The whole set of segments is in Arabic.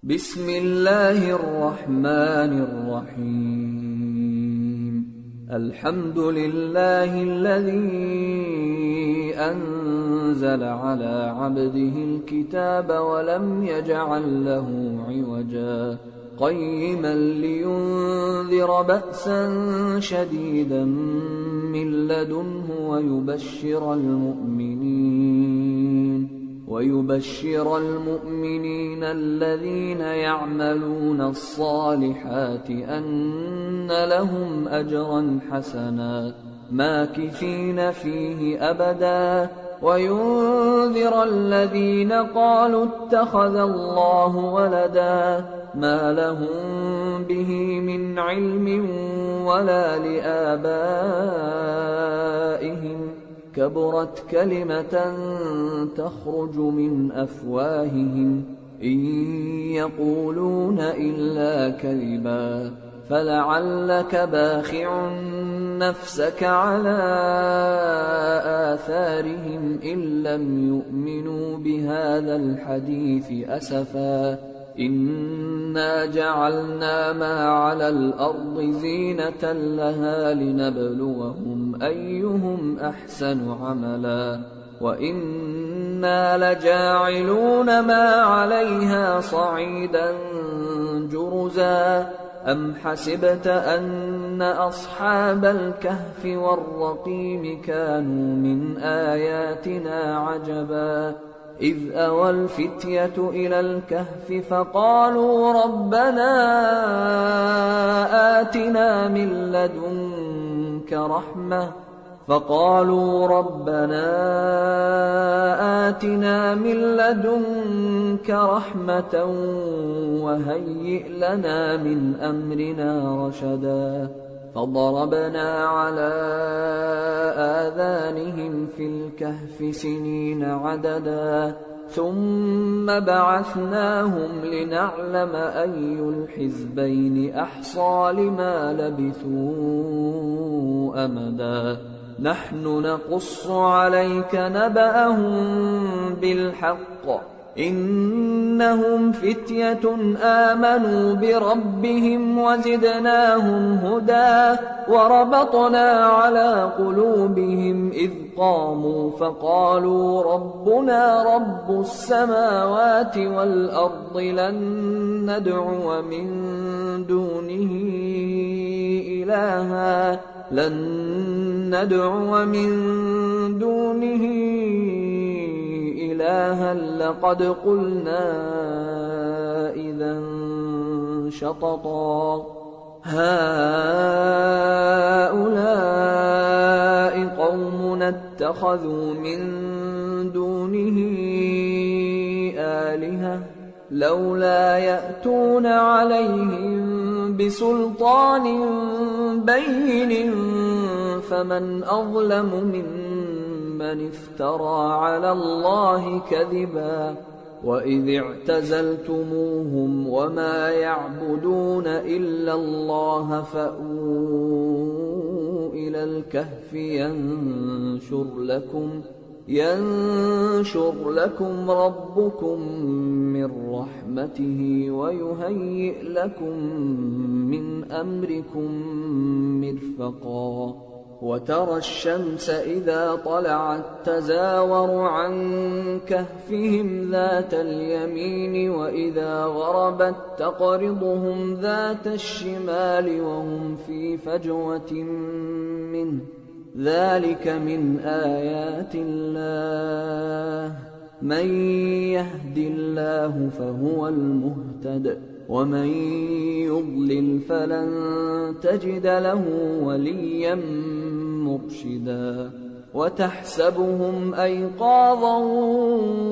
بسم الله الرحمن الرحيم. الحمد لله الذي أنزل على عبده الكتاب ولم يجعل له عوجا قيما لينذر بأسا شديدا من لدنه ويبشر المؤمنين الذين يعملون الصالحات أن لهم أجرا حسنا ماكثين فيه أبدا وينذر الذين قالوا اتخذ الله ولدا ما لهم به من علم ولا لآبائهم كبرت كلمة تخرج من أفواههم إن يقولون إلا كذبا فلعلك باخع نفسك على آثارهم إن لم يؤمنوا بهذا الحديث أسفا إنا جعلنا ما على الأرض زينة لها لنبلوهم أيهم أحسن عملا وإنا لجاعلون ما عليها صعيدا جرزا أم حسبت أن أصحاب الكهف والرقيم كانوا من آياتنا عجبا إذ أوى الفتية إلى الكهف فقالوا ربنا آتنا من لدنك رحمة وهيئ لنا من أمرنا رشدا فضربنا على آذانهم في الكهف سنين عددا ثم بعثناهم لنعلم أي الحزبين أحصى لما لبثوا أمدا نحن نقص عليك نبأهم بالحق إنهم فتية آمنوا بربهم وزدناهم هدى وربطنا على قلوبهم إذ قاموا فقالوا ربنا رب السماوات والأرض لن ندعو من دونه إلها لقد قلنا إذا شططا هؤلاء قومنا اتخذوا من دونه آلهة لولا يأتون عليهم بسلطان بين فمن أظلم ممن افترى على الله كذبا وإذ اعتزلتموهم وما يعبدون إلا الله فأووا إلى الكهف ينشر لكم ربكم من رحمته ويهيئ لكم من أمركم مرفقا وترى الشمس إذا طلعت تزاور عن كهفهم ذات اليمين وإذا غربت تقرضهم ذات الشمال وهم في فجوة منه ذلك من آيات الله من يهد الله فهو المهتد ومن يضلل فلن تجد له وليا مرشدا وتحسبهم أيقاظا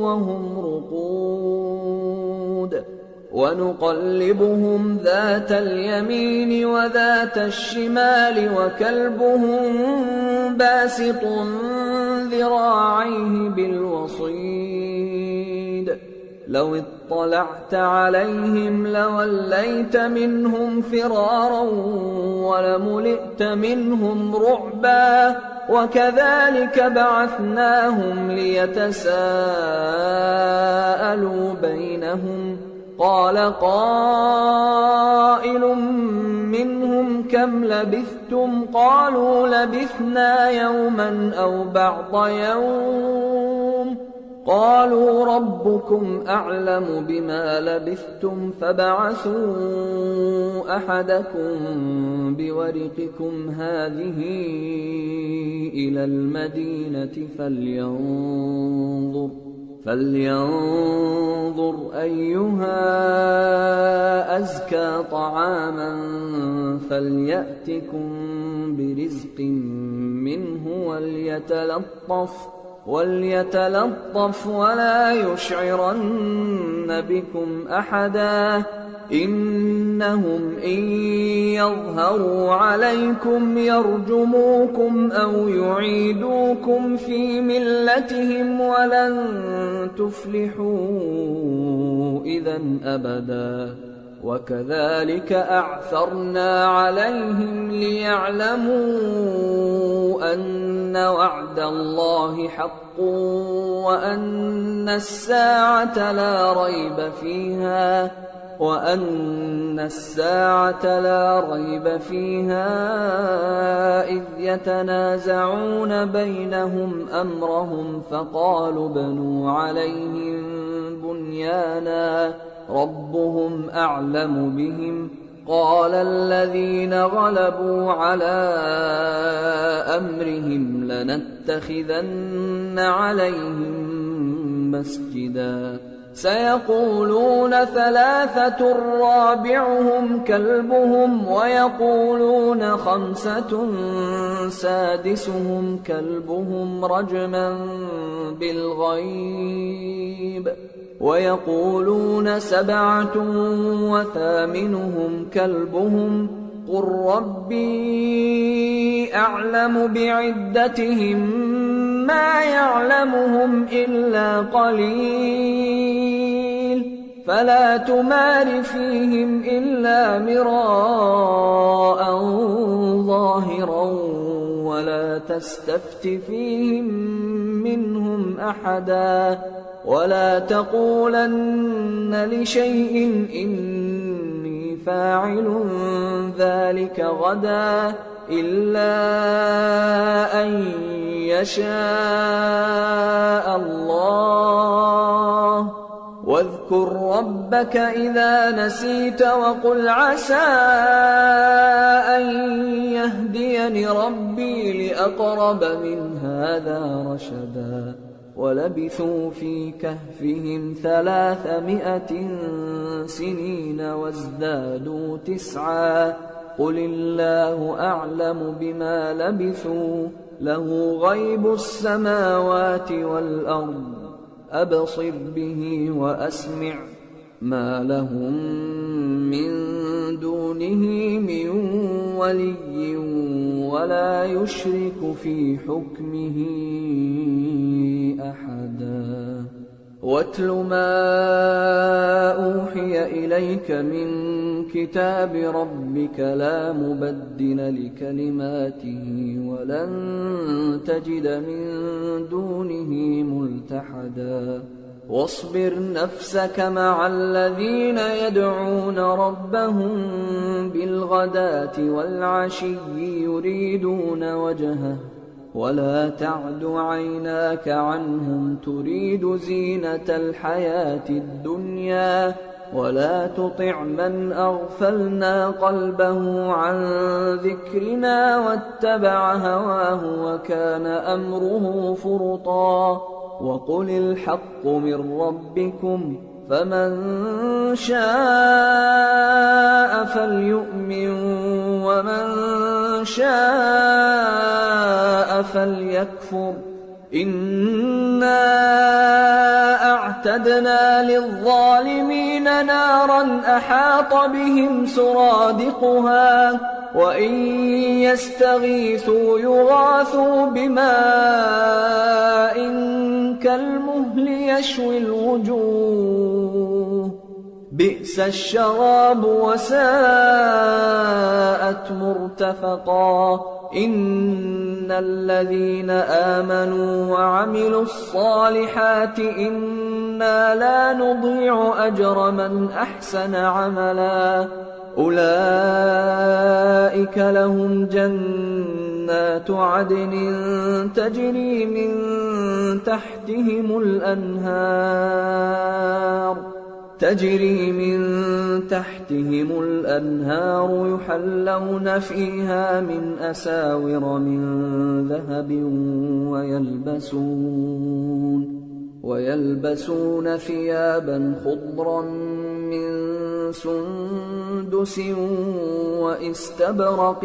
وهم رقود ونقلبهم ذات اليمين وذات الشمال وكلبهم باسط ذراعيه بالوصيد لو اطلعت عليهم لوليت منهم فرارا ولملئت منهم رعبا وكذلك بعثناهم ليتساءلوا بينهم قال قائل منهم كم لبثتم قالوا لبثنا يوما أو بعض يوم قالوا ربكم أعلم بما لبثتم فابعثوا أحدكم بورقكم هذه إلى المدينة فلينظر أيها أزكى طعاما فليأتكم برزق منه وليتلطف ولا يشعرن بكم أحدا إنهم إن يظهروا عليكم يرجموكم أو يعيدوكم في ملتهم ولن تفلحوا إذا أبدا وكذلك أعثرنا عليهم ليعلموا أن وعد الله حق وأن الساعة لا ريب فيها إذ يتنازعون بينهم أمرهم فقالوا ابنوا عليهم بنيانا ربهم أعلم بهم قال الذين غلبوا على أمرهم لنتخذن عليهم مسجدا سيقولون 3 رابعهم كلبهم ويقولون 5 سادسهم كلبهم رجما بالغيب ويقولون 7 وثامنهم كلبهم قل ربي أعلم بعدتهم ما يعلمهم إلا قليل فلا تمار فيهم إلا مراء ظاهرا ولا تستفت فيهم منهم أحدا ولا تقولن لشيء إني فاعل ذلك غدا إلا أن يشاء الله واذكر ربك إذا نسيت وقل عسى أن يهديني ربي لأقرب من هذا رشدا ولبثوا في كهفهم 300 سنين وازدادوا 9 قل الله أعلم بما لبثوا له غيب السماوات والأرض أبصر به وأسمع ما لهم من دونه من ولي ولا يشرك في حكمه أحدا واتل ما أوحي إليك من كتاب ربك لا مبدل لكلماته ولن تجد من دونه ملتحدا واصبر نفسك مع الذين يدعون ربهم بالغداة والعشي يريدون وجهه ولا تعد عيناك عنهم تريد زينة الحياة الدنيا ولا تطع من أغفلنا قلبه عن ذكرنا واتبع هواه وكان أمره فرطا وقل الحق من ربكم فمن شاء فليؤمن ومن شاء فليكفر إنا أعتدنا للظالمين نارا أحاط بهم سرادقها وإن يستغيثوا يغاثوا بماء كالمهل يشوي الوجوه بئس الشراب وساءت مرتفقا إن الذين آمنوا وعملوا الصالحات إن إنا لا نضيع أجر من أحسن عملا أولئك لهم جنات عدن تجري من تحتهم الأنهار يحلون فيها من أساور من ذهب ويلبسون ثيابا خضرا من سندس وإستبرق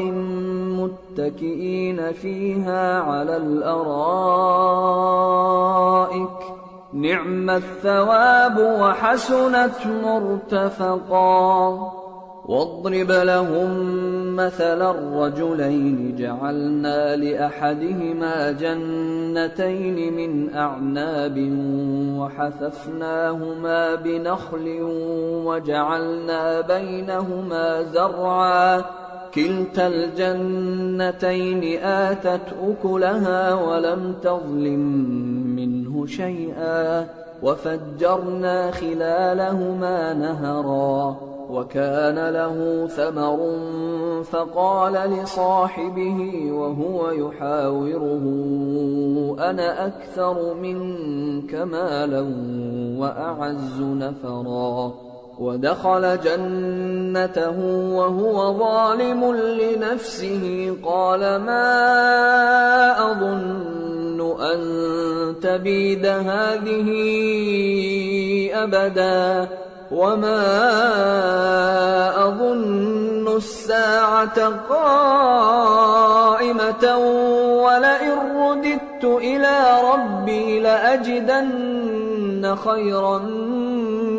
متكئين فيها على الأرائك نعم الثواب وحسنت مرتفقا واضرب لهم مثلا الرجلين جعلنا لأحدهما جنتين من أعناب وحففناهما بنخل وجعلنا بينهما زرعا كلتا الجنتين آتت أكلها ولم تظلم منه شيئا وفجرنا خلالهما نهرا وكان له ثمر فقال لصاحبه وهو يحاوره أنا أكثر منك مالا وأعز نفرا ودخل جنته وهو ظالم لنفسه قال ما أظن أن تبيد هذه أبدا وما أظن الساعة قائمة ولئن رددت إلى ربي لأجدن خيرا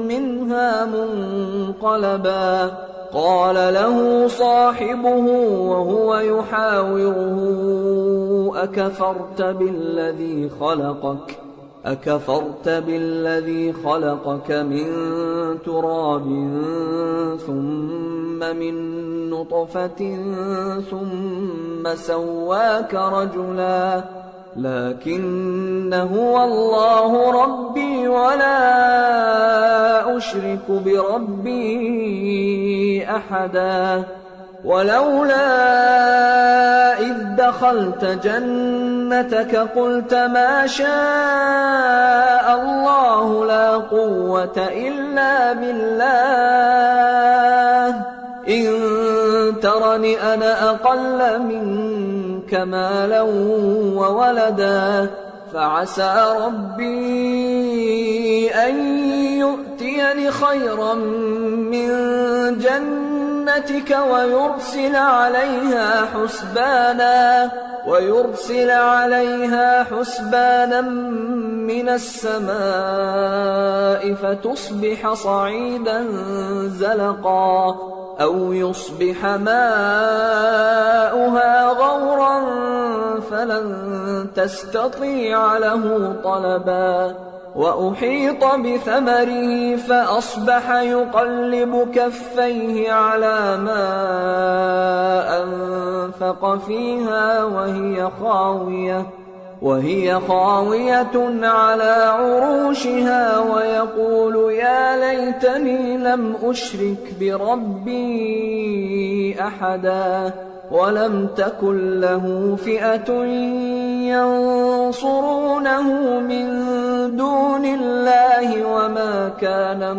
منها منقلبا قال له صاحبه وهو يحاوره أكفرت بالذي خلقك من تراب ثم من نطفة ثم سواك رجلا لكن هو الله ربي ولا أشرك بربي أحدا ولولا إذ دخلت جنتك قلت ما شاء الله لا قوة إلا بالله إن ترني أنا أقل منك مالا وولدا فعسى ربي أن يؤتيني خيرا من جنتك ويرسل عليها حسبانا من السماء فتصبح صعيدا زلقا أو يصبح ماؤها غورا فلن تستطيع له طلبا وأحيط بثمره فأصبح يقلب كفيه على ما أنفق فيها وهي خاوية على عروشها ويقول يا ليتني لم أشرك بربي أحدا ولم تكن له فئة ينصرونه من دون الله وما كان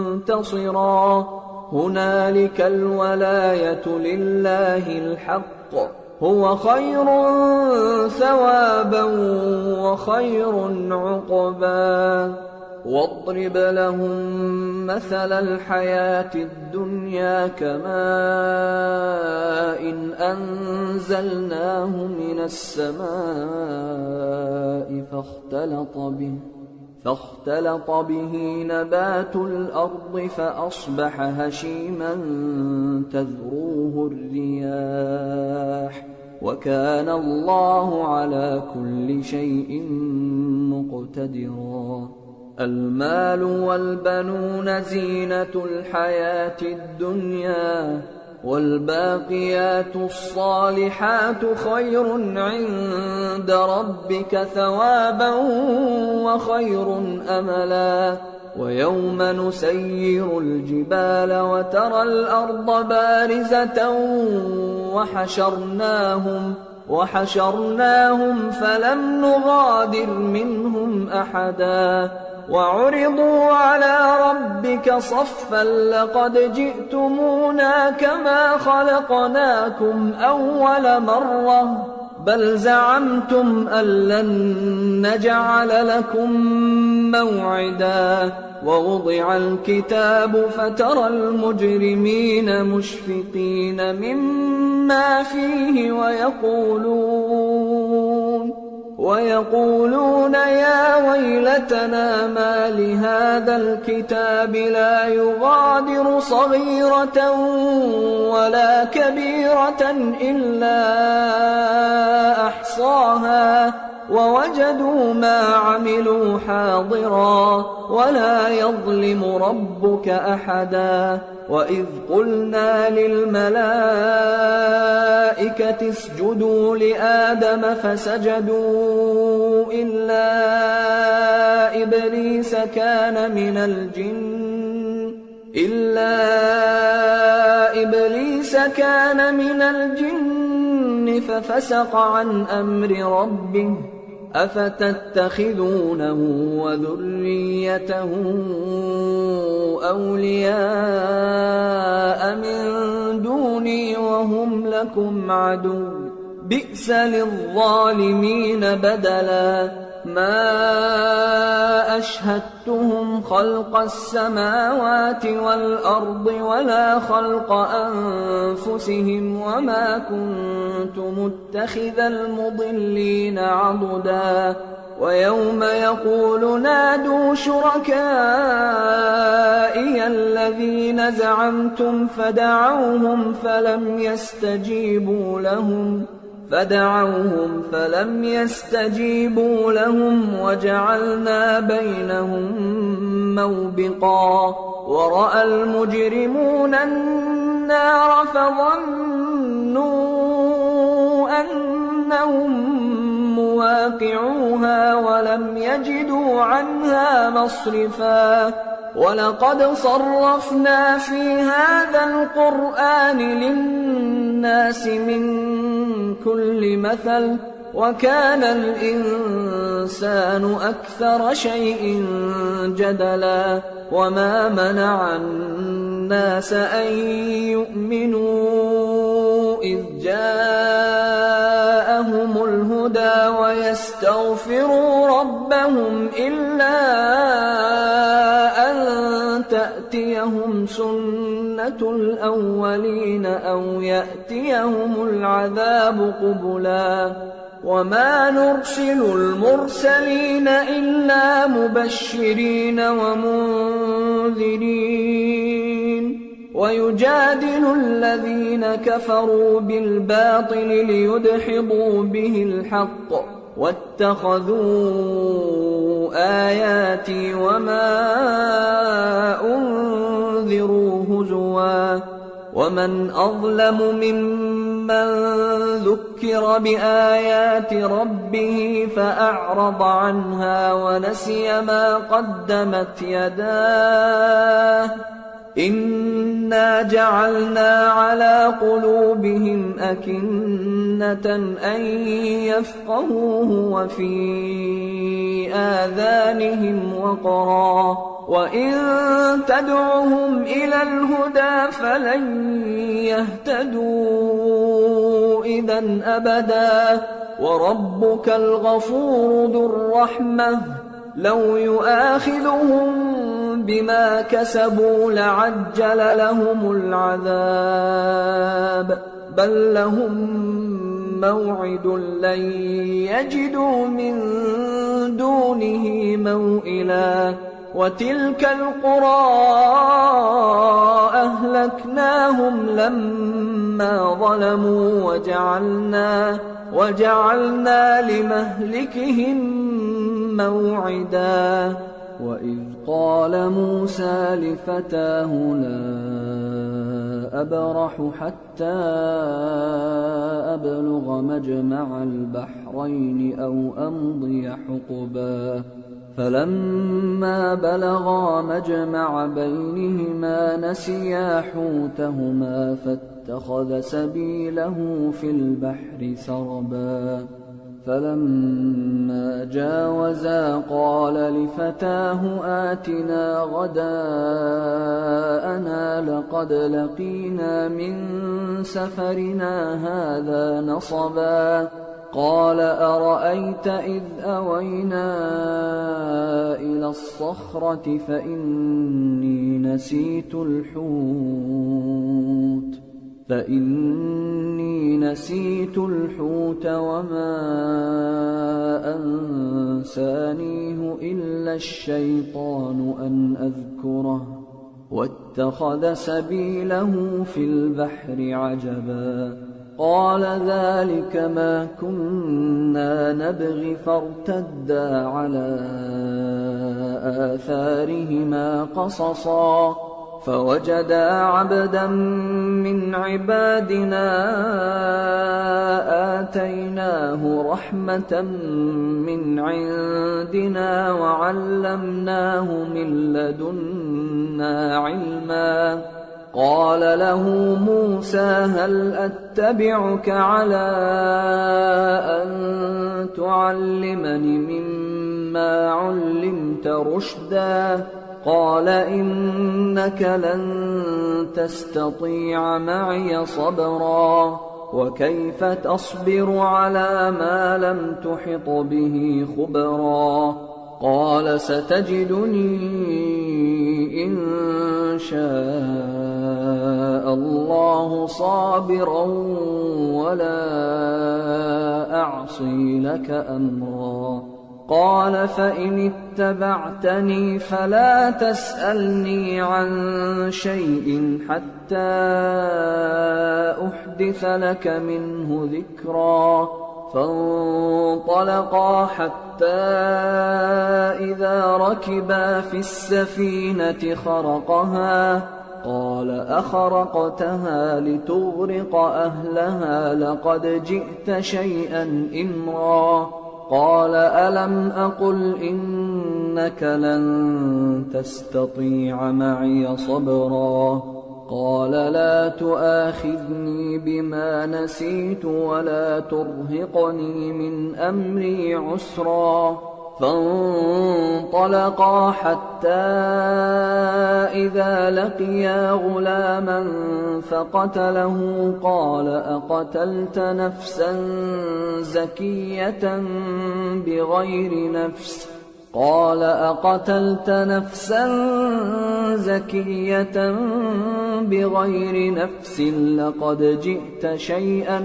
منتصرا هنالك الولاية لله الحق هو خير ثوابا وخير عقبا واضرب لهم مثل الحياة الدنيا كماء أنزلناه من السماء فاختلط به نبات الأرض فأصبح هشيما تذروه الرياح وكان الله على كل شيء مقتدرا المال والبنون زينة الحياة الدنيا والباقيات الصالحات خير عند ربك ثوابا وخير أملا ويوم نسير الجبال وترى الأرض بارزة وحشرناهم فلم نغادر منهم أحدا وعرضوا على ربك صفا لقد جئتمونا كما خلقناكم أول مرة بل زعمتم أن لن نجعل لكم موعدا ووضع الكتاب فترى المجرمين مشفقين مما فيه ويقولون يا ويلتنا ما لهذا الكتاب لا يغادر صغيرة ولا كبيرة إلا أحصاها ووجدوا ما عملوا حاضرا ولا يظلم ربك أحدا وإذ قلنا للملائكة اسجدوا لآدم فسجدوا إلا إبليس كان من الجن ففسق عن أمر ربه أفتتخذونه وذريته أولياء من دوني وهم لكم عدو بئس للظالمين بدلا ما أشهدتهم خلق السماوات والأرض ولا خلق أنفسهم وما كنت متخذ المضلين عضدا ويوم يقول نادوا شركائي الذين زعمتم فدعوهم فلم يستجيبوا لهم وجعلنا بينهم موبقا ورأى المجرمون النار فظنوا أنهم مواقعوها ولم يجدوا عنها مصرفا ولقد صرفنا في هذا القرآن للناس من كل مثل وكان الإنسان أكثر شيء جدلا وما منع الناس أن يؤمنوا إذ جاءهم الهدى ويستغفروا ربهم إلا أن تأتيهم سنة الأولين أو يأتيهم العذاب قبلا وما نرسل المرسلين إلا مبشرين ومنذرين ويجادل الذين كفروا بالباطل ليدحضوا به الحق واتخذوا آياتي وما أنذروا هزوا ومن أظلم ممن ذكر بآيات ربه فأعرض عنها ونسي ما قدمت يداه إنا جعلنا على قلوبهم أكنة أن يفقهوه وفي آذانهم وقرا وإن تدعهم إلى الهدى فلن يهتدوا إذا أبدا وربك الغفور ذو الرحمة لو يؤاخذهم بما كسبوا لعجل لهم العذاب بل لهم موعد لن يجدوا من دونه موئلا وتلك القرى أهلكناهم لما ظلموا وجعلنا لمهلكهم موعدا وإذ قال موسى لفتاه لا أبرح حتى أبلغ مجمع البحرين أو أمضي حقبا فلما بلغا مجمع بينهما نسيا حوتهما فاتخذ سبيله في البحر سربا فلما جاوزا قال لفتاه آتنا غداءنا لقد لقينا من سفرنا هذا نصبا قال أرأيت إذ أوينا إلى الصخرة فإني نسيت الحوت وما أنسانيه إلا الشيطان أن أذكره واتخذ سبيله في البحر عجبا قال ذلك ما كنا نبغي فارتدا على آثارهما قصصا فوجدا عبدا من عبادنا آتيناه رحمة من عندنا وعلمناه من لدنا علما قال له موسى هل أتبعك على أن تعلمني مما علمت رشدا قال إنك لن تستطيع معي صبرا وكيف تصبر على ما لم تحط به خبرا قال ستجدني إن شاء الله صابرا ولا أعصي لك أمرا قال فإن اتبعتني فلا تسألني عن شيء حتى أحدث لك منه ذكرا فانطلقا حتى إذا ركبا في السفينة خرقها قال أخرقتها لتغرق أهلها لقد جئت شيئا إمرا قال ألم أقل إنك لن تستطيع معي صبرا قال لا تؤاخذني بما نسيت ولا ترهقني من أمري عسرا فانطلقا حتى إذا لقيا غلاما فقتله قال أقتلت نفسا زكية بغير نفس قال أقتلت نفسا زكية بغير نفس لقد جئت شيئا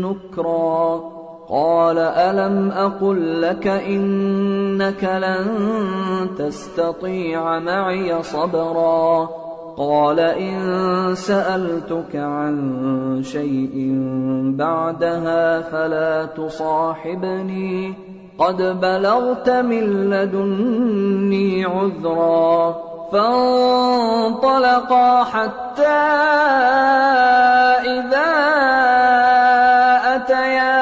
نكرا قال ألم أقل لك إنك لن تستطيع معي صبرا قال إن سألتك عن شيء بعدها فلا تصاحبني قد بلغت من لدني عذرا فانطلقا حتى إذا أتيا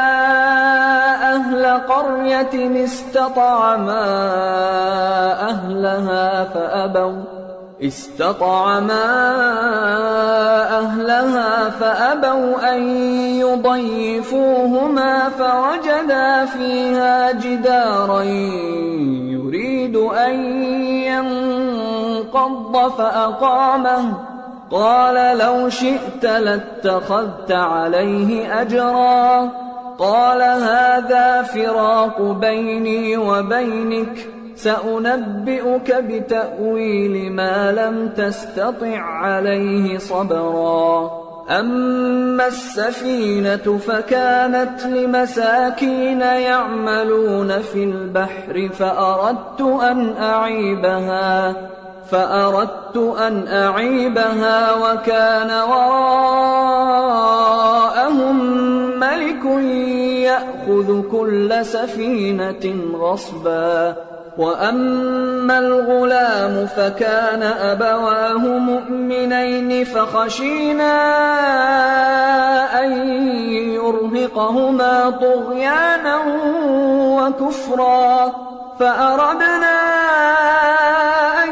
أهل قرية استطعما أهلها فأبوا أن يضيفوهما فوجدا فيها جدارا يريد أن ينقض فأقامه قال لو شئت لاتخذت عليه أجرا قال هذا فراق بيني وبينك سأنبئك بتأويل ما لم تستطع عليه صبرا أما السفينة فكانت لمساكين يعملون في البحر فأردت أن أعيبها وكان وراءهم ملك يأخذ كل سفينة غصبا وأما الغلام فكان أبواه مؤمنين فخشينا أن يرهقهما طغيانا وكفرا فأردنا أن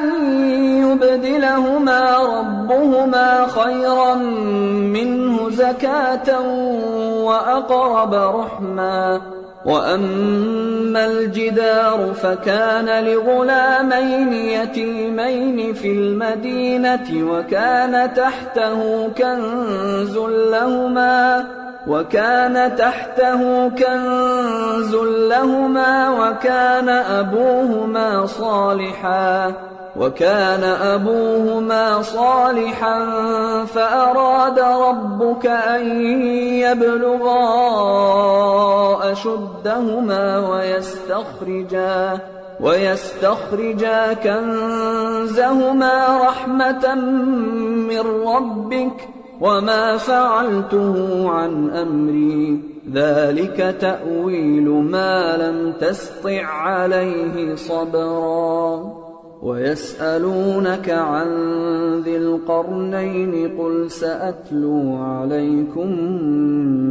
يبدلهما ربهما خيرا منه زكاة وأقرب رحما. وأما الجدار فكان لغلامين يتيمين في المدينة وكان تحته كنز لهما وكان أبوهما صالحا فأراد ربك أن يبلغا أشدهما ويستخرجا كنزهما رحمة من ربك وما فعلته عن أمري ذلك تأويل ما لم تسطع عليه صبرا. ويسألونك عن ذي القرنين قل سأتلو عليكم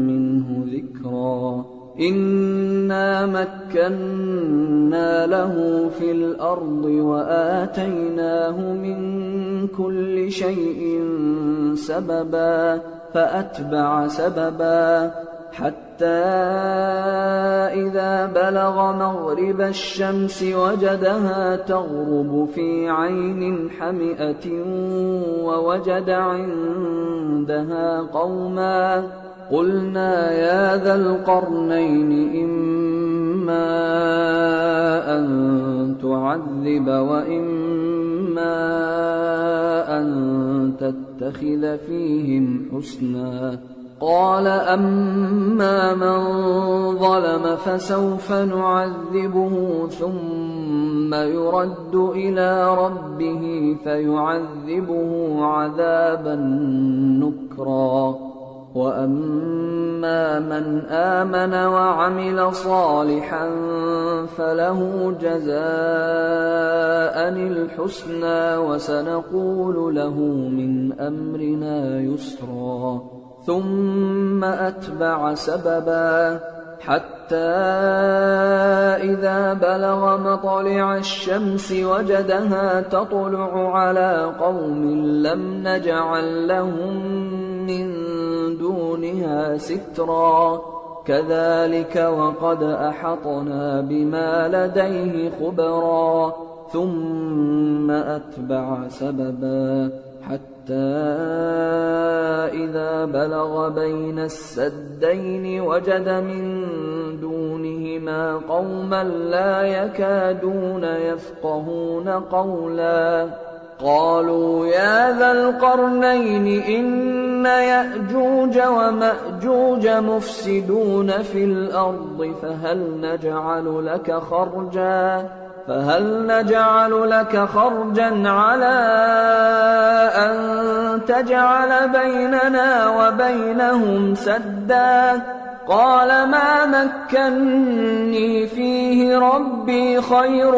منه ذكرا. إنا مكنا له في الأرض وآتيناه من كل شيء سببا فأتبع سببا حتى إذا بلغ مغرب الشمس وجدها تغرب في عين حمئة ووجد عندها قوما قلنا يا ذا القرنين إما أن تعذب وإما أن تتخذ فيهم حسنا. قال أما من ظلم فسوف نعذبه ثم يرد إلى ربه فيعذبه عذابا نكرا. وأما من آمن وعمل صالحا فله جزاء الحسنى وسنقول له من أمرنا يسرا. ثم أتبع سببا حتى إذا بلغ مطلع الشمس وجدها تطلع على قوم لم نجعل لهم من دونها سترا. كذلك وقد أحطنا بما لديه خبرا. ثم أتبع سببا حتى إذا بلغ بين السدين وجد من دونهما قوما لا يكادون يفقهون قولا. قالوا يا ذا القرنين إن يأجوج ومأجوج مفسدون في الأرض فهل نجعل لك خرجا على أن تجعل بيننا وبينهم سدا. قال ما مكني فيه ربي خير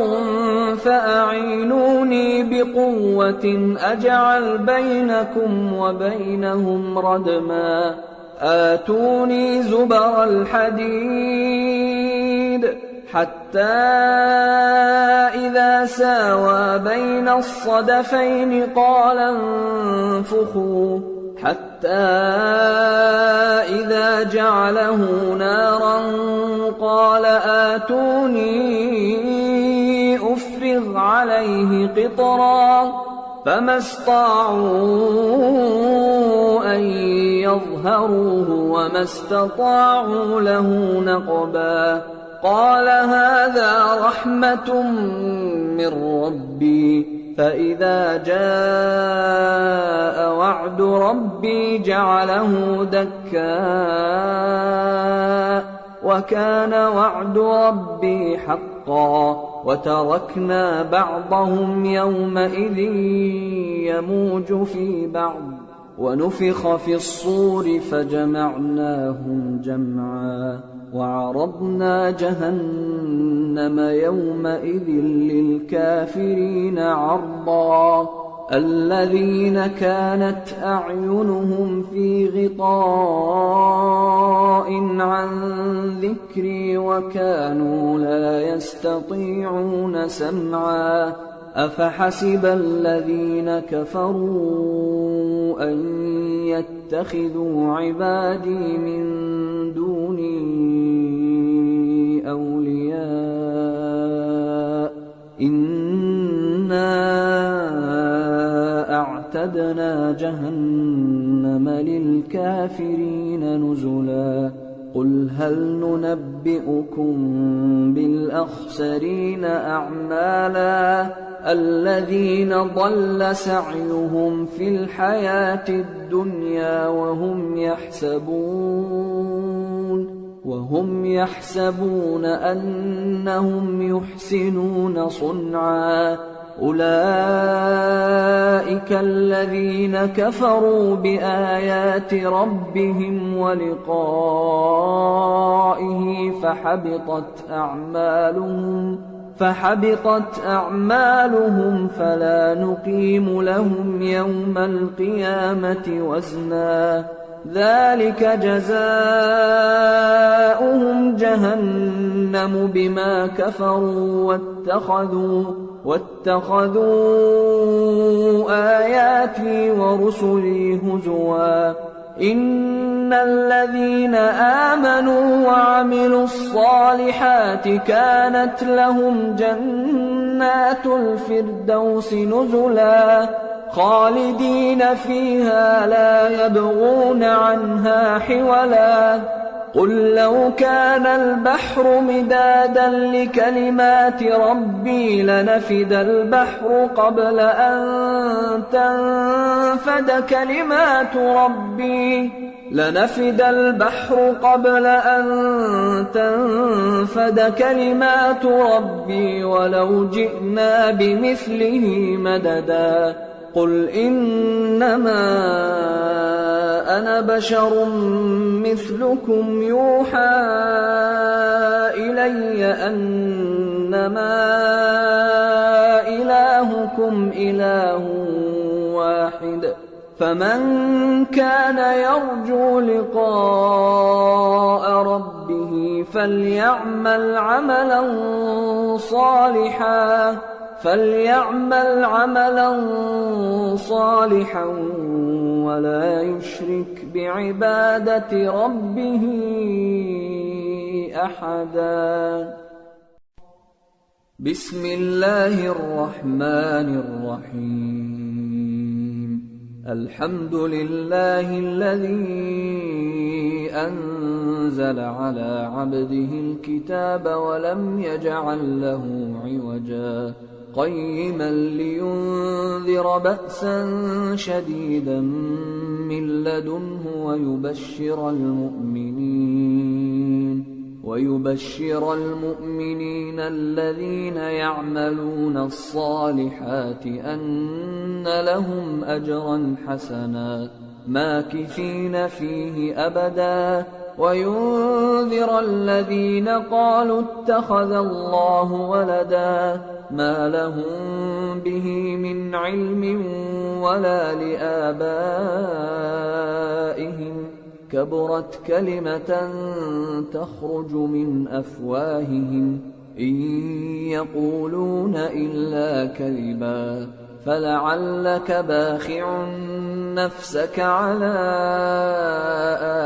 فأعينوني بقوة أجعل بينكم وبينهم ردما. آتوني زبر الحديد حتى إذا ساوى بين الصدفين قال انفخوا حتى إذا جعله نارا قال آتوني أفرغ عليه قطرا. فما استطاعوا أن يظهروه وما استطاعوا له نقبا. قال هذا رحمة من ربي فإذا جاء وعد ربي جعله دكا وكان وعد ربي حقا. وتركنا بعضهم يومئذ يموج في بعض ونفخ في الصور فجمعناهم جمعا وعرضنا جهنم يومئذ للكافرين عرضا الذين كانت أعينهم في غطاء عن ذكري وكانوا لا يستطيعون سمعا أفحسب الذين كفروا أن يتخذوا عبادي من دوني أولياء إنا أعتدنا جهنم للكافرين نزلا قل هل ننبئكم بالأخسرين أعمالا الذين ضل سعيهم في الحياة الدنيا وهم يحسبون أنهم يحسنون صنعا أولئك الذين كفروا بآيات ربهم ولقائه فحبطت أعمالهم فلا نقيم لهم يوم القيامة وزنا ذلك جزاؤهم جهنم بما كفروا واتخذوا آياتي ورسلي هزوا إن الذين آمنوا وعملوا الصالحات كانت لهم جنات الفردوس نزلا خالدين فيها لا يبغون عنها حولا قل لو كان البحر مدادا لكلمات ربي لنفد البحر قبل أن تنفد كلمات ربي ولو جئنا بمثله مددا قل إنما أنا بشر مثلكم يوحى إلي أنما إلهكم إله واحد فمن كان يرجو لقاء ربه فليعمل عملا صالحا ولا يشرك بعبادة ربه أحدا بسم الله الرحمن الرحيم الحمد لله الذي أنزل على عبده الكتاب ولم يجعل له عوجا قيما لينذر بأسا شديدا من لدنه ويبشر المؤمنين الذين يعملون الصالحات أن لهم أجرا حسنا ماكثين فيه أبدا وينذر الذين قالوا اتخذ الله ولدا ما لهم به من علم ولا لآبائهم كبرت كلمة تخرج من أفواههم إن يقولون إلا كذبا فلعلك باخع نفسك على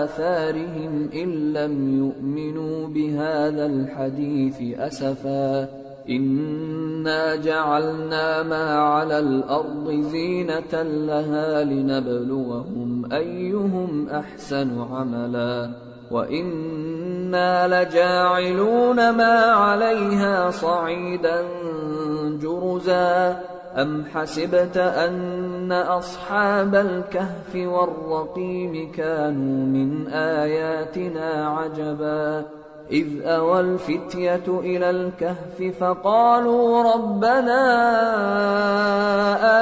آثارهم إن لم يؤمنوا بهذا الحديث أسفا إنا جعلنا ما على الأرض زينة لها لنبلوهم أيهم أحسن عملا وإنا لجاعلون ما عليها صعيدا جرزا أم حسبت أن أصحاب الكهف والرقيم كانوا من آياتنا عجبا إذ أوى الفتية إلى الكهف فقالوا ربنا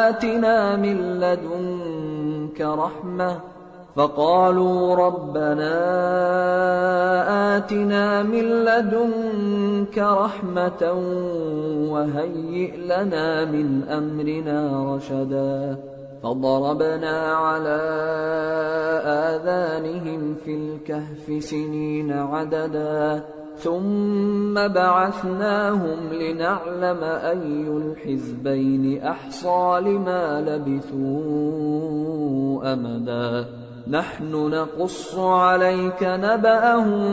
آتنا من لدنك لدنك رحمة فقالوا ربنا آتنا من لدنك رحمة وهيئ لنا من أمرنا رشدا فضربنا على آذانهم في الكهف سنين عددا ثم بعثناهم لنعلم أي الحزبين أحصى لما لبثوا أمدا نحن نقص عليك نبأهم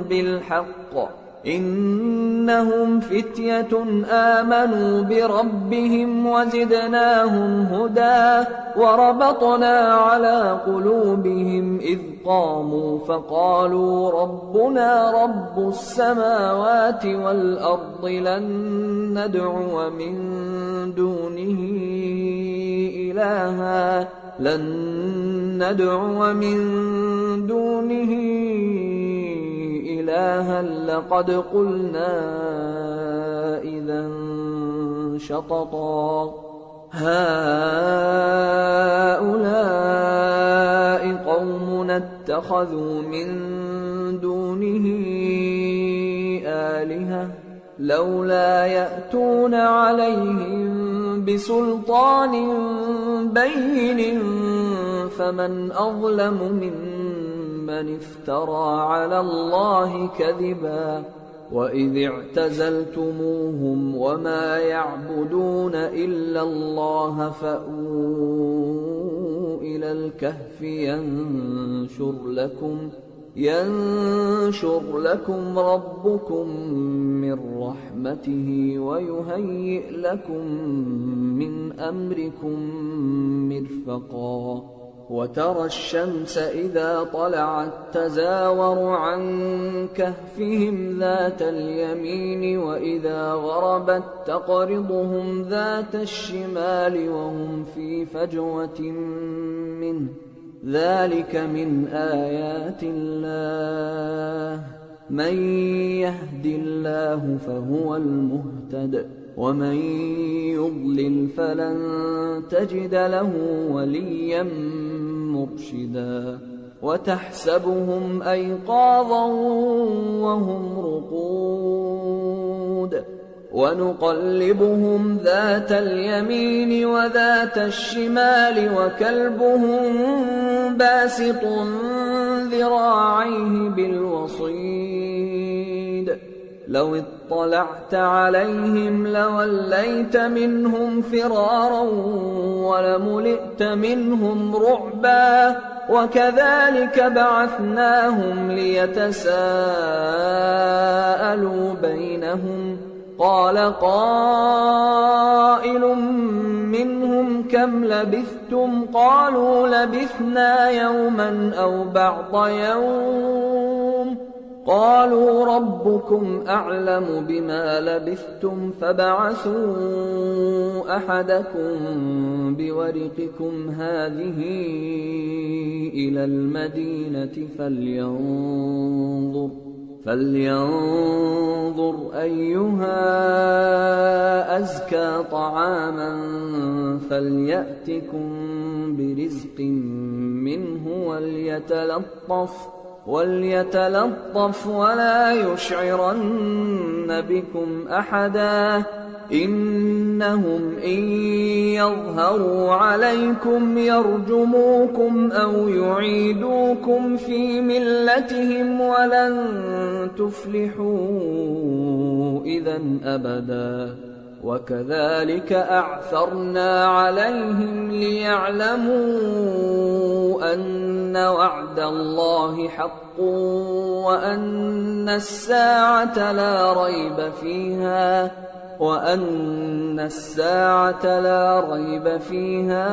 بالحق إنهم فتية آمنوا بربهم وزدناهم هدى وربطنا على قلوبهم إذ قاموا فقالوا ربنا رب السماوات والأرض لن ندعو من دونه إلها لقد قلنا إذا شططا هؤلاء قومنا اتخذوا من دونه آلهة لولا يأتون عليهم بسلطان بين فمن أظلم ممن افترى على الله كذبا وإذ اعتزلتموهم وما يعبدون إلا الله فأووا إلى الكهف ينشر لكم ربكم من رحمته ويهيئ لكم من أمركم مرفقا وترى الشمس إذا طلعت تزاور عن كهفهم ذات اليمين وإذا غربت تقرضهم ذات الشمال وهم في فجوة منه ذلك من آيات الله من يهد الله فهو المهتد ومن يضلل فلن تجد له وليا مرشدا وتحسبهم أيقاظا وهم رقود ونقلبهم ذات اليمين وذات الشمال وكلبهم باسط ذراعيه بالوصيد لو اطلعت عليهم لوليت منهم فرارا ولملئت منهم رعبا وكذلك بعثناهم ليتساءلوا بينهم قال قائل منهم كم لبثتم قالوا لبثنا يوما أو بعض يوم قالوا ربكم أعلم بما لبثتم فابعثوا أحدكم بورقكم هذه إلى المدينة فلينظر أيها أزكى طعاما فليأتكم برزق منه وليتلطف ولا يشعرن بكم أحدا إنهم إن يظهروا عليكم يرجموكم أو يعيدوكم في ملتهم ولن تفلحوا إذا أبدا وكذلك أعثرنا عليهم ليعلموا أن وعد الله حق وأن الساعة لا ريب فيها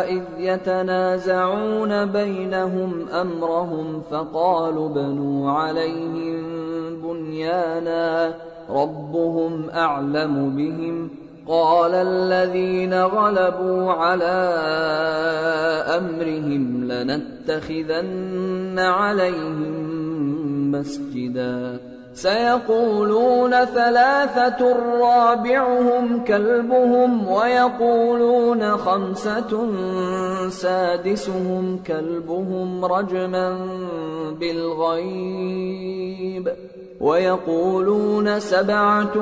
إذ يتنازعون بينهم أمرهم فقالوا بنوا عليهم بنيانا ربهم أعلم بهم قال الذين غلبوا على أمرهم لنتخذن عليهم مسجدا سيقولون ثلاثة رابعهم كلبهم ويقولون خمسة سادسهم كلبهم رجما بالغيب ويقولون سبعة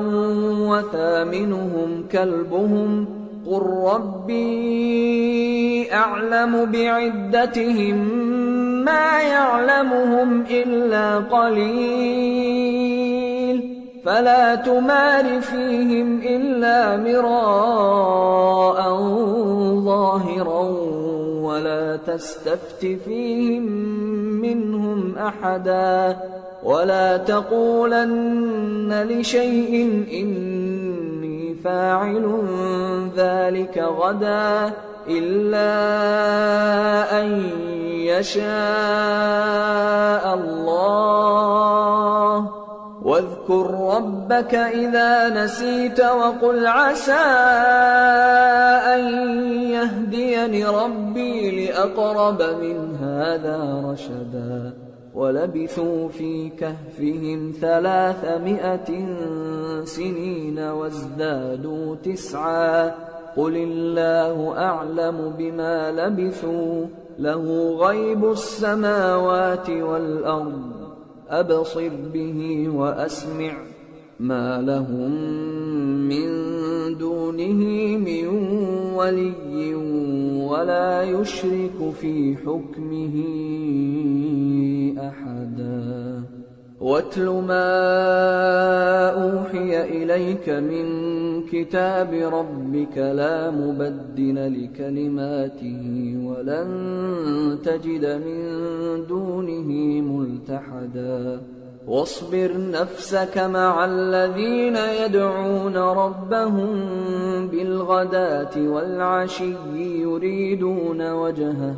وثامنهم كلبهم قل ربي أعلم بعدتهم ما يعلمهم إلا قليل فلا تمار فيهم إلا مراء ظاهرا ولا تستفت فيهم منهم أحدا ولا تقولن لشيء إني فاعل ذلك غدا إلا أن يشاء الله واذكر ربك إذا نسيت وقل عسى أن يهديني ربي لأقرب من هذا رشدا ولبثوا في كهفهم 300 سنين وازدادوا 9 قل الله أعلم بما لبثوا له غيب السماوات والأرض أبصر به وأسمع ما لهم من دونه من ولي ولا يشرك في حكمه أحدا واتل ما أوحي إليك من كتاب ربك لا مبدل لكلماته ولن تجد من دونه ملتحدا واصبر نفسك مع الذين يدعون ربهم بالغداة والعشي يريدون وجهه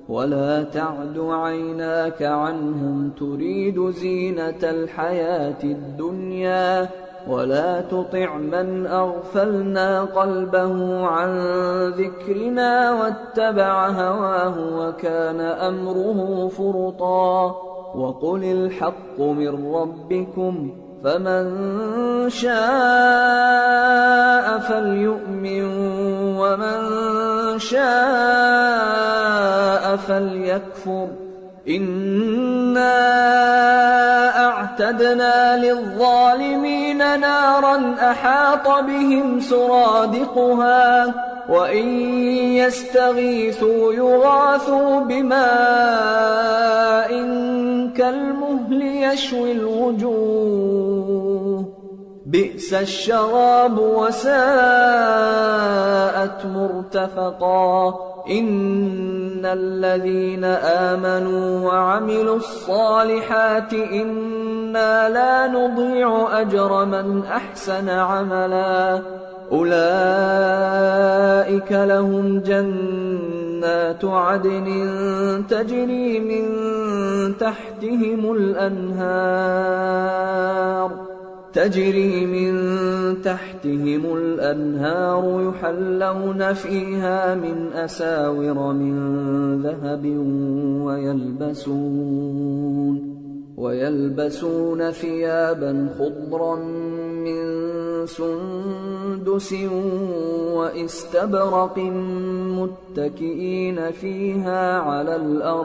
ولا تعد عيناك عنهم تريد زينة الحياة الدنيا ولا تطع من أغفلنا قلبه عن ذكرنا واتبع هواه وكان أمره فرطا وقل الحق من ربكم فمن شاء فليؤمن ومن شاء فليكفر إنا أعتدنا للظالمين نارا أحاط بهم سرادقها وإن يستغيثوا يغاثوا بماء كالمهل يشوي الوجوه بئس الشراب وساءت مرتفقا إن الذين آمنوا وعملوا الصالحات إنا لا نضيع أجر من أحسن عملا أولئك لهم جنات عدن تجري من تحتهم الأنهار يحلون فيها من أساور من ذهب ويلبسون ثيابا خضرا من سندس وإستبرق متكئين فيها على الأرائك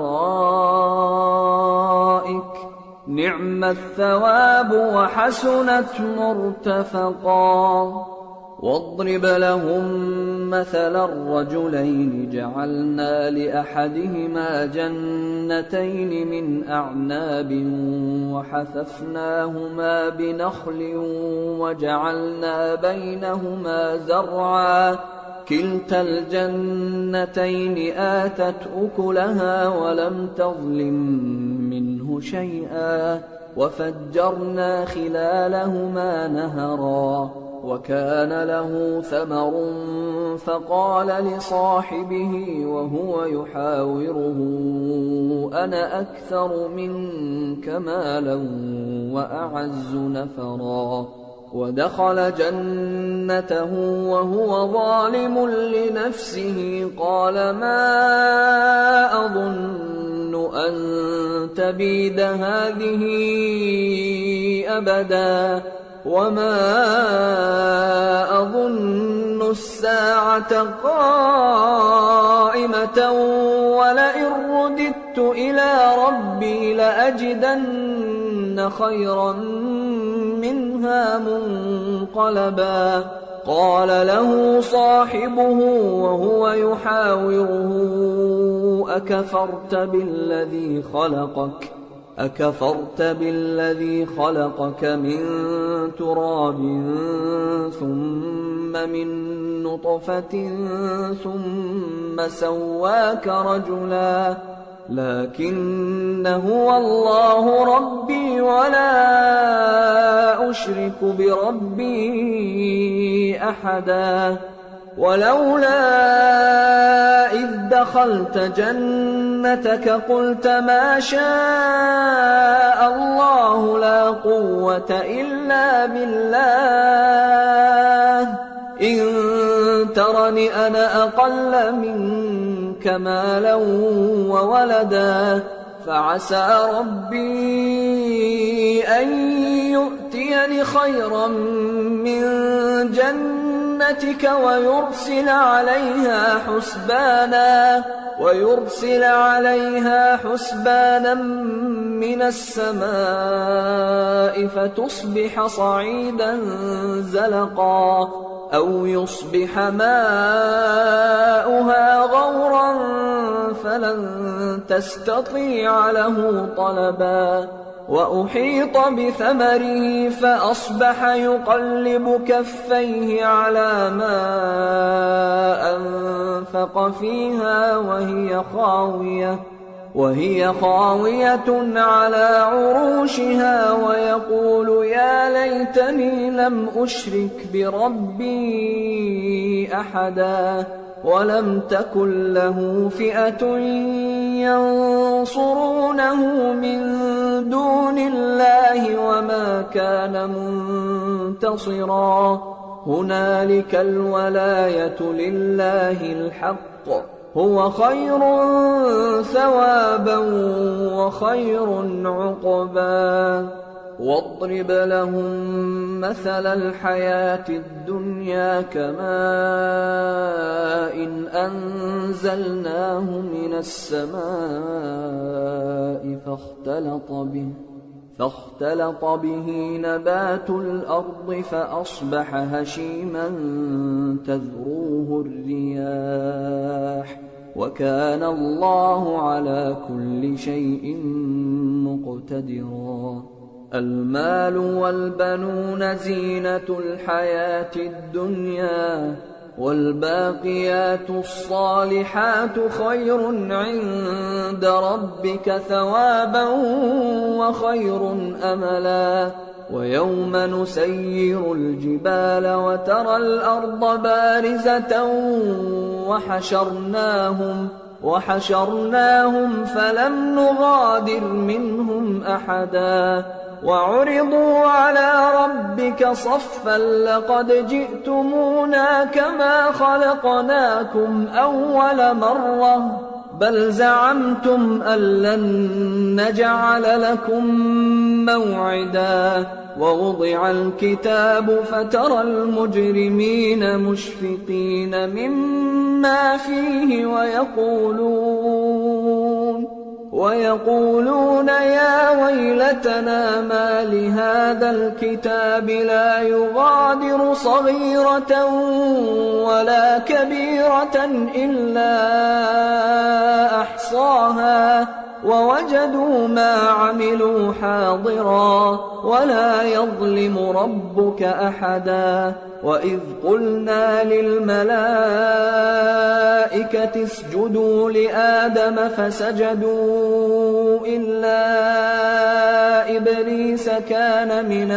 نعم الثواب وحسنت مرتفقا واضرب لهم مثلا الرجلين جعلنا لأحدهما جنتين من أعناب وحففناهما بنخل وجعلنا بينهما زرعا كلتا الجنتين آتت أكلها ولم تظلم منه شيئا وفجرنا خلالهما نهرا وكان له ثمر فقال لصاحبه وهو يحاوره أنا أكثر منك مالا وأعز نفرا ودخل جنته وهو ظالم لنفسه قال ما أظن أن تبيد هذه أبدا وما أظن الساعة قائمة ولئن رددت إلى ربي لأجدن خيرا منها منقلبا قال له صاحبه وهو يحاوره أكفرت بالذي خلقك من تراب ثم من نطفة ثم سواك رجلا لكن هو الله ربي ولا أشرك بربي أحدا ولولا إذ دخلت جنتك قلت ما شاء الله لا قوة إلا بالله إن ترني أنا أقل منك مالا وولدا فعسى ربي أن يؤتيني خيرا من جنتك ويرسل عليها حسبانا من السماء فتصبح صعيدا زلقا أو يصبح ماؤها غورا فلن تستطيع له طلبا وأحيط بثمره فأصبح يقلب كفيه على ما أنفق فيها وهي خاوية على عروشها ويقول يا ليتني لم أشرك بربي أحدا ولم تكن له فئة ينصرونه من دون الله وما كان منتصرا هنالك الولاية لله الحق هو خير ثوابا وخير عقبا واضرب لهم مثل الحياة الدنيا كماء أنزلناه من السماء فاختلط به نبات الأرض فأصبح هشيما تذروه الرياح وكان الله على كل شيء مقتدرا المال والبنون زينة الحياة الدنيا والباقيات الصالحات خير عند ربك ثوابا وخير أملا ويوم نسير الجبال وترى الأرض بارزة وحشرناهم فلم نغادر منهم أحدا وعرضوا على ربك صفا لقد جئتمونا كما خلقناكم أول مرة بل زعمتم أن لن نجعل لكم موعدا ووضع الكتاب فترى المجرمين مشفقين مما فيه ويقولون يا ويلتنا ما لهذا الكتاب لا يغادر صغيرة ولا كبيرة إلا أحصاها ووجدوا ما عملوا حاضرا ولا يظلم ربك أحدا وإذ قلنا للملائكة اسجدوا لآدم فسجدوا إلا إبليس كان من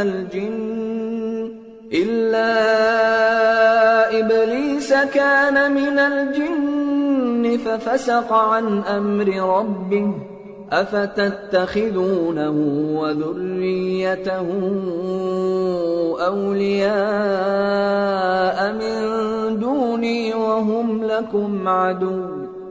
الجن ففسق عن أمر ربه أفتتخذونه وذريته أولياء من دوني وهم لكم عدو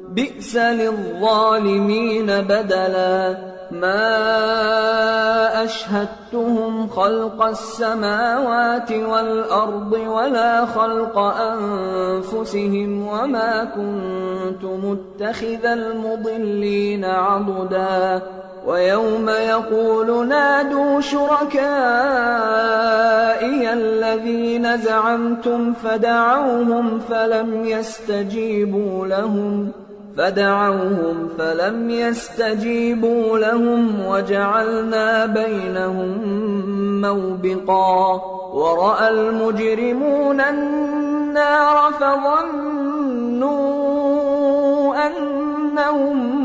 بئس للظالمين بدلا ما أشهدتهم خلق السماوات والأرض ولا خلق أنفسهم وما كنت متخذ المضلين عضدا ويوم يقول نادوا شركائي الذين زعمتم فدعوهم فلم يستجيبوا لهم وجعلنا بينهم موبقا ورأى المجرمون النار فظنوا أنهم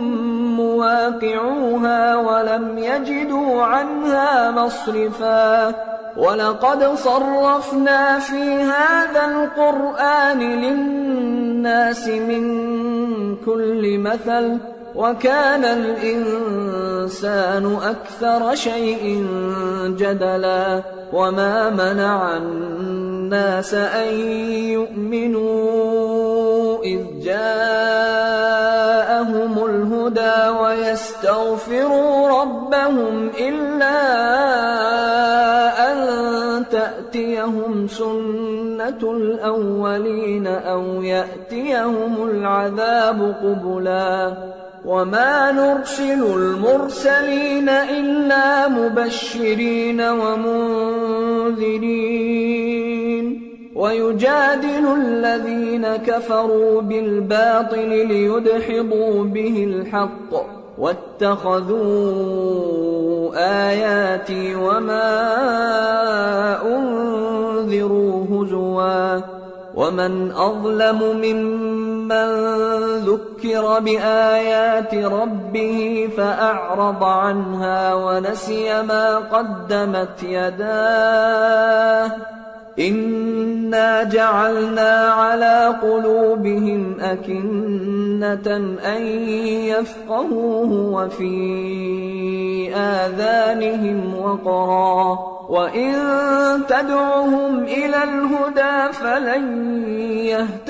مواقعوها ولم يجدوا عنها مصرفا ولقد صرفنا في هذا القرآن للناس من كل مثل وكان الإنسان أكثر شيء جدلا وما منع الناس أن يؤمنوا إذ جاءهم الهدى ويستغفروا ربهم إلا أن تأتيهم سنة الأولين أو يأتيهم العذاب قبلا وما نرسل المرسلين إلا مبشرين ومنذرين ويجادل الذين كفروا بالباطل ليدحضوا به الحق واتخذوا آياتي وما أنذروا هزوا ومن أظلم ممن ذكر بآيات ربه فأعرض عنها ونسي ما قدمت يداه إنا جعلنا على قلوبهم أكنة أن يفقهوه وفي آذانهم وقرا وإن تدعهم إلى الهدى فلن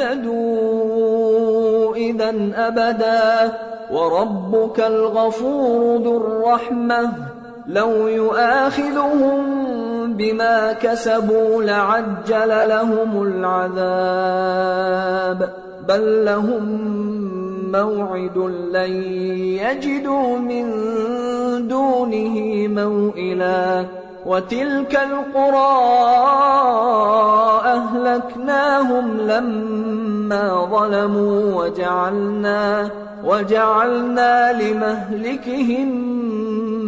يهتدوا إذا أبدا وربك الغفور ذو الرحمة لو يؤاخذهم بما كسبوا لعجل لهم العذاب بل لهم موعد لن يجدوا من دونه موئلا وتلك القرى أهلكناهم لما ظلموا وجعلنا لمهلكهم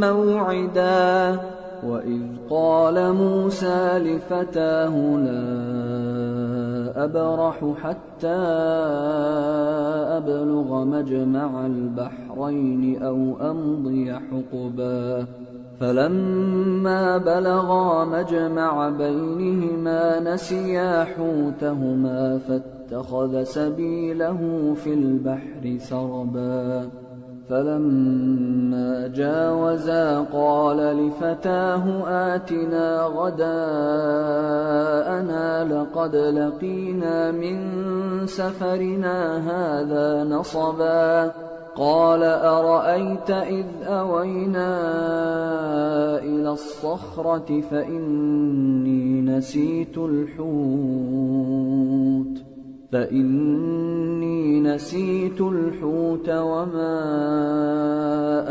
موعدا وإذ قال موسى لفتاه لا أبرح حتى أبلغ مجمع البحرين أو أمضي حقبا فلما بلغا مجمع بينهما نسيا حوتهما فاتخذ سبيله في البحر سربا فلما جاوزا قال لفتاه آتنا غداءنا لقد لقينا من سفرنا هذا نصبا قال أرأيت إذ أوينا إلى الصخرة فإني نسيت الحوت وما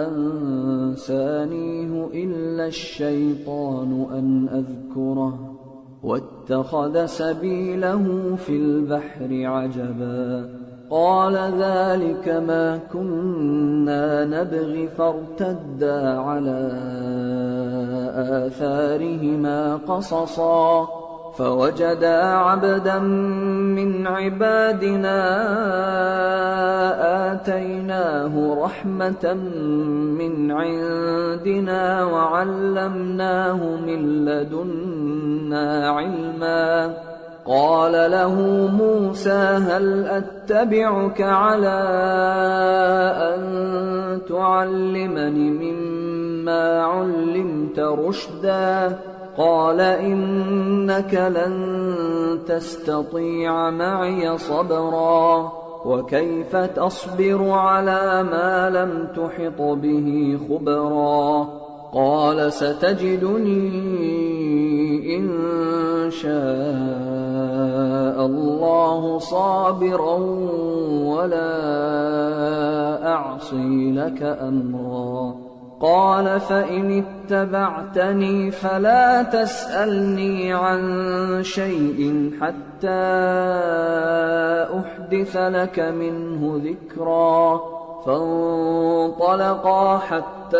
أنسانيه إلا الشيطان أن أذكره واتخذ سبيله في البحر عجبا قال ذلك ما كنا نبغي فارتدا على آثارهما قصصا فوجدا عبدا من عبادنا آتيناه رحمة من عندنا وعلمناه من لدنا علما قال له موسى هل أتبعك على أن تعلمني مما علمت رشدا قال إنك لن تستطيع معي صبرا وكيف تصبر على ما لم تحط به خبرا قال ستجدني إن شاء الله صابرا ولا أعصي لك أمرا قال فإن اتبعتني فلا تسألني عن شيء حتى أحدث لك منه ذكرا فانطلقا حتى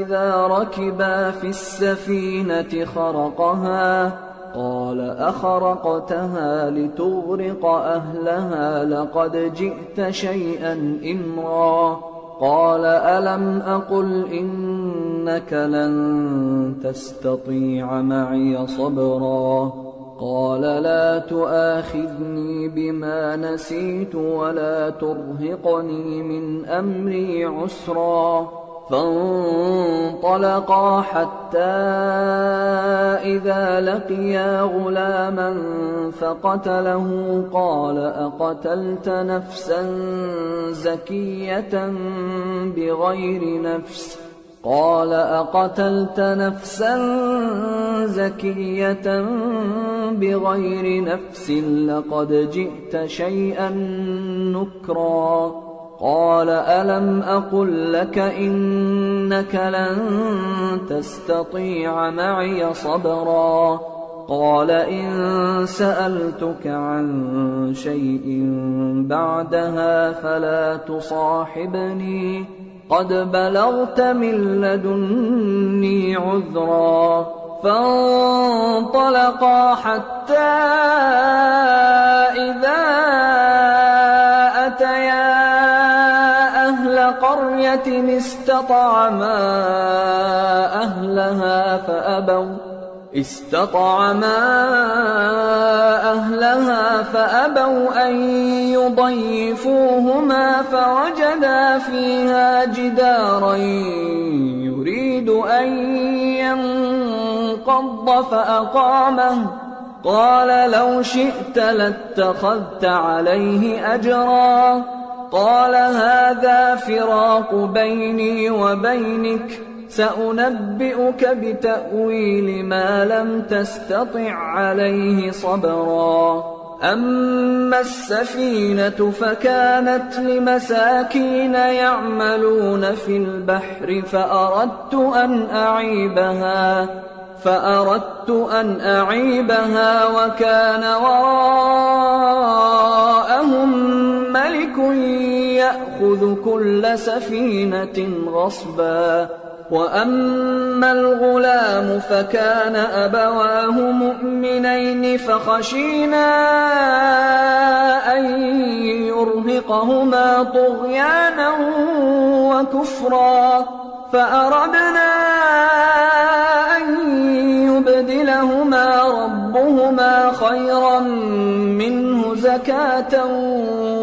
إذا ركبا في السفينة خرقها قال أخرقتها لتغرق أهلها لقد جئت شيئا إمرا قال ألم أقل إنك لن تستطيع معي صبرا قال لا تؤاخذني بما نسيت ولا ترهقني من أمري عسرا فانطلقا حتى إذا لقيا غلاما فقتله قال أقتلت نفسا زكية بغير نفس قال أقتلت نفسا زكية بغير نفس لقد جئت شيئا نكرا قال ألم أقل لك إنك لن تستطيع معي صبرا قال إن سألتك عن شيء بعدها فلا تصاحبني قد بلغت من لدني عذرا فانطلقا حتى إذا أتيا أهل قرية استطعما أهلها فأبوا أن يضيفوهما فوجدا فيها جدارا يريد أن ينقض فأقامه قال لو شئت لاتخذت عليه أجرا قال هذا فراق بيني وبينك سأنبئك بتأويل ما لم تستطع عليه صبرا أما السفينة فكانت لمساكين يعملون في البحر فأردت أن أعيبها وكان وراءهم ملك يأخذ كل سفينة غصبا وأما الغلام فكان أبواه مؤمنين فخشينا أن يرهقهما طغيانا وكفرا فأردنا أن يبدلهما ربهما خيرا منه زكاة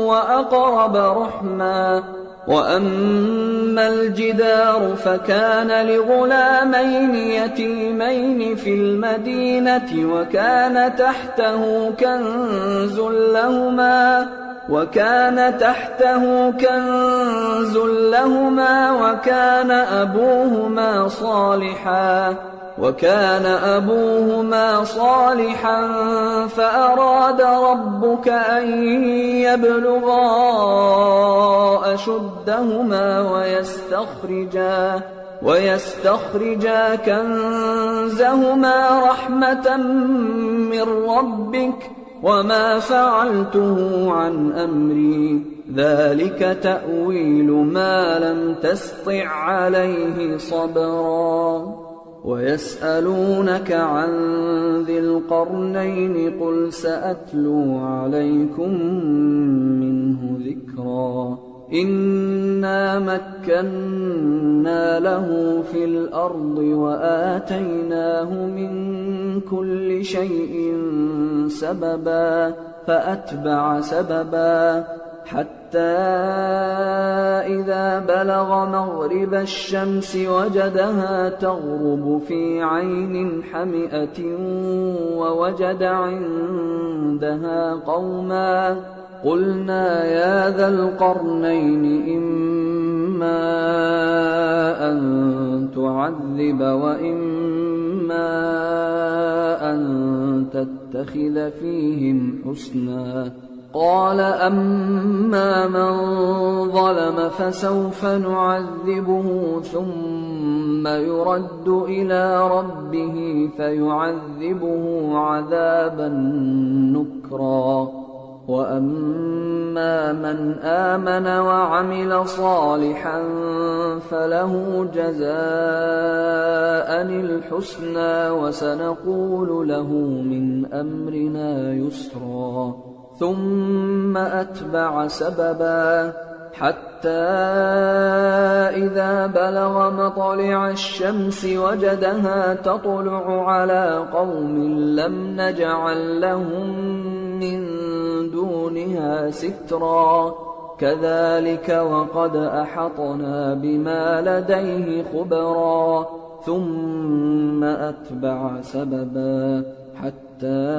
وأقرب رحما وأما الجدار فكان لغلامين يتيمين في المدينة وكان تحته كنز لهما وكان أبوهما صالحا فأراد ربك أن يبلغا أشدهما ويستخرجا كنزهما رحمة من ربك وما فعلته عن أمري ذلك تأويل ما لم تسطع عليه صبرا ويسألونك عن ذي القرنين قل سأتلو عليكم منه ذكرا إنا مكنا له في الأرض وآتيناه من كل شيء سببا فأتبع سببا حتى إذا بلغ مغرب الشمس وجدها تغرب في عين حمئة ووجد عندها قلنا يا ذا القرنين إما أن تعذب وإما أن تتخذ فيهم حسنا. قال أما من ظلم فسوف نعذبه ثم يرد إلى ربه فيعذبه عذابا نكرا. وأما من آمن وعمل صالحا فله جزاء الحسنى وسنقول له من أمرنا يسرا. ثم أتبع سببا حتى إذا بلغ مطلع الشمس وجدها تطلع على قوم لم نجعل لهم من دونها سترا. كذلك وقد أحطنا بما لديه خبرا. ثم أتبع سببا حتى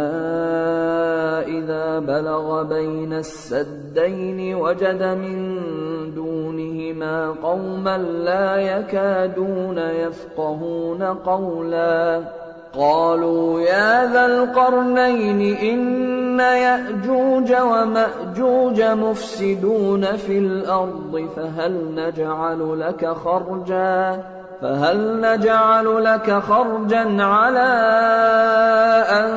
إذا بلغ بين السدين وجد من دونهما قوما لا يكادون يفقهون قولا. قالوا يا ذا القرنين إن يأجوج ومأجوج مفسدون في الأرض فهل نجعل لك خرجا على أن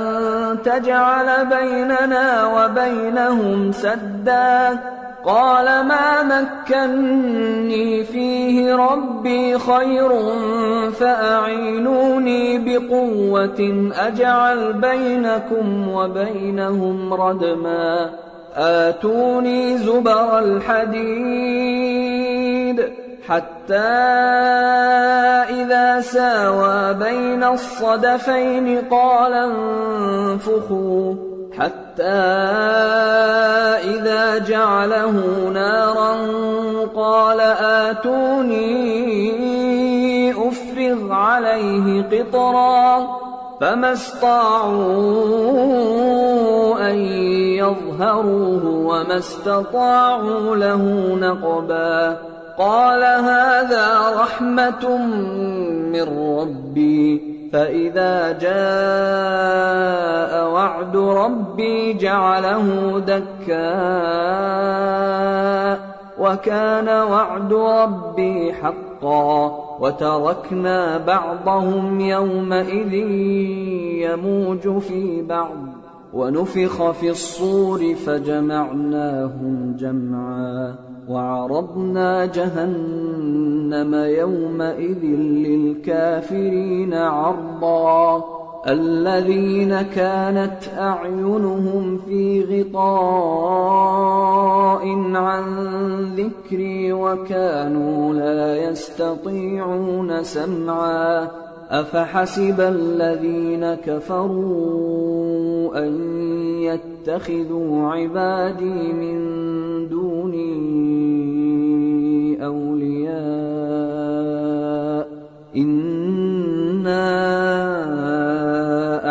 تجعل بيننا وبينهم سدا. قال ما مكني فيه ربي خير فأعينوني بقوة أجعل بينكم وبينهم ردما. آتوني زبر الحديد حتى إذا ساوى بين الصدفين قال انفخوا حتى إذا جعله نارا قال آتوني أفرغ عليه قطرا. فما استطاعوا أن يظهروه وما استطاعوا له نقبا. قال هذا رحمة من ربي فإذا جاء وعد ربي جعله دكا وكان وعد ربي حقا. وتركنا بعضهم يومئذ يموج في بعض ونفخ في الصور فجمعناهم جمعا. وعرضنا جهنم يومئذ للكافرين عرضا. الذين كانت أعينهم في غطاء عن ذكري وكانوا لا يستطيعون سمعا. أفحسب الذين كفروا أن يتخذوا عبادي من دوني أولياء إنا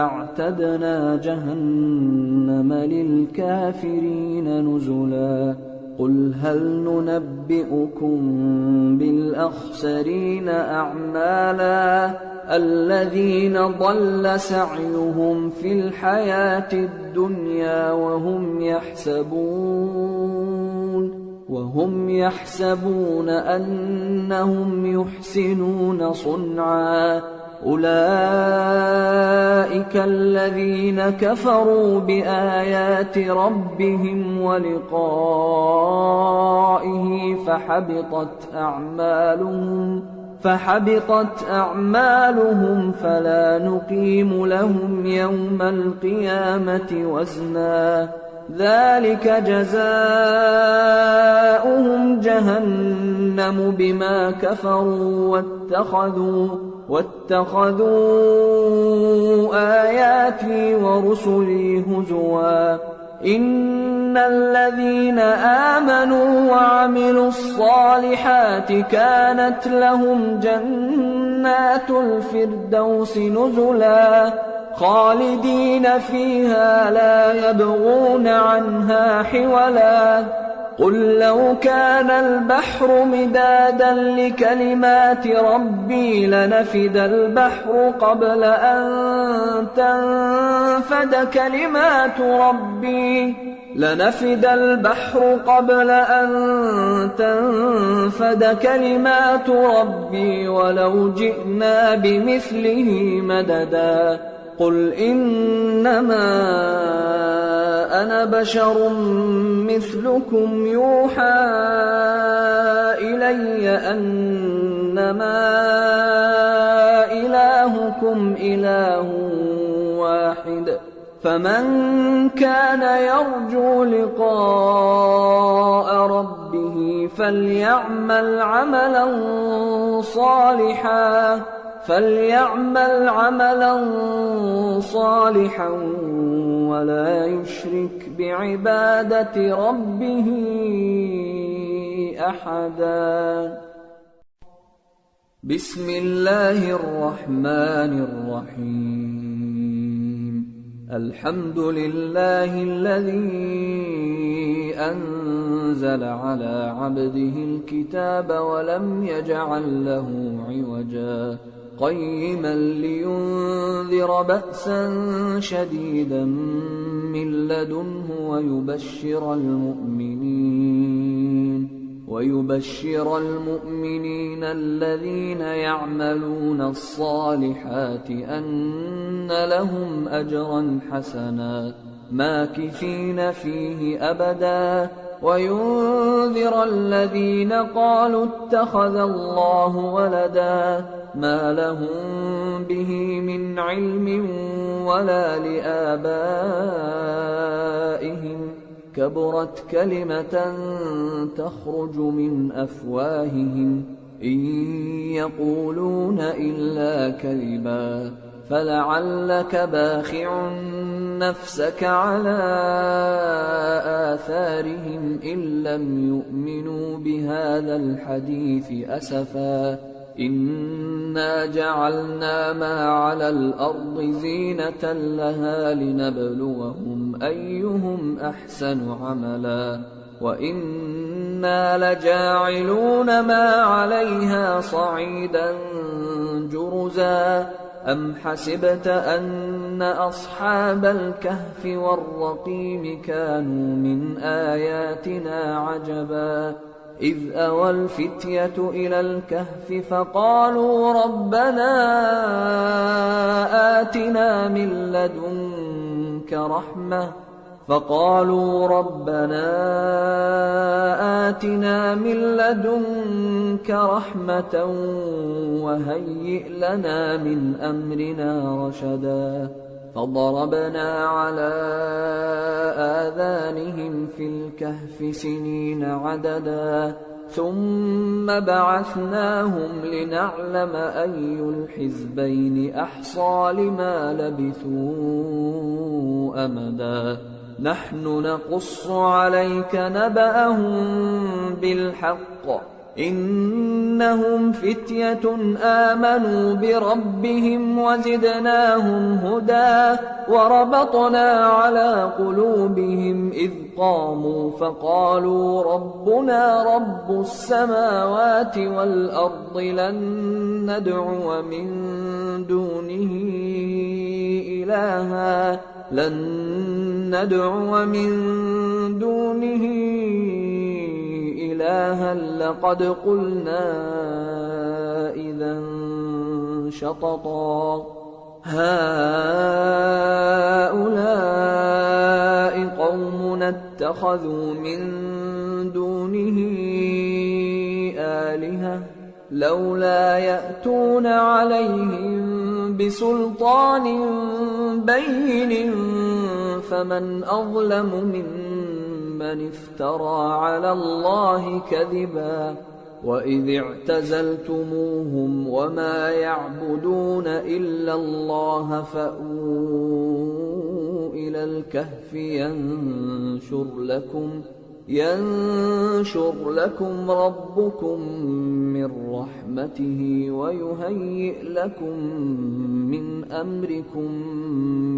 أعتدنا جهنم للكافرين نزلا. قل هل ننبئكم بالأخسرين أعمالا الذين ضل سعيهم في الحياة الدنيا وهم يحسبون أنهم يحسنون صنعا. أولئك الذين كفروا بآيات ربهم ولقائه فحبطت أعمالهم فلا نقيم لهم يوم القيامة وزنا. ذلك جزاؤهم جهنم بما كفروا واتخذوا آياتي ورسلي هزوا. إن الذين آمنوا وعملوا الصالحات كانت لهم جنات الفردوس نزلا. خالدين فيها لا يبغون عنها حولا قل لو كان البحر مدادا لكلمات ربي لنفد البحر قبل أن تنفد كلمات ربي ولو جئنا بمثله مددا قل إنما أنا بشر مثلكم يوحى إلي أنما إلهكم إله واحد فمن كان يرجو لقاء ربه فليعمل عملا صالحا ولا يشرك بعبادة ربه أحدا. بسم الله الرحمن الرحيم. الحمد لله الذي أنزل على عبده الكتاب ولم يجعل له عوجا قيما لينذر بأسا شديدا من لدنه ويبشر المؤمنين الذين يعملون الصالحات أن لهم أجرا حسنا ماكثين فيه أبدا وينذر الذين قالوا اتخذ الله ولدا ما لهم به من علم ولا لآبائهم كبرت كلمة تخرج من أفواههم إن يقولون إلا كذبا فلعلك باخع نفسك على آثارهم إن لم يؤمنوا بهذا الحديث أسفا إنا جعلنا ما على الأرض زينة لها لنبلوهم أيهم أحسن عملا وإنا لجاعلون ما عليها صعيدا جرزا أم حسبت أن أصحاب الكهف والرقيم كانوا من آياتنا عجبا إذ أوى الفتية إلى الكهف فقالوا ربنا آتنا من لدنك رحمة وهيئ لنا من أمرنا رشدا فضربنا على آذانهم في الكهف سنين عددا ثم بعثناهم لنعلم أي الحزبين أحصى لما لبثوا أمدا نحن نقص عليك نبأهم بالحق إنهم فتية آمنوا بربهم وزدناهم هدى وربطنا على قلوبهم إذ قاموا فقالوا ربنا رب السماوات والأرض لن ندعو من دونه إلها لقد قلنا إذا شططا هؤلاء قومنا اتخذوا من دونه آلهة لولا يأتون عليهم بسلطان بين فمن أظلم ممن افترى على الله كذبا وإذ اعتزلتموهم وما يعبدون إلا الله فأووا إلى الكهف ينشر لكم ربكم من رحمته ويهيئ لكم من أمركم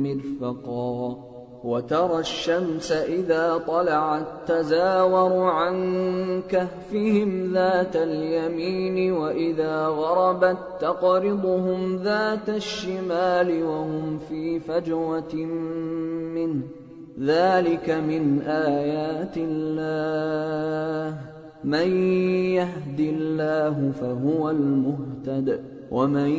مرفقا وترى الشمس إذا طلعت تزاور عن كهفهم ذات اليمين وإذا غربت تقرضهم ذات الشمال وهم في فجوة منه ذلك من آيات الله من يهد الله فهو المهتد ومن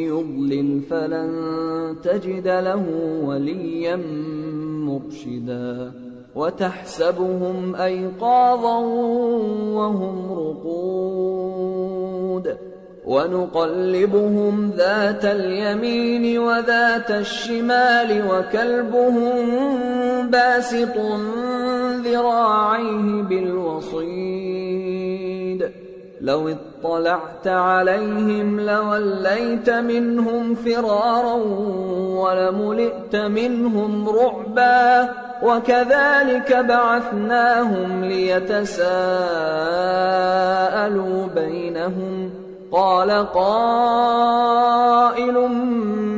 يضلل فلن تجد له وليا مرشدا وتحسبهم أيقاظا وهم رقود ونقلبهم ذات اليمين وذات الشمال وكلبهم باسط ذراعيه بالوصيد لو اطلعت عليهم لوليت منهم فرارا ولملئت منهم رعبا وكذلك بعثناهم ليتساءلوا بينهم قال قائل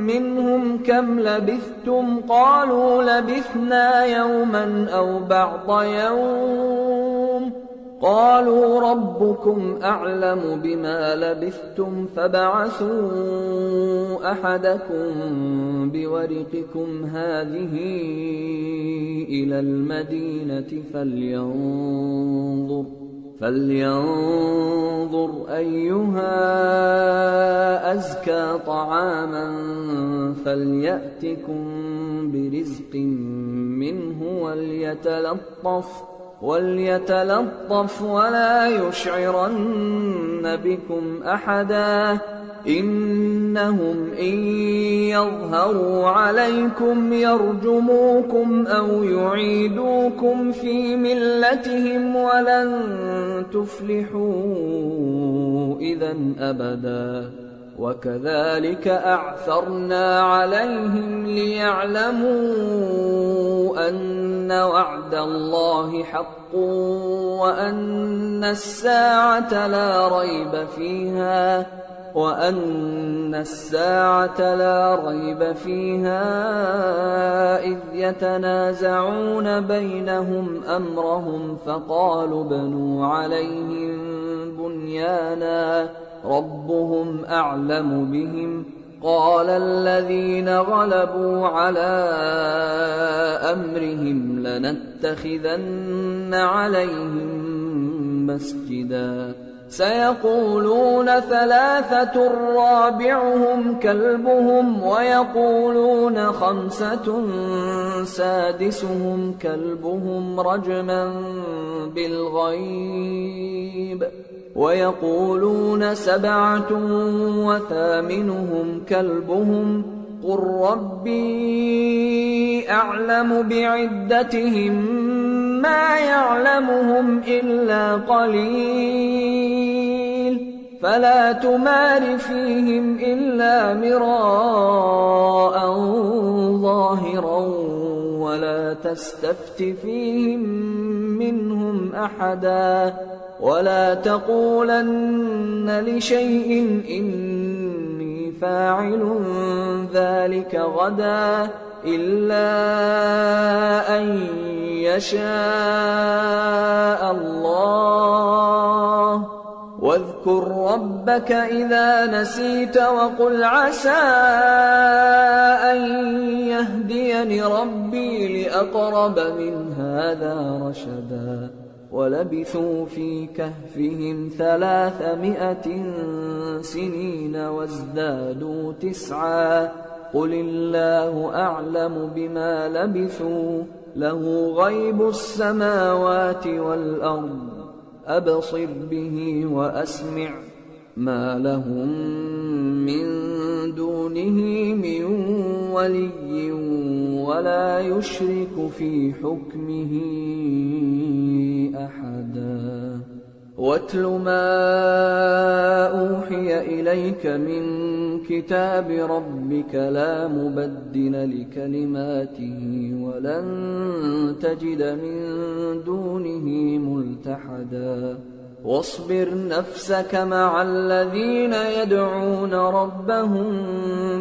منهم كم لبثتم قالوا لبثنا يوما أو بعض يوم قالوا ربكم أعلم بما لبثتم فابعثوا أحدكم بورقكم هذه إلى المدينة فلينظر أيها أزكى طعاما فليأتكم برزق منه وليتلطف ولا يشعرن بكم أحدا إنهم إن يظهروا عليكم يرجموكم أو يعيدوكم في ملتهم ولن تفلحوا إذا أبدا وكذلك أعثرنا عليهم ليعلموا أن وعد الله حق وأن الساعة لا ريب فيها إذ يتنازعون بينهم أمرهم فقالوا بنوا عليهم بنيانا ربهم أعلم بهم قال الذين غلبوا على أمرهم لنتخذن عليهم مسجدا سيقولون ثلاثة رابعهم كلبهم ويقولون خمسة سادسهم كلبهم رجما بالغيب ويقولون سبعة وثامنهم كلبهم قل ربي أعلم بعدتهم ما يعلمهم إلا قليل فلا تمار فيهم إلا مراء ظاهرا ولا تستفت فيهم منهم أحدا ولا تقولن لشيء إني فاعل ذلك غدا إلا أن يشاء الله واذكر ربك إذا نسيت وقل عسى أن يهديني ربي لأقرب من هذا رشدا ولبثوا في كهفهم 300 سنين وازدادوا 9 قل الله أعلم بما لبثوا له غيب السماوات والأرض أبصر به وأسمع ما لهم من دونه من ولي ولا يشرك في حكمه أحدا واتل ما أوحي إليك من كتاب ربك لا مبدل لكلماته ولن تجد من دونه ملتحدا واصبر نفسك مع الذين يدعون ربهم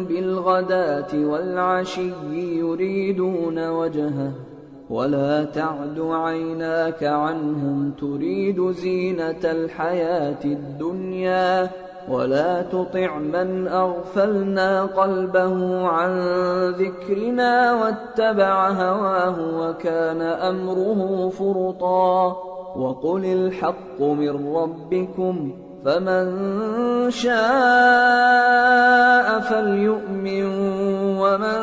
بالغداة والعشي يريدون وجهه ولا تعد عيناك عنهم تريد زينة الحياة الدنيا ولا تطع من أغفلنا قلبه عن ذكرنا واتبع هواه وكان أمره فرطا وقل الحق من ربكم فمن شاء فليؤمن ومن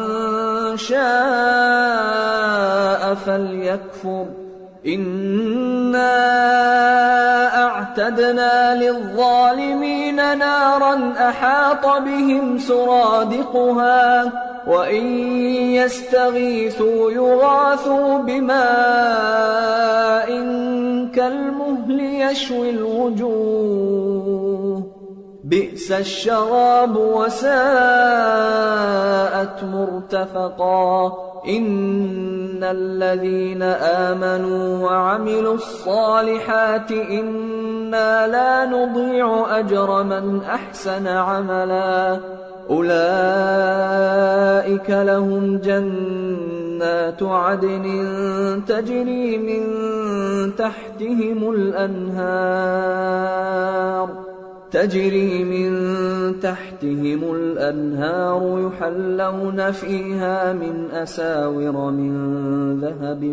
شاء فليكفر إنا أعتدنا للظالمين نارا أحاط بهم سرادقها وإن يستغيثوا يغاثوا بماء كالمهل يشوي الوجوه بئس الشراب وساءت مرتفقا إن الذين آمنوا وعملوا الصالحات إنا لا نضيع أجر من أحسن عملا أولئك لهم جنات عدن تجري من تحتهم الأنهار يحلون فيها من أساور من ذهب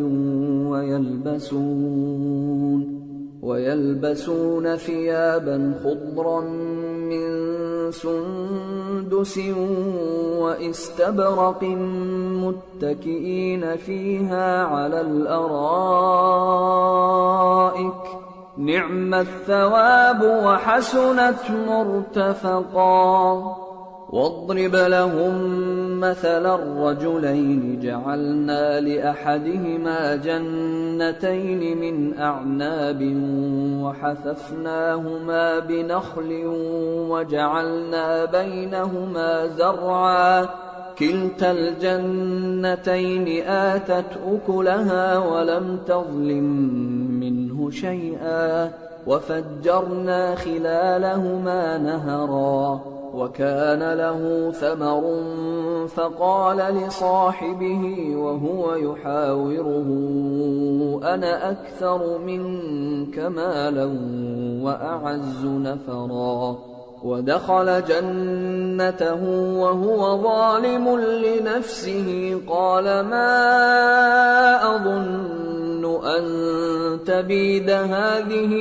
ويلبسون ثيابا خضرا من سندس واستبرق متكئين فيها على الأرائك نعم الثواب وحسنت مرتفقا واضرب لهم مثلا الرجلين جعلنا لأحدهما جنتين من أعناب وحففناهما بنخل وجعلنا بينهما زرعا كلتا الجنتين آتت أكلها ولم تظلم منه شيئا وفجرنا خلالهما نهرا وكان له ثمر فقال لصاحبه وهو يحاوره أنا أكثر منك مالا وأعز نفرا ودخل جنته وهو ظالم لنفسه قال ما أظن أن تبيد هذه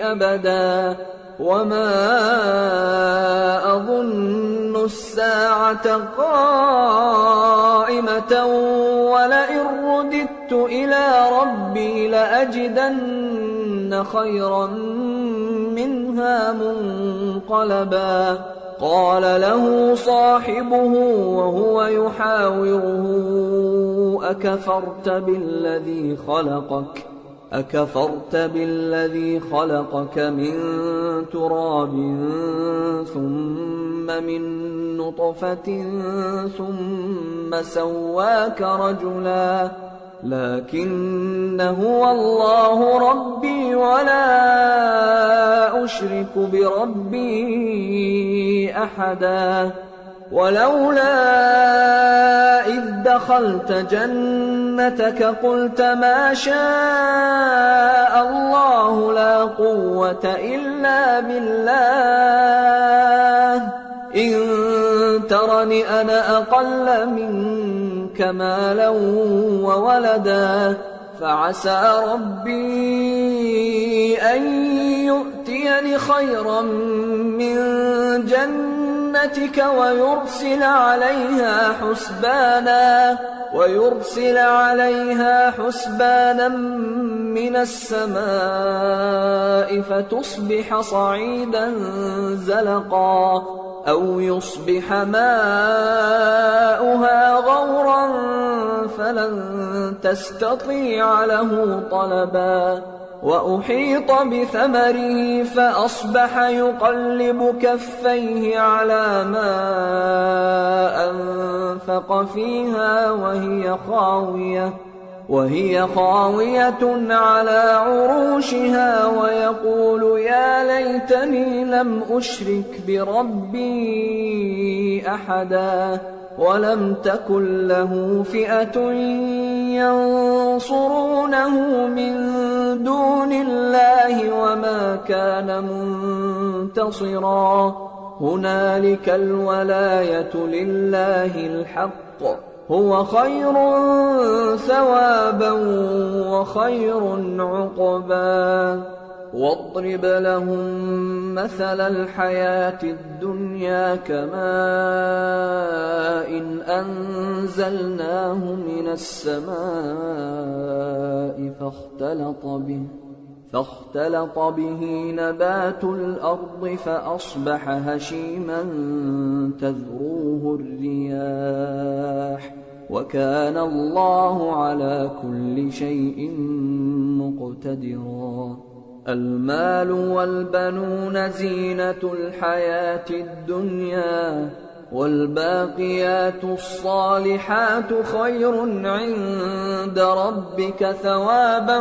أبدا وما أظن الساعة قائمة ولئن رددت إلى ربي لأجدن خيرا منها منقلبا قال له صاحبه وهو يحاوره أكفرت بالذي خلقك من تراب ثم من نطفة ثم سواك رجلا لكن هو الله ربي ولا أشرك بربي أحدا ولولا إذ دخلت جنتك قلت ما شاء الله لا قوة إلا بالله إن ترني أنا أقل منك مالا وولدا فعسى ربي أن يؤتيني خيرا من جنتك ويرسل عليها حسبانا من السماء فتصبح صعيدا زلقا أو يصبح ماؤها غورا فلن تستطيع له طلبا وأحيط بثمره فأصبح يقلب كفيه على ما أنفق فيها وهي خاوية على عروشها ويقول يا ليتني لم أشرك بربي أحدا ولم تكن له فئة ينصرونه من دون الله وما كان منتصرا هنالك الولاية لله الحق هو خير ثوابا وخير عقبا واضرب لهم مثل الحياة الدنيا كماء أنزلناه من السماء فاختلط به نبات الأرض فأصبح هشيما تذروه الرياح وكان الله على كل شيء مقتدرا المال والبنون زينة الحياة الدنيا والباقيات الصالحات خير عند ربك ثوابا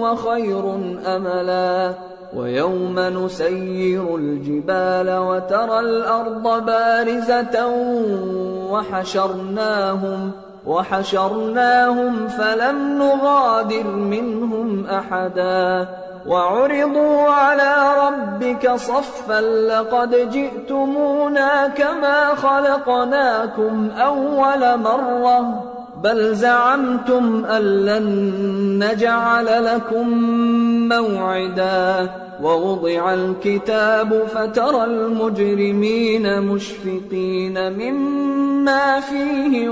وخير أملا ويوم نسير الجبال وترى الأرض بارزة وحشرناهم فلم نغادر منهم أحدا وعرضوا على ربك صفا لقد جئتمونا كما خلقناكم أول مرة بل زعمتم أن لن نجعل لكم موعدا ووضع الكتاب فترى المجرمين مشفقين مما فيه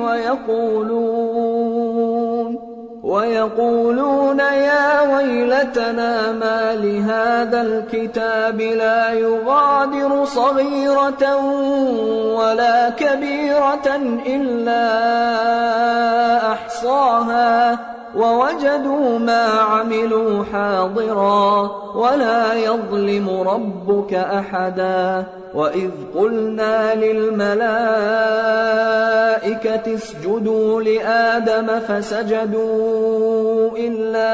ويقولون يا ويلتنا ما لهذا الكتاب لا يغادر صغيرة ولا كبيرة إلا أحصاها ووجدوا ما عملوا حاضرا ولا يظلم ربك أحدا وإذ قلنا للملائكة اسجدوا لآدم فسجدوا إلا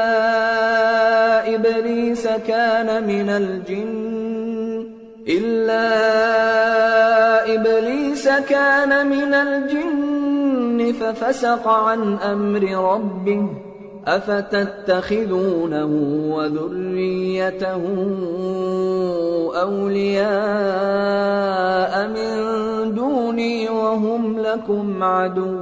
إبليس كان من الجن ففسق عن أمر ربه أفتتخذونه وذريته أولياء من دوني وهم لكم عدو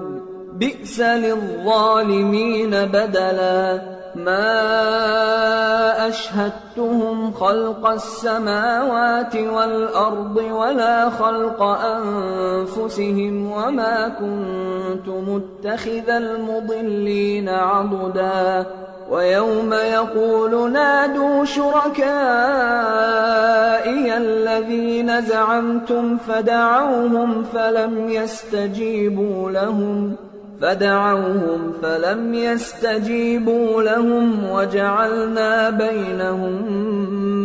بئس للظالمين بدلا ما أشهدتهم خلق السماوات والأرض ولا خلق أنفسهم وما كنت متخذ المضلين عضدا ويوم يقول نادوا شركائي الذين زعمتم فدعوهم فلم يستجيبوا لهم وجعلنا بينهم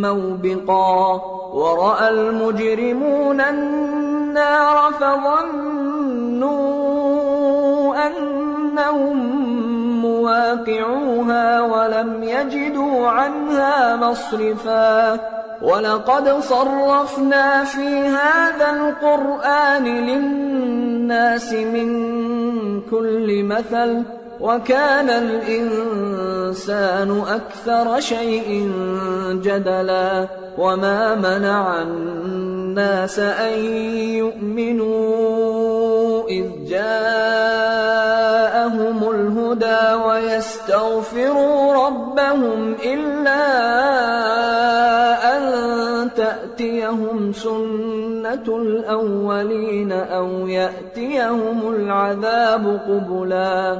موبقا ورأى المجرمون النار فظنوا أنهم مواقعوها ولم يجدوا عنها مصرفا ولقد صرفنا في هذا القرآن للناس من كل مثل وكان الإنسان أكثر شيء جدلا وما منع الناس أن يؤمنوا إذ جاءهم الهدى ويستغفروا ربهم إلا أن تأتيهم سنة الأولين أو يأتيهم العذاب قبلا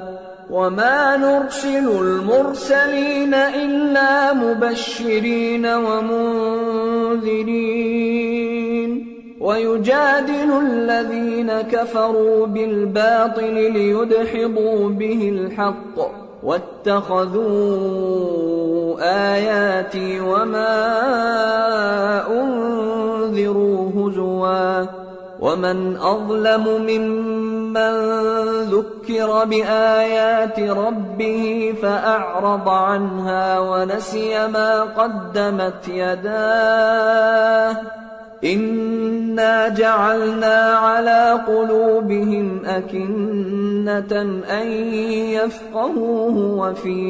وما نرسل المرسلين إلا مبشرين ومنذرين ويجادل الذين كفروا بالباطل ليدحضوا به الحق واتخذوا آياتي وما أنذروا هزوا ومن أظلم ممن ذكر بآيات ربه فأعرض عنها ونسي ما قدمت يداه إنا جعلنا على قلوبهم أكنة أن يفقهوه وفي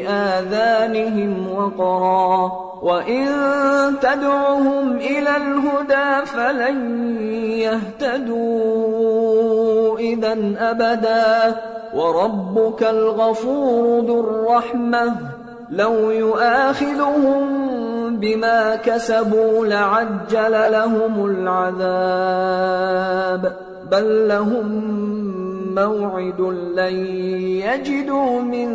آذانهم وقرا وإن تدعهم إلى الهدى فلن يهتدوا إذا أبدا وربك الغفور ذو الرحمة لو يؤاخذهم بما كسبوا لعجل لهم العذاب بل لهم موعد لن يجدوا من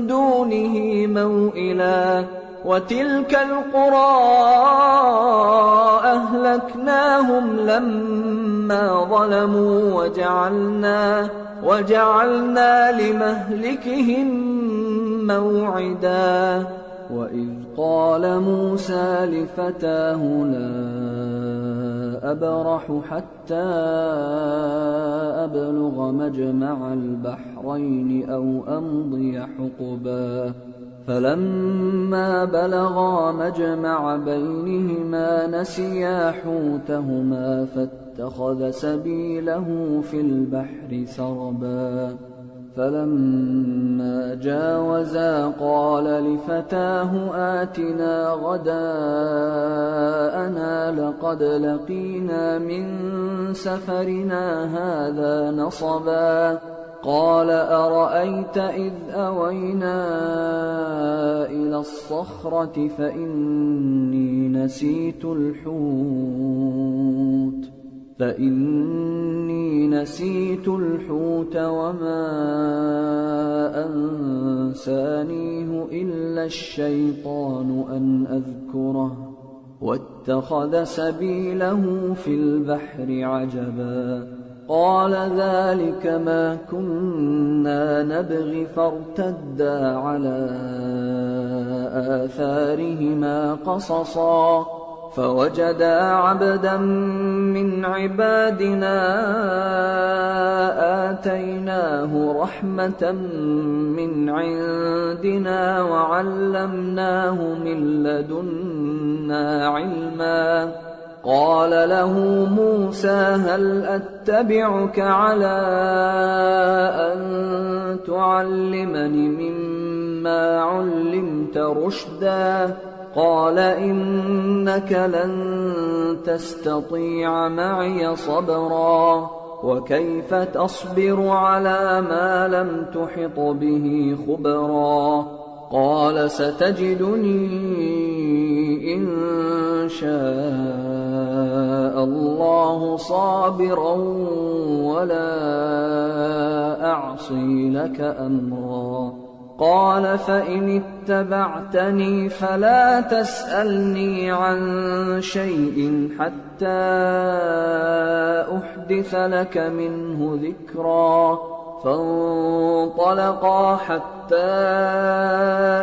دونه موئلا وتلك القرى أهلكناهم لما ظلموا وجعلنا لمهلكهم موعدا وإذ قال موسى لفتاه لا أبرح حتى أبلغ مجمع البحرين أو أمضي حقبا فلما بلغا مجمع بينهما نسيا حوتهما فاتخذ سبيله في البحر سربا فلما جاوزا قال لفتاه آتنا غداءنا لقد لقينا من سفرنا هذا نصبا قال أرأيت إذ أوينا إلى الصخرة فإني نسيت الحوت وما أنسانيه إلا الشيطان أن أذكره واتخذ سبيله في البحر عجبا قال ذلك ما كنا نبغي فارتدا على آثارهما قصصا فوجدا عبدا من عبادنا آتيناه رحمة من عندنا وعلمناه من لدنا علما قال له موسى هل أتبعك على أن تعلمني مما علمت رشدا قال إنك لن تستطيع معي صبرا وكيف تصبر على ما لم تحط به خبرا قال ستجدني إن شاء الله صابرا ولا أعصي لك أمرا قال فإن اتبعتني فلا تسألني عن شيء حتى أحدث لك منه ذكرا فانطلقا حتى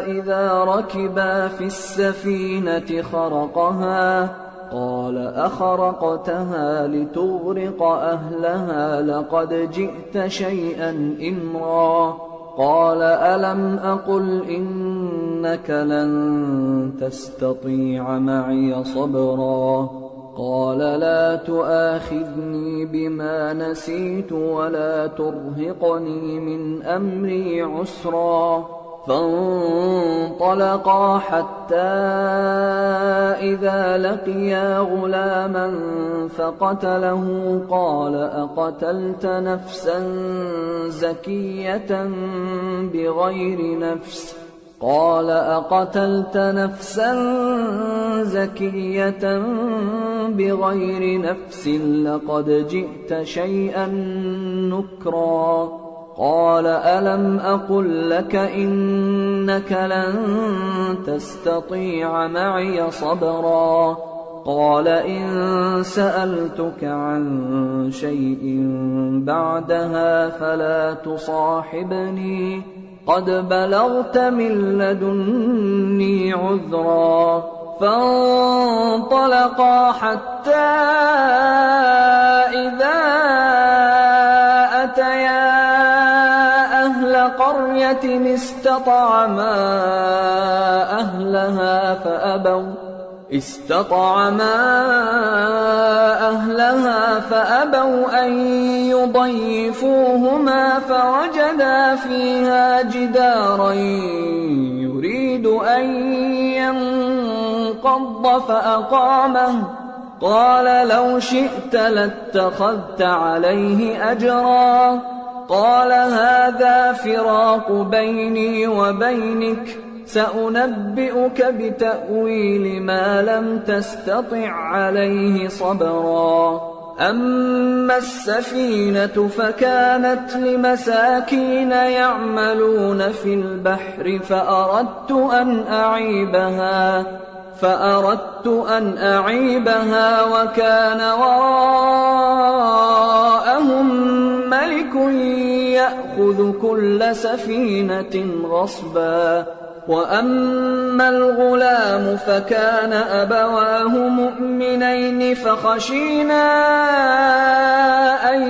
إذا ركبا في السفينة خرقها قال أخرقتها لتغرق أهلها لقد جئت شيئا إمرا قال ألم أقل إنك لن تستطيع معي صبرا قال لا تؤاخذني بما نسيت ولا ترهقني من أمري عسرا فانطلقا حتى إذا لقيا غلاما فقتله قال أقتلت نفسا زكية بغير نفس قال أقتلت نفسا زكية بغير نفس لقد جئت شيئا نكرا قال ألم أقل لك إنك لن تستطيع معي صبرا قال إن سألتك عن شيء بعدها فلا تصاحبني قد بلغت من لدني عذرا. فانطلقا حتى إذا أتيا أهل قرية استطعما أهلها فأبوا أن يضيفوهما فوجدا فيها جدارا يريد أن ينقض فأقامه. قال لو شئت لاتخذت عليه أجرا. قال هذا فراق بيني وبينك سأنبئك بتأويل ما لم تستطع عليه صبرا. أما السفينة فكانت لمساكين يعملون في البحر فأردت أن أعيبها وكان وراءهم ملك يأخذ كل سفينة غصبا. وأما الغلام فكان أبواه مؤمنين فخشينا أن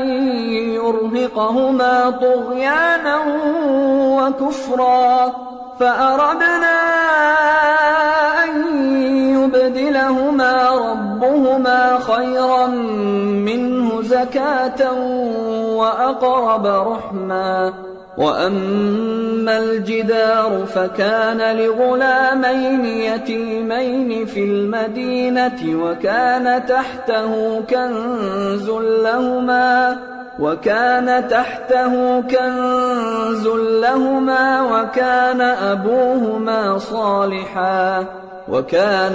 يرهقهما طغيانا وكفرا فأردنا أن يبدلهما ربهما خيرا منه زكاة وأقرب رحما. وأما الجدار فكان لغلامين يتيمين في المدينة وكان تحته كنز لهما وكان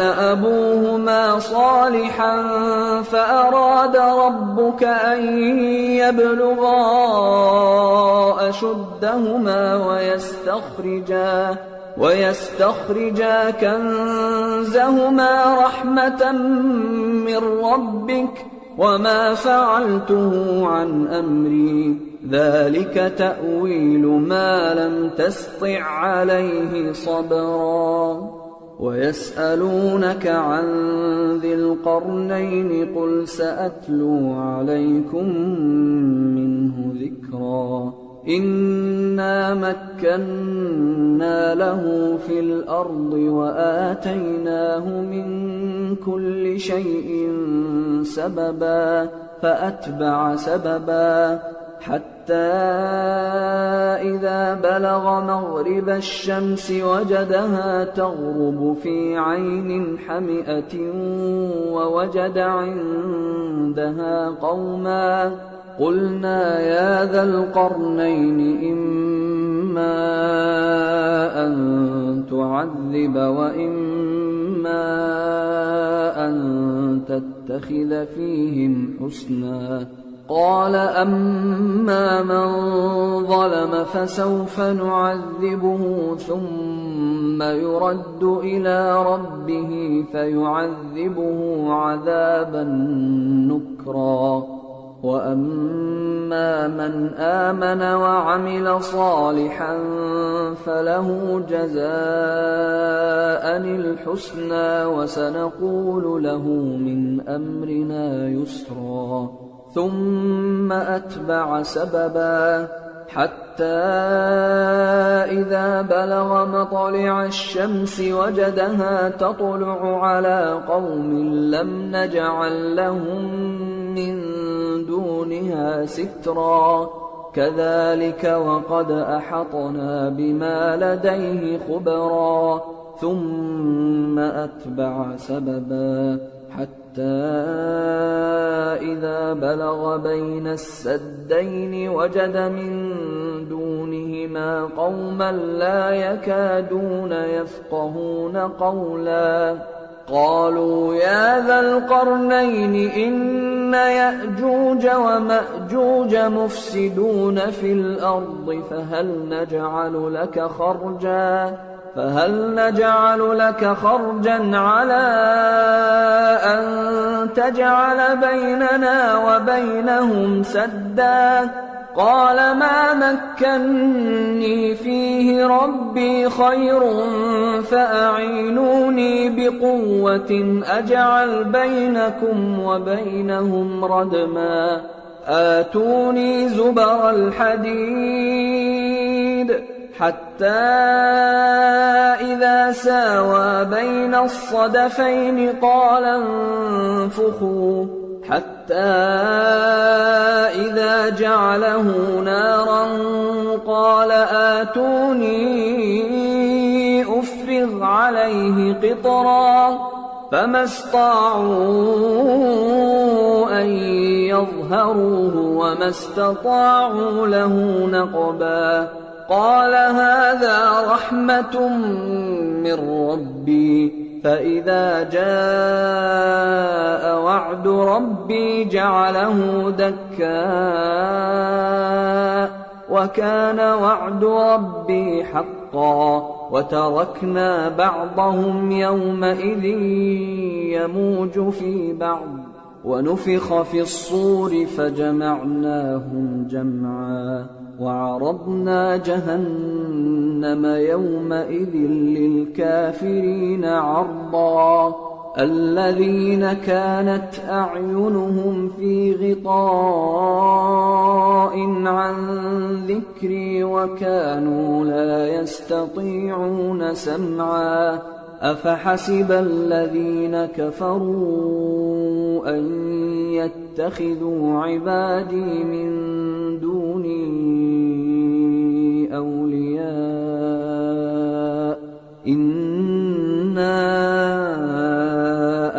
أبوهما صالحا فأراد ربك أن يبلغا أشدهما ويستخرجا كنزهما رحمة من ربك وما فعلته عن أمري ذلك تأويل ما لم تسطع عليه صبرا. ويسألونك عن ذي القرنين قل سأتلو عليكم منه ذكرا. إنا مكنا له في الأرض وآتيناه من كل شيء سببا فأتبع سببا حتى إذا بلغ مغرب الشمس وجدها تغرب في عين حمئة ووجد عندها قوما. قلنا يا ذا القرنين إما أن تعذب وإما أن تتخذ فيهم حسنا. قال أما من ظلم فسوف نعذبه ثم يرد إلى ربه فيعذبه عذابا نكرا. وأما من آمن وعمل صالحا فله جزاء الحسنى وسنقول له من أمرنا يسرا. ثم أتبع سببا حتى إذا بلغ مطلع الشمس وجدها تطلع على قوم لم نجعل لهم من دونها سترا. كذلك وقد أحطنا بما لديه خبرا. ثم أتبع سببا حتى إذا بلغ بين السدين وجد من دونهما قوما لا يكادون يفقهون قولا. قالوا يا ذا القرنين إن يأجوج ومأجوج مفسدون في الأرض فهل نجعل لك خرجا فهل نجعل لك خرجا على أن تجعل بيننا وبينهم سدا؟ قال ما مكني فيه ربي خير فأعينوني بقوة أجعل بينكم وبينهم ردما آتوني زبر الحديد حتى إذا ساوى بين الصدفين قال انفخوا حتى إذا جعله نارا قال آتوني أفرغ عليه قطرا فما استطاعوا أن يظهروه وما استطاعوا له نقبا قال هذا رحمة من ربي فإذا جاء وعد ربي جعله دكا وكان وعد ربي حقا وتركنا بعضهم يومئذ يموج في بعض ونفخ في الصور فجمعناهم جمعا وعرضنا جهنم يومئذ للكافرين عرضا الذين كانت أعينهم في غطاء عن ذكري وكانوا لا يستطيعون سمعا أفحسب الذين كفروا أن يتخذوا عبادي من دوني أولياء إنا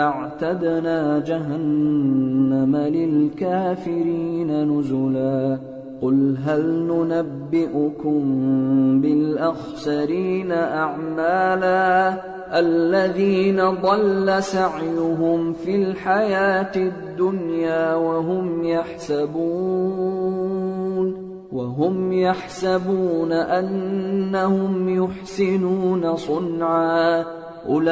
أعتدنا جهنم للكافرين نزلا قل هل ننبئكم بالأخسرين أعمالا الذين ضل سعيهم في الحياة الدنيا وهم يحسبون أنهم يحسنون صنعا أولئك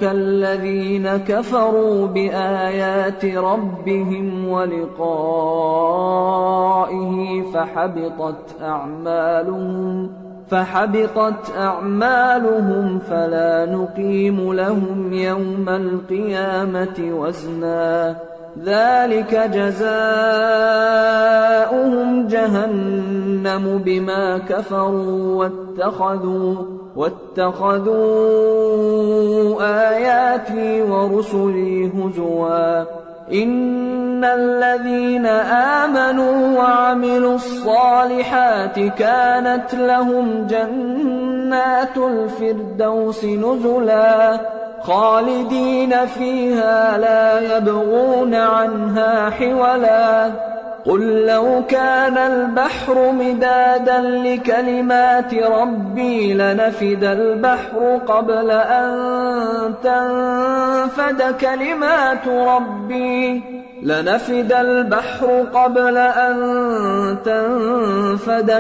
الذين كفروا بآيات ربهم ولقائه فحبطت أعمالهم فلا نقيم لهم يوم القيامة وزنا ذلك جزاؤهم جهنم بما كفروا واتخذوا آياتي ورسلي هزوا إن الذين آمنوا وعملوا الصالحات كانت لهم جنات الفردوس نزلا خالدين فيها لا يبغون عنها حولا قل لو كان البحر مدادا لكلمات ربي لنفد البحر قبل أن تنفد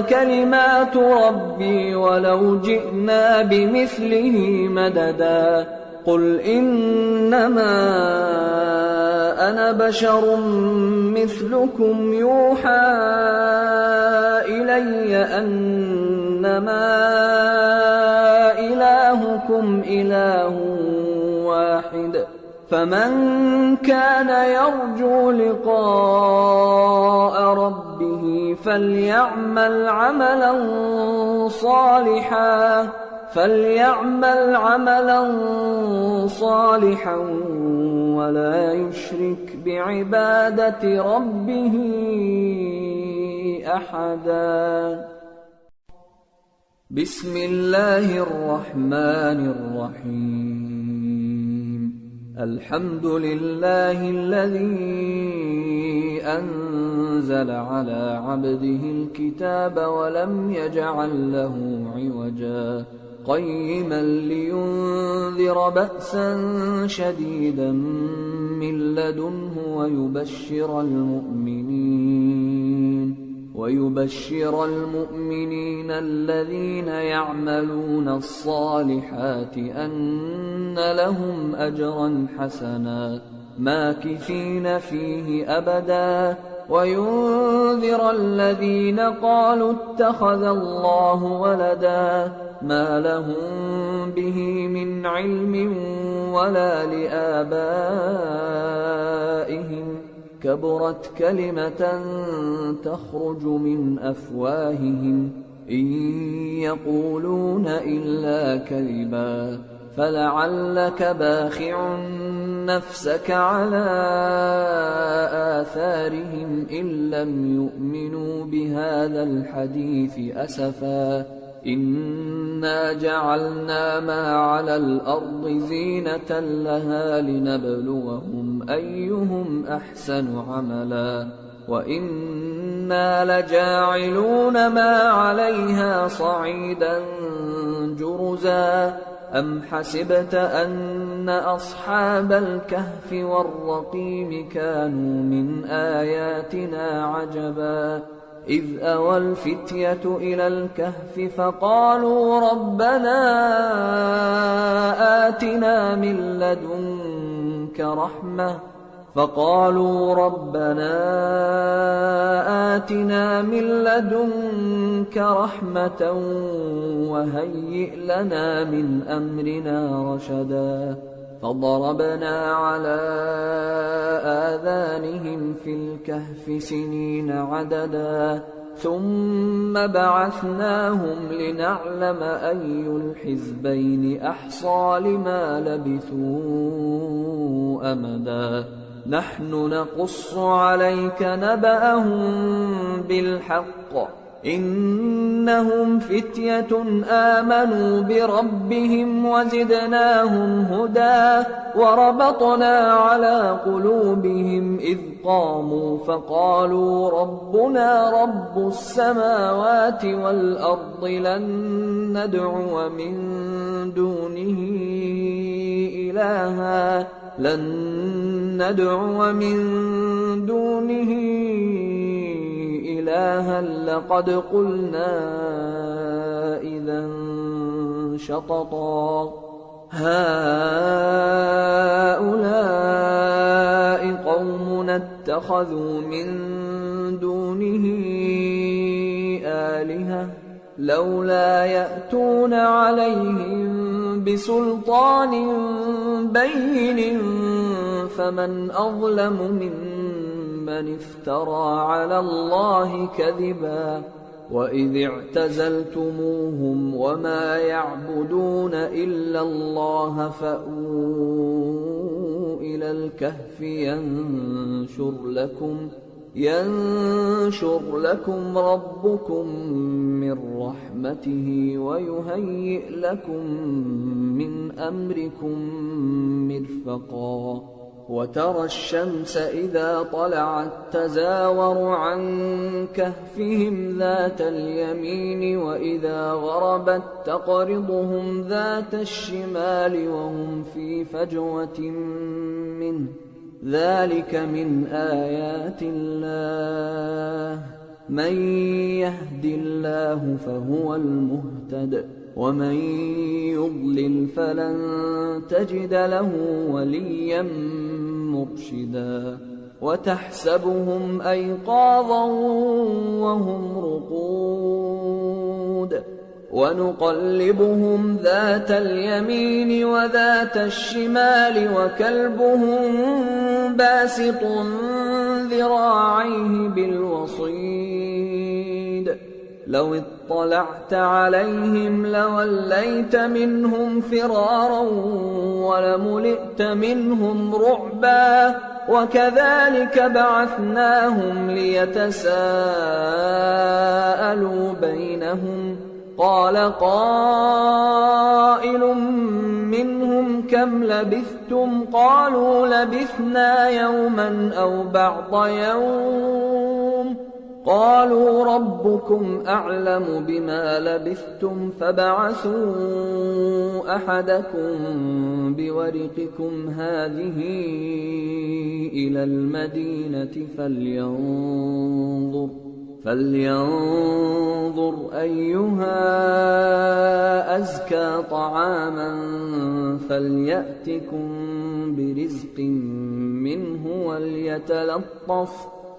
كلمات ربي ولو جئنا بمثله مددا قل إنما أنا بشر مثلكم يوحى إلي أنما إلهكم إله واحد فمن كان يرجو لقاء ربه فليعمل عملا صالحا ولا يشرك بعبادة ربه أحدا بسم الله الرحمن الرحيم الحمد لله الذي أنزل على عبده الكتاب ولم يجعل له عوجا قيما لينذر بأسا شديدا من لدنه ويبشر المؤمنين ويبشر المؤمنين الذين يعملون الصالحات أن لهم أجرا حسنا ماكثين فيه أبدا، وينذر الذين قالوا اتخذ الله ولدا ما لهم به من علم ولا لآبائهم، كبرت كلمة تخرج من أفواههم إن يقولون إلا كذبا، فلعلك باخع نفسك على آثارهم إن لم يؤمنوا بهذا الحديث أسفا، إنا جعلنا ما على الأرض زينة لها لنبلوهم أيهم أحسن عملا، وإنا لجاعلون ما عليها صعيدا جرزا. أم حسبت أن أصحاب الكهف والرقيم كانوا من آياتنا عجبا، إذ أوى الفتية إلى الكهف فقالوا ربنا آتنا من لدنك رحمة وهيئ لنا من أمرنا رشدا، فضربنا على آذانهم في الكهف سنين عددا، ثم بعثناهم لنعلم أي الحزبين أحصى لما لبثوا أمدا. نحن نقص عليك نبأهم بالحق، إنهم فتية آمنوا بربهم وزدناهم هدى، وربطنا على قلوبهم إذ قاموا فقالوا ربنا رب السماوات والأرض لن ندعو من دونه إلها لقد قلنا إذا شططا، هؤلاء قومنا اتخذوا من دونه آلهة لولا يأتون عليهم بسلطان بين، فمن أظلم ممن افترى على الله كذبا. وإذ اعتزلتموهم وما يعبدون إلا الله فأووا إلى الكهف ينشر لكم ربكم من رحمته ويهيئ لكم من أمركم مرفقا. وترى الشمس إذا طلعت تزاور عن كهفهم ذات اليمين وإذا غربت تقرضهم ذات الشمال وهم في فجوة منه، ذلك من آيات الله، من يهد الله فهو المهتد، ومن يضلل فلن تجد له وليا مرشدا. وتحسبهم أيقاظا وهم رقود ونقلبهم ذات اليمين وذات الشمال وكلبهم باسط ذراعيه بالوصيد، لو اطلعت عليهم لوليت منهم فرارا ولملئت منهم رعبا. وكذلك بعثناهم ليتساءلوا بينهم، قال قائل منهم كم لبثتم؟ قالوا لبثنا يوما أو بعض يوم، قالوا ربكم أعلم بما لبثتم فابعثوا أحدكم بورقكم هذه إلى المدينة فلينظر أيها أزكى طعاما فليأتكم برزق منه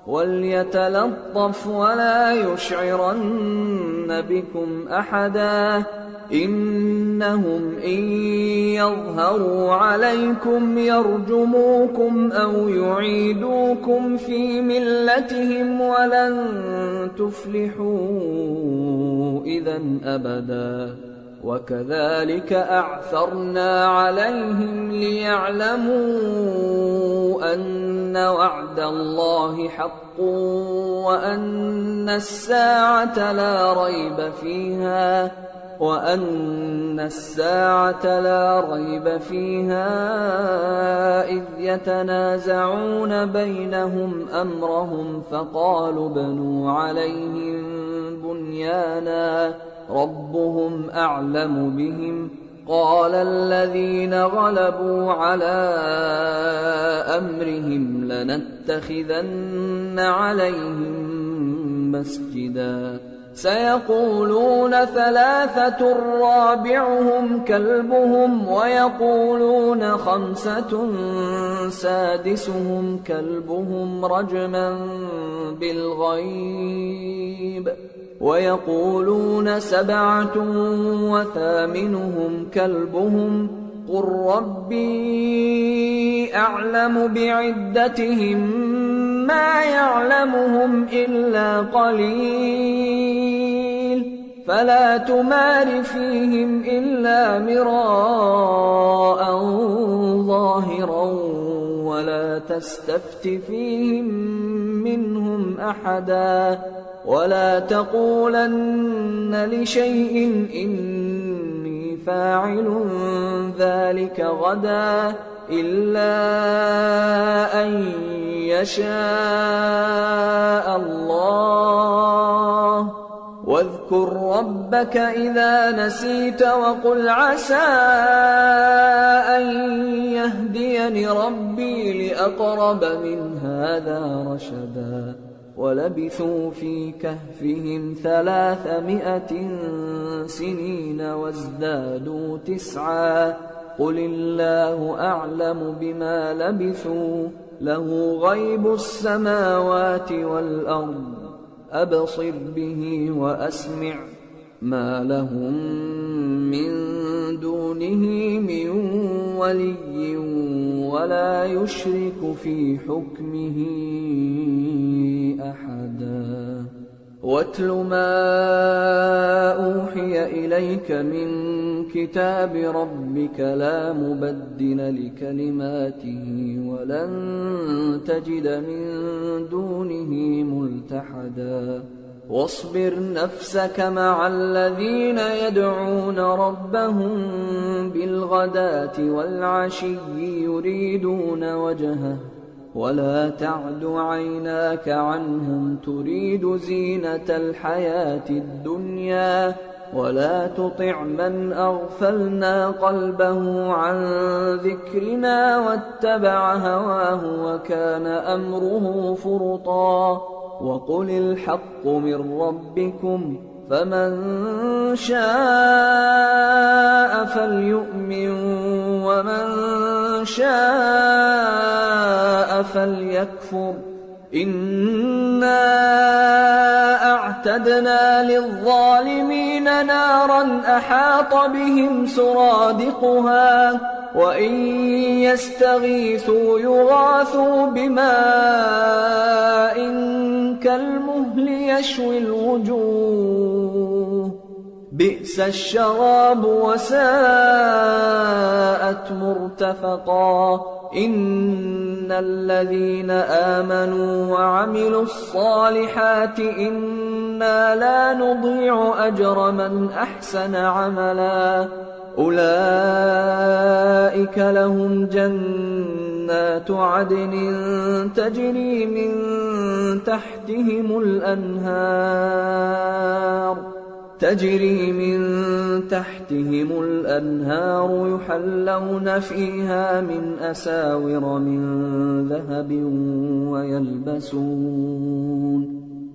وليتلطف ولا يشعرن بكم أحدا إنهم إن يظهروا عليكم يرجموكم أو يعيدوكم في ملتهم ولن تفلحوا إذا أبدا وكذلك أعثرنا عليهم ليعلموا أن وعد الله حق وأن الساعة لا ريب فيها إذ يتنازعون بينهم أمرهم فقالوا ابنوا عليهم بنيانا ربهم أعلم بهم قال الذين غلبوا على أمرهم لنتخذن عليهم مسجدا سيقولون 3 رابعهم كلبهم ويقولون 5 سادسهم كلبهم رجما بالغيب ويقولون 7 وثامنهم كلبهم قل ربي أعلم بعدتهم ما يعلمهم إلا قليل فلا تمار فيهم إلا مراء ظاهرا ولا تستفت فيهم منهم أحدا ولا تقولن لشيء إني فاعل ذلك غدا إلا أن يشاء الله واذكر ربك إذا نسيت وقل عسى أن يهديني ربي لأقرب من هذا رشدا ولبثوا في كهفهم 300 سنين وازدادوا 9 قل الله أعلم بما لبثوا له غيب السماوات والأرض أبصر به وأسمع ما لهم من دونه من ولي ولا يشرك في حكمه أحدا واتل ما أوحي إليك من كتاب ربك لا مبدل لكلماته ولن تجد من دونه ملتحدا واصبر نفسك مع الذين يدعون ربهم بالغداة والعشي يريدون وجهه ولا تعد عيناك عنهم تريد زينة الحياة الدنيا ولا تطع من أغفلنا قلبه عن ذكرنا واتبع هواه وكان أمره فرطا وقل الحق من ربكم فمن شاء فليؤمن ومن شاء فليكفر إنا أعتدنا للظالمين نارا أحاط بهم سرادقها وإن يستغيثوا يغاثوا بماء كالمهل يشوي الوجوه بئس الشراب وساءت مرتفقا إن الذين آمنوا وعملوا الصالحات إنا لا نضيع أجر من أحسن عملا أولئك لهم جنات عدن تجري من تحتهم الأنهار يحلون فيها من أساور من ذهب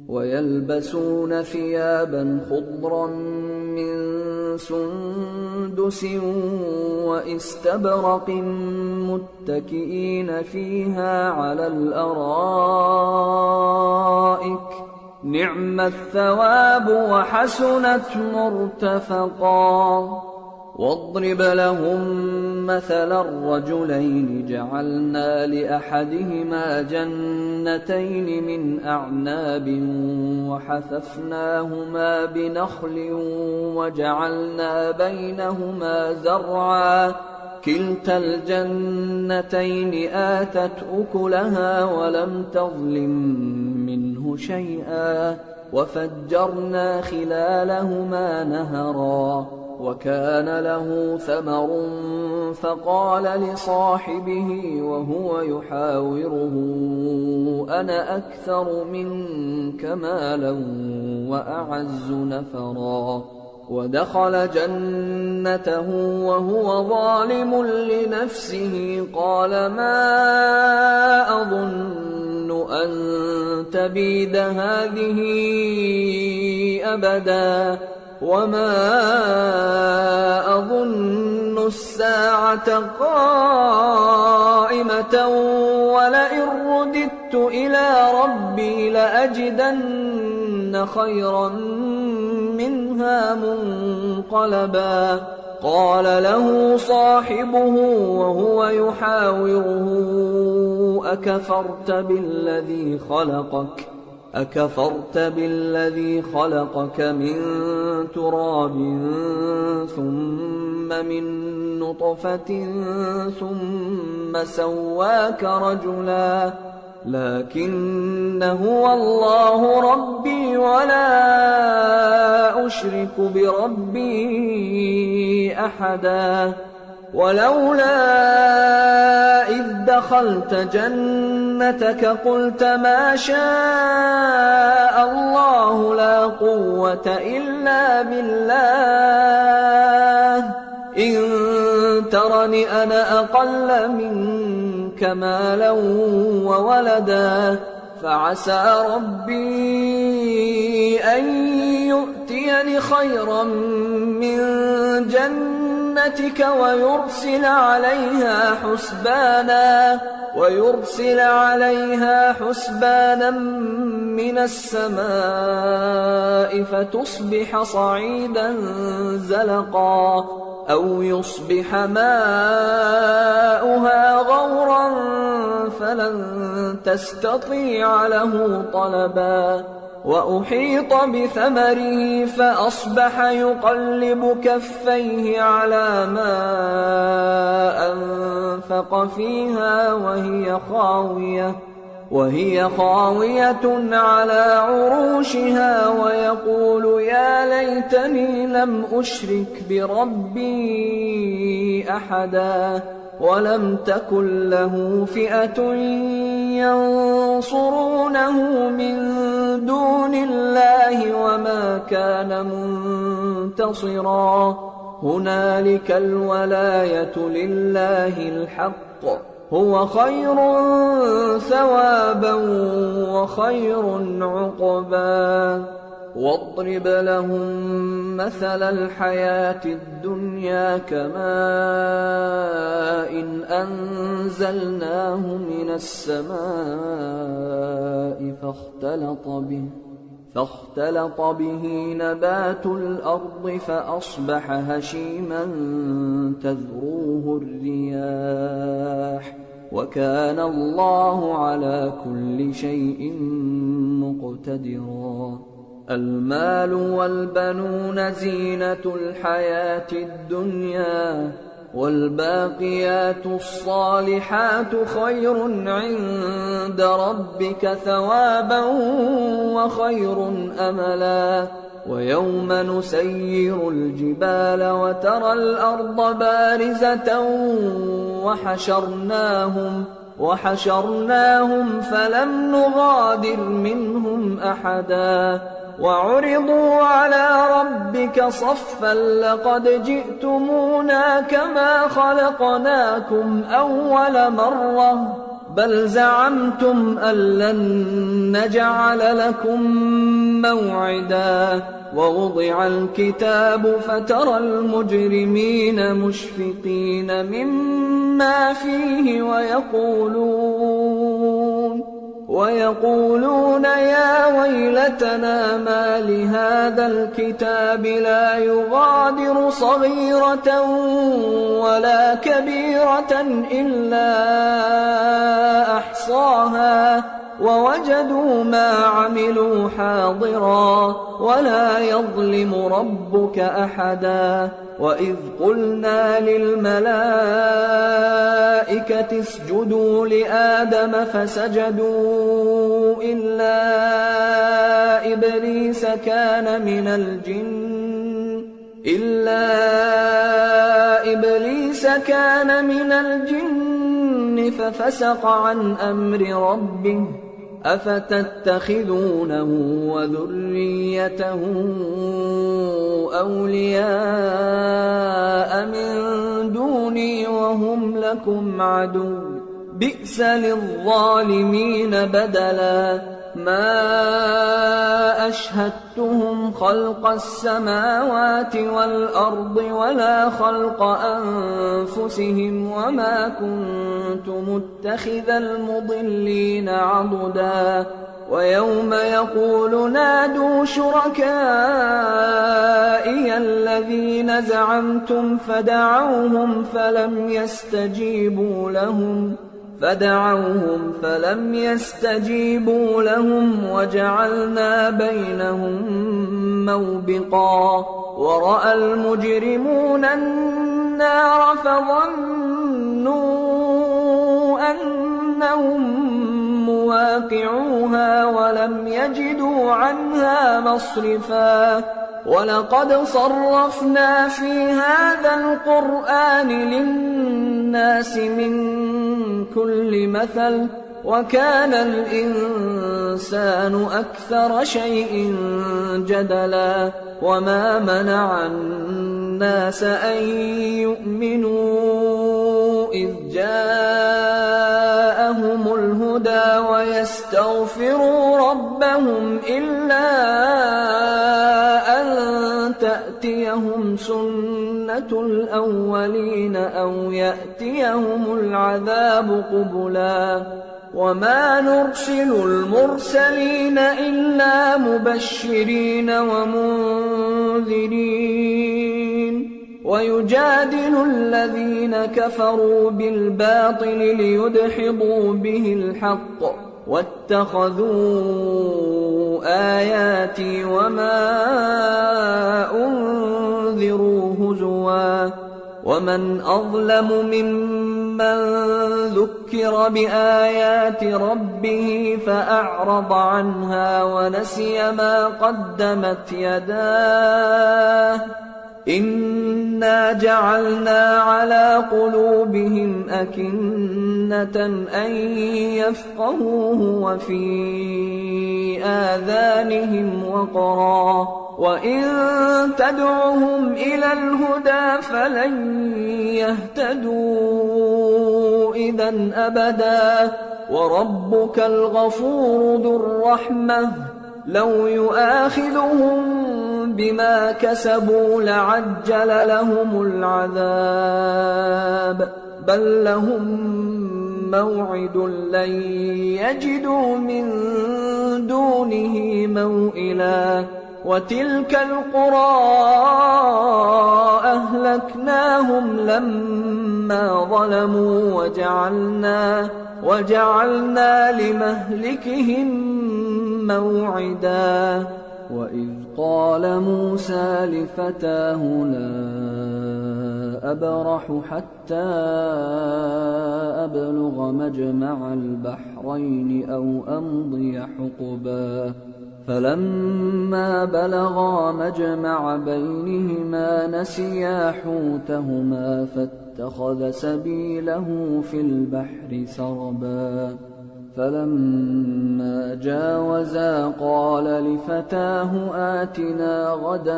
ويلبسون ثيابا خضرا من سندس واستبرق متكئين فيها على الأرائك نعم الثواب وحسنت مرتفقا. واضرب لهم مثلا الرجلين جعلنا لأحدهما جنتين من أعناب وحففناهما بنخل وجعلنا بينهما زرعا كلتا الجنتين آتت أكلها ولم تظلم منه شيئا وفجرنا خلالهما نهرا وكان له ثمر فقال لصاحبه وهو يحاوره أنا أكثر منك مالا وأعز نفرا. ودخل جنته وهو ظالم لنفسه قال ما أظن أن تبيد هذه أبدا وما أظن الساعة قائمة ولئن رددت إلى ربي لأجدن خيرا منها منقلبا. قال له صاحبه وهو يحاوره أكفرت بالذي خلقك من تراب ثم من نطفة ثم سواك رجلا لكن هو الله ربي ولا أشرك بربي أحدا. ولولا إذ دخلت جنتك قلت ما شاء الله لا قوة إلا بالله إن ترني أنا أقل منك مالا وولدا فعسى ربي أن يؤتيني خيرا من جنتك ويرسل عليها حسبانا من السماء فتصبح صعيدا زلقا أو يصبح ماؤها غورا فلن تستطيع له طلبا. وأحيط بثمره فأصبح يقلب كفيه على ما أنفق فيها وهي خاوية على عروشها ويقول يا ليتني لم أشرك بربي أحدا ولم تكن له فئة ينصرونه من دون الله وما كان منتصرا. هنالك الولاية لله الحق هو خير ثوابا وخير عقبا. واضرب لهم مثل الحياة الدنيا كماء أنزلناه من السماء فاختلط به نبات الأرض فأصبح هشيما تذروه الرياح وكان الله على كل شيء مقتدرا. المال والبنون زينة الحياة الدنيا والباقيات الصالحات خير عند ربك ثوابا وخير أملا. ويوم نسير الجبال وترى الأرض بارزة وحشرناهم فلم نغادر منهم أحدا وعرضوا على ربك صفا لقد جئتمونا كما خلقناكم أول مرة بل زعمتم أن لن نجعل لكم موعدا ووضع الكتاب فترى المجرمين مشفقين مما فيه ويقولون يا ويلتنا ما لهذا الكتاب لا يغادر صغيرة ولا كبيرة إلا أحصاها ووجدوا ما عملوا حاضرا ولا يظلم ربك أحدا وإذ قلنا للملائكة اسجدوا لآدم فسجدوا إلا إبليس كان من الجن ففسق عن أمر ربه أفتتخذونه وذريته أولياء من دوني وهم لكم عدو بئس للظالمين بدلا ما أشهدتهم خلق السماوات والأرض ولا خلق أنفسهم وما كنت متخذ المضلين عضدا ويوم يقول نادوا شركائي الذين زعمتم فدعوهم فلم يستجيبوا لهم وجعلنا بينهم موبقا ورأى المجرمون النار فظنوا أنهم مواقعوها ولم يجدوا عنها مصرفا ولقد صرفنا في هذا القرآن للناس من كل مثل وكان الإنسان أكثر شيء جدلا وما منع الناس أن يؤمنوا إذ جاءهم الهدى ويستغفروا ربهم إلا أن تأتيهم سنة الأولين أو يأتيهم العذاب قبلا وما نرسل المرسلين إلا مبشرين ومنذرين ويجادل الذين كفروا بالباطل ليدحضوا به الحق واتخذوا آياتي وما أنذروا هزوا ومن أظلم ممن ذكر بآيات ربه فأعرض عنها ونسي ما قدمت يداه إنا جعلنا على قلوبهم أكنة أن يفقهوه وفي آذانهم وقرا وإن تدعهم إلى الهدى فلن يهتدوا إذا أبدا وربك الغفور ذو الرحمة لو يؤاخذهم بما كسبوا لعجل لهم العذاب بل لهم موعد لن يجدوا من دونه موئلا وتلك القرى أهلكناهم لما ظلموا وجعلنا لمهلكهم موعدا وإذ قال موسى لفتاه لا أبرح حتى أبلغ مجمع البحرين أو أمضي حقبا فلما بلغا مجمع بينهما نسيا حوتهما فاتخذ سبيله في البحر سربا فلما جاوزا قال لفتاه آتنا غداءنا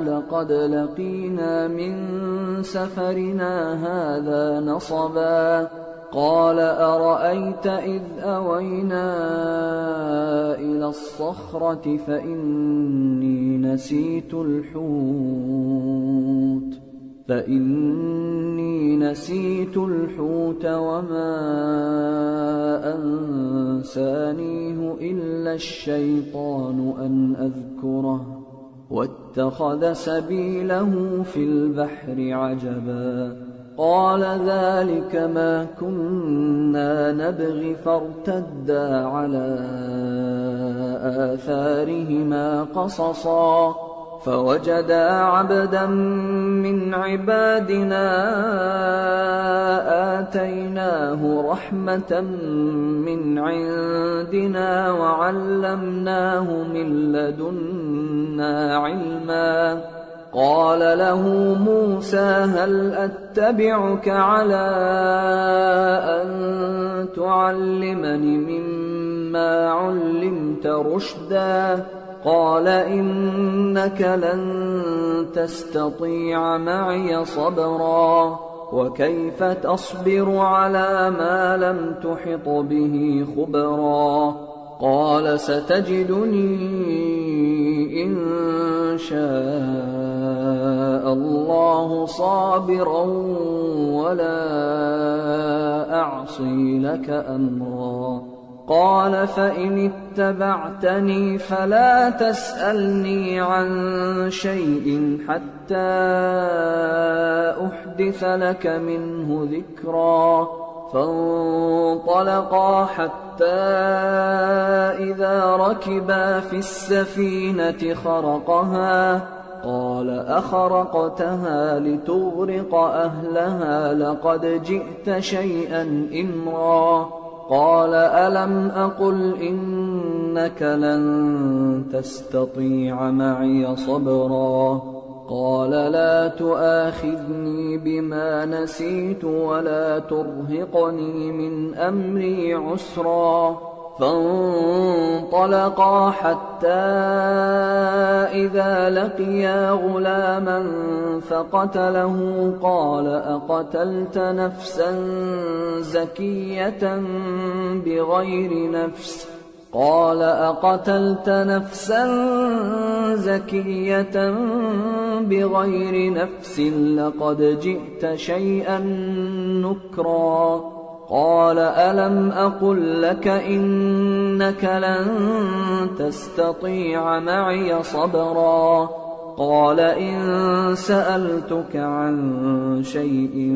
لقد لقينا من سفرنا هذا نصبا قال أرأيت إذ أوينا إلى الصخرة فإني نسيت الحوت وما أنسانيه إلا الشيطان أن أذكره واتخذ سبيله في البحر عجبا قال ذلك ما كنا نبغي فارتدا على آثارهما قصصا فوجدا عبدا من عبادنا آتيناه رحمة من عندنا وعلمناه من لدنا علما قال له موسى هل أتبعك على أن تعلمني مما علمت رشدا قال إنك لن تستطيع معي صبرا وكيف تصبر على ما لم تحط به خبرا قال ستجدني إن شاء الله صابرا ولا أعصي لك أمرا قال فإن اتبعتني فلا تسألني عن شيء حتى أحدث لك منه ذكرا فانطلقا حتى إذا ركبا في السفينة خرقها قال أخرقتها لتغرق أهلها لقد جئت شيئا إمرا قال ألم أقل إنك لن تستطيع معي صبرا قال لا تؤاخذني بما نسيت ولا ترهقني من أمري عسرا فانطلقا حتى إذا لقيا غلاما فقتله قال أقتلت نفسا زكية بغير نفس قال أقتلت نفسا زكية بغير نفس لقد جئت شيئا نكرا قال ألم أقل لك إنك لن تستطيع معي صبرا قال إن سألتك عن شيء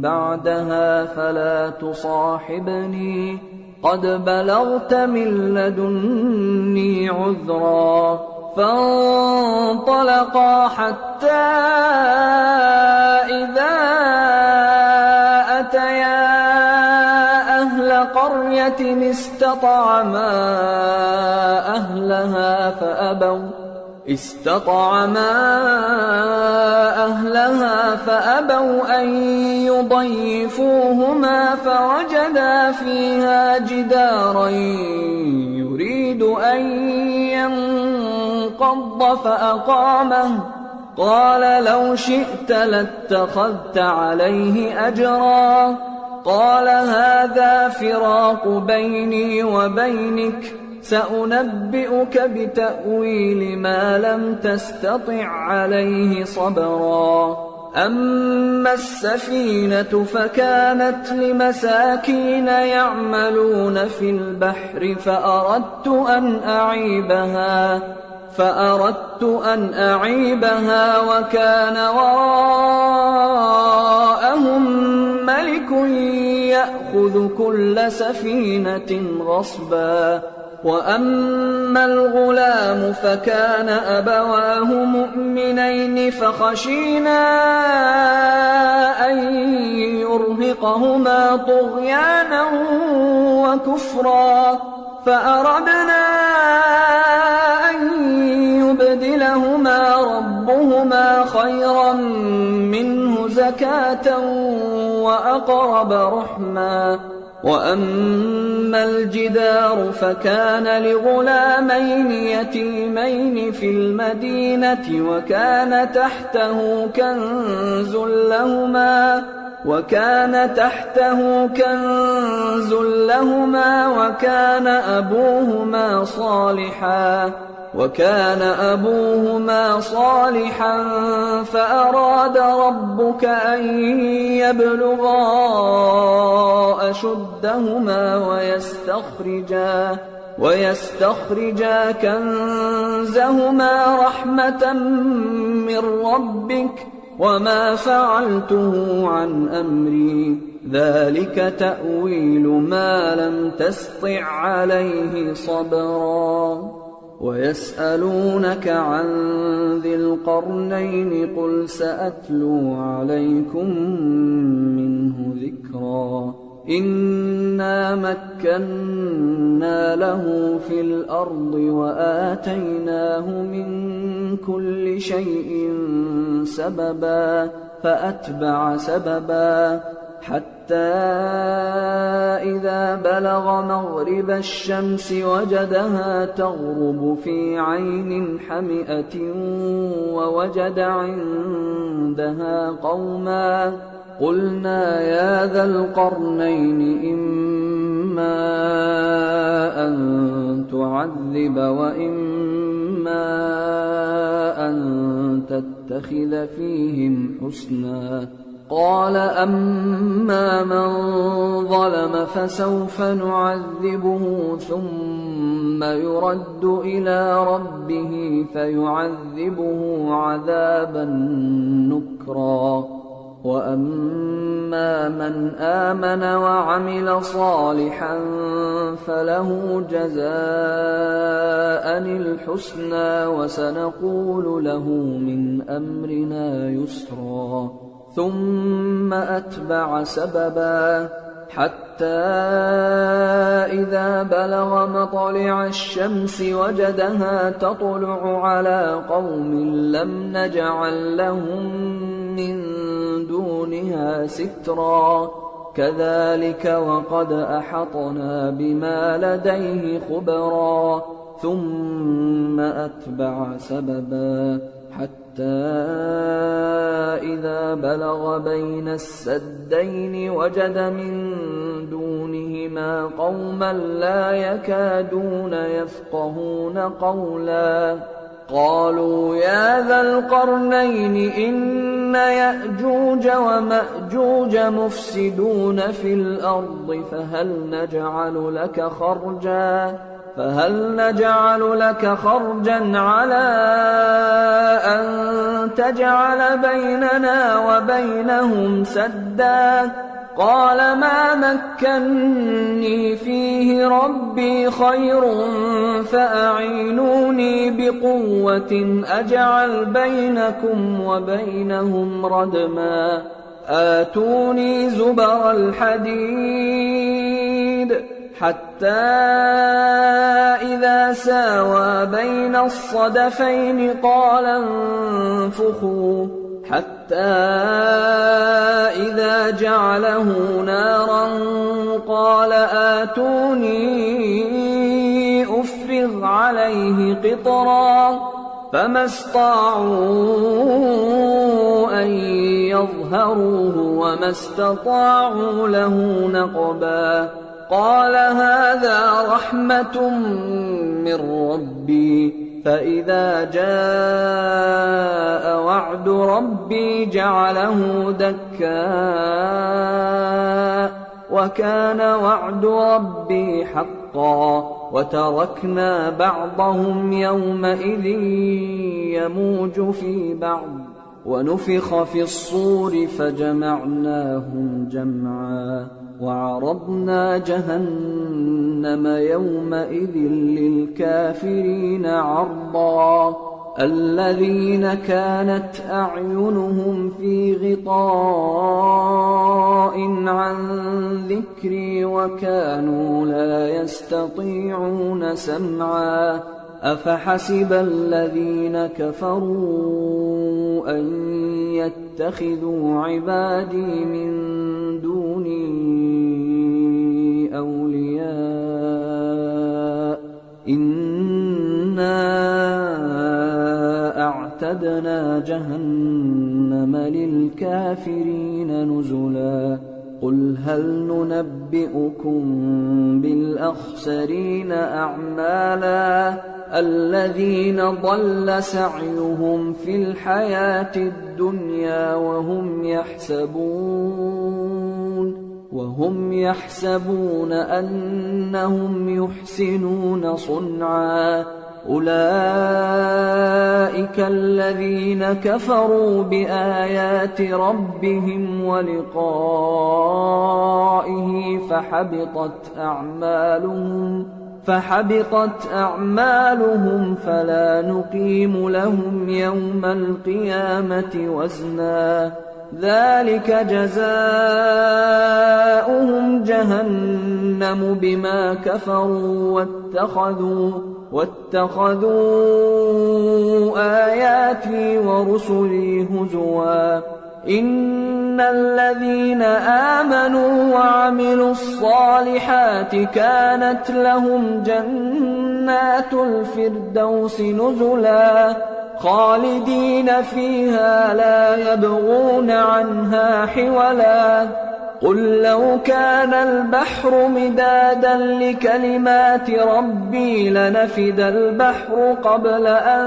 بعدها فلا تصاحبني قد بلغت من لدني عذرا فانطلقا حتى إذا أتيا أهل قرية استطعما أهلها فأبوا أن يضيفوهما فوجدا فيها جدارا يريد أن ينقض فأقامه قال لو شئت لاتخذت عليه أجرا قال هذا فراق بيني وبينك سأنبئك بتأويل ما لم تستطع عليه صبرا أما السفينة فكانت لمساكين يعملون في البحر فأردت أن أعيبها وكان وراءهم ملك يأخذ كل سفينة غصبا وأما الغلام فكان أبواه مؤمنين فخشينا أن يرهقهما طغيانا وكفرا فأردنا أن يبدلهما ربهما خيرا منه زكاة وأقرب رحما وأما الجدار فكان لغلامين يتيمين في المدينة وكان تحته كنز لهما وكان تحته كنز لهما وكان أبوهما صالحا فأراد ربك أن يبلغا أشدهما ويستخرجا كنزهما رحمة من ربك وما فعلته عن أمري ذلك تأويل ما لم تسطع عليه صبرا ويسألونك عن ذي القرنين قل سأتلو عليكم منه ذكرا إنا مكنا له في الأرض وآتيناه من كل شيء سببا فأتبع سببا حتى إذا بلغ مغرب الشمس وجدها تغرب في عين حمئة ووجد عندها قوما قلنا يا ذا القرنين إما أن تعذب وإما أن تتخذ فيهم حسنا قال أما من ظلم فسوف نعذبه ثم يرد إلى ربه فيعذبه عذابا نكرا وأما من آمن وعمل صالحا فله جزاء الحسنى وسنقول له من أمرنا يسرا ثم أتبع سببا حتى إذا بلغ مطلع الشمس وجدها تطلع على قوم لم نجعل لهم من دونها سترا كذلك وقد أحطنا بما لديه خبرا ثم أتبع سببا حتى إذا بلغ بين السدين وجد من دونهما قوما لا يكادون يفقهون قولا قالوا يا ذا القرنين إن يأجوج ومأجوج مفسدون في الأرض فهل نجعل لك خرجا على أن تجعل بيننا وبينهم سدا قال ما مكني فيه ربي خير فأعينوني بقوة أجعل بينكم وبينهم ردما آتوني زبر الحديد حتى إذا ساوى بين الصدفين قال انفخوا حتى إذا جعله نارا قال آتوني أفرغ عليه قطرا فما استطاعوا أن يظهروه وما استطاعوا له نقبا قال هذا رحمة من ربي فإذا جاء وعد ربي جعله دكا وكان وعد ربي حقا وتركنا بعضهم يومئذ يموج في بعض ونفخ في الصور فجمعناهم جمعا وعرضنا جهنم يومئذ للكافرين عرضا الذين كانت أعينهم في غطاء عن ذكري وكانوا لا يستطيعون سمعا أفحسب الذين كفروا أن يتخذوا عبادي من دوني أولياء إنا أعتدنا جهنم للكافرين نزلا نزلا قل هل ننبئكم بالأخسرين أعمالا الذين ضل سعيهم في الحياة الدنيا وهم يحسبون أنهم يحسنون صنعا أولئك الذين كفروا بآيات ربهم ولقائه فحبطت أعمالهم فلا نقيم لهم يوم القيامة وزنا ذلك جزاؤهم جهنم بما كفروا واتخذوا آياتي ورسلي هزوا إن الذين آمنوا وعملوا الصالحات كانت لهم جنات الفردوس نزلا خالدين فيها لا يبغون عنها حولا قل لو كان البحر مدادا لكلمات ربي لنفد البحر قبل أن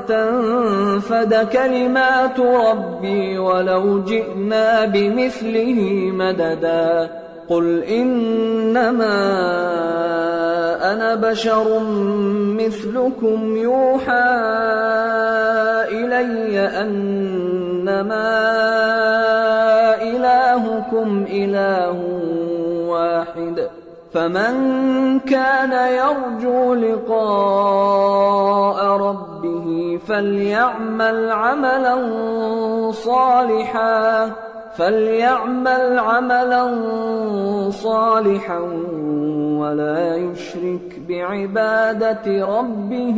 تنفد كلمات ربي ولو جئنا بمثله مددا قل إنما أنا بشر مثلكم يوحى إلي أنما إلهكم إله واحد فمن كان يرجو لقاء ربه فليعمل عملا صالحا ولا يشرك بعبادة ربه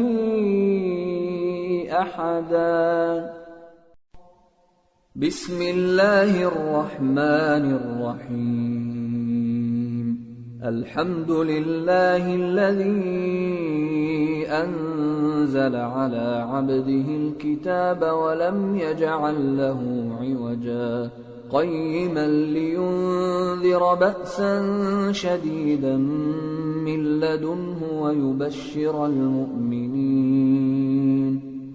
أحدا بسم الله الرحمن الرحيم الحمد لله الذي أنزل على عبده الكتاب ولم يجعل له عوجا قيما لينذر بأسا شديدا من لدنه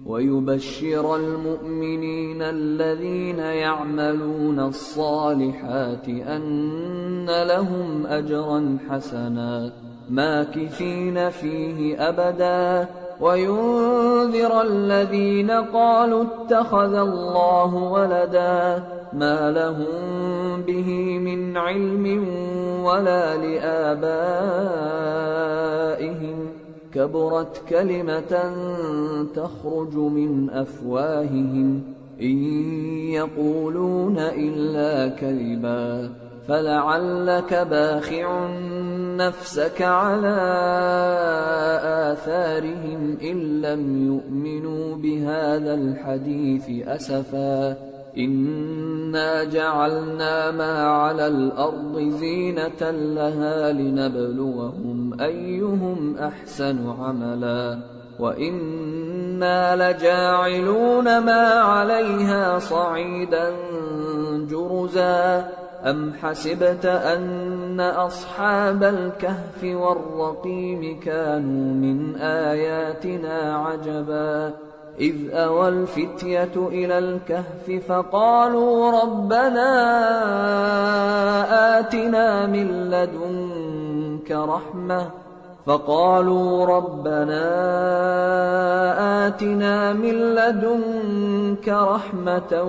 ويبشر المؤمنين الذين يعملون الصالحات أن لهم أجرا حسنا ماكثين فيه أبدا وينذر الذين قالوا اتخذ الله ولدا ما لهم به من علم ولا لآبائهم كبرت كلمة تخرج من أفواههم إن يقولون إلا كذبا فلعلك باخع نفسك على آثارهم إن لم يؤمنوا بهذا الحديث أسفا إنا جعلنا ما على الأرض زينة لها لنبلوهم أيهم أحسن عملا وإنا لجاعلون ما عليها صعيدا جرزا أم حسبت أن أصحاب الكهف والرقيم كانوا من آياتنا عجبا إذ أوى الفتية إلى الكهف فقالوا ربنا آتنا من لدنك رحمة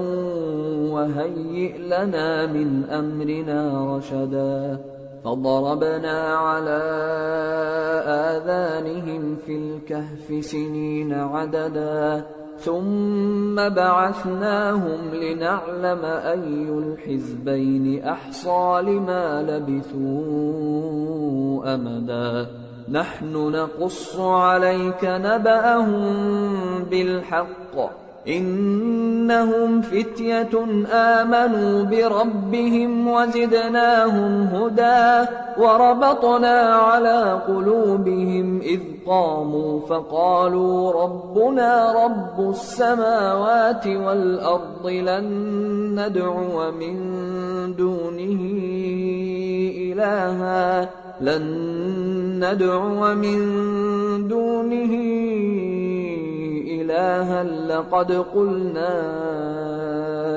وهيئ لنا من أمرنا رشدا فضربنا على آذانهم في الكهف سنين عددا ثم بعثناهم لنعلم أي الحزبين أحصى لما لبثوا أمدا نحن نقص عليك نبأهم بالحق إنهم فتية آمنوا بربهم وزدناهم هدى وربطنا على قلوبهم إذ قاموا فقالوا ربنا رب السماوات والأرض لن ندعو من دونه إلها لقد قلنا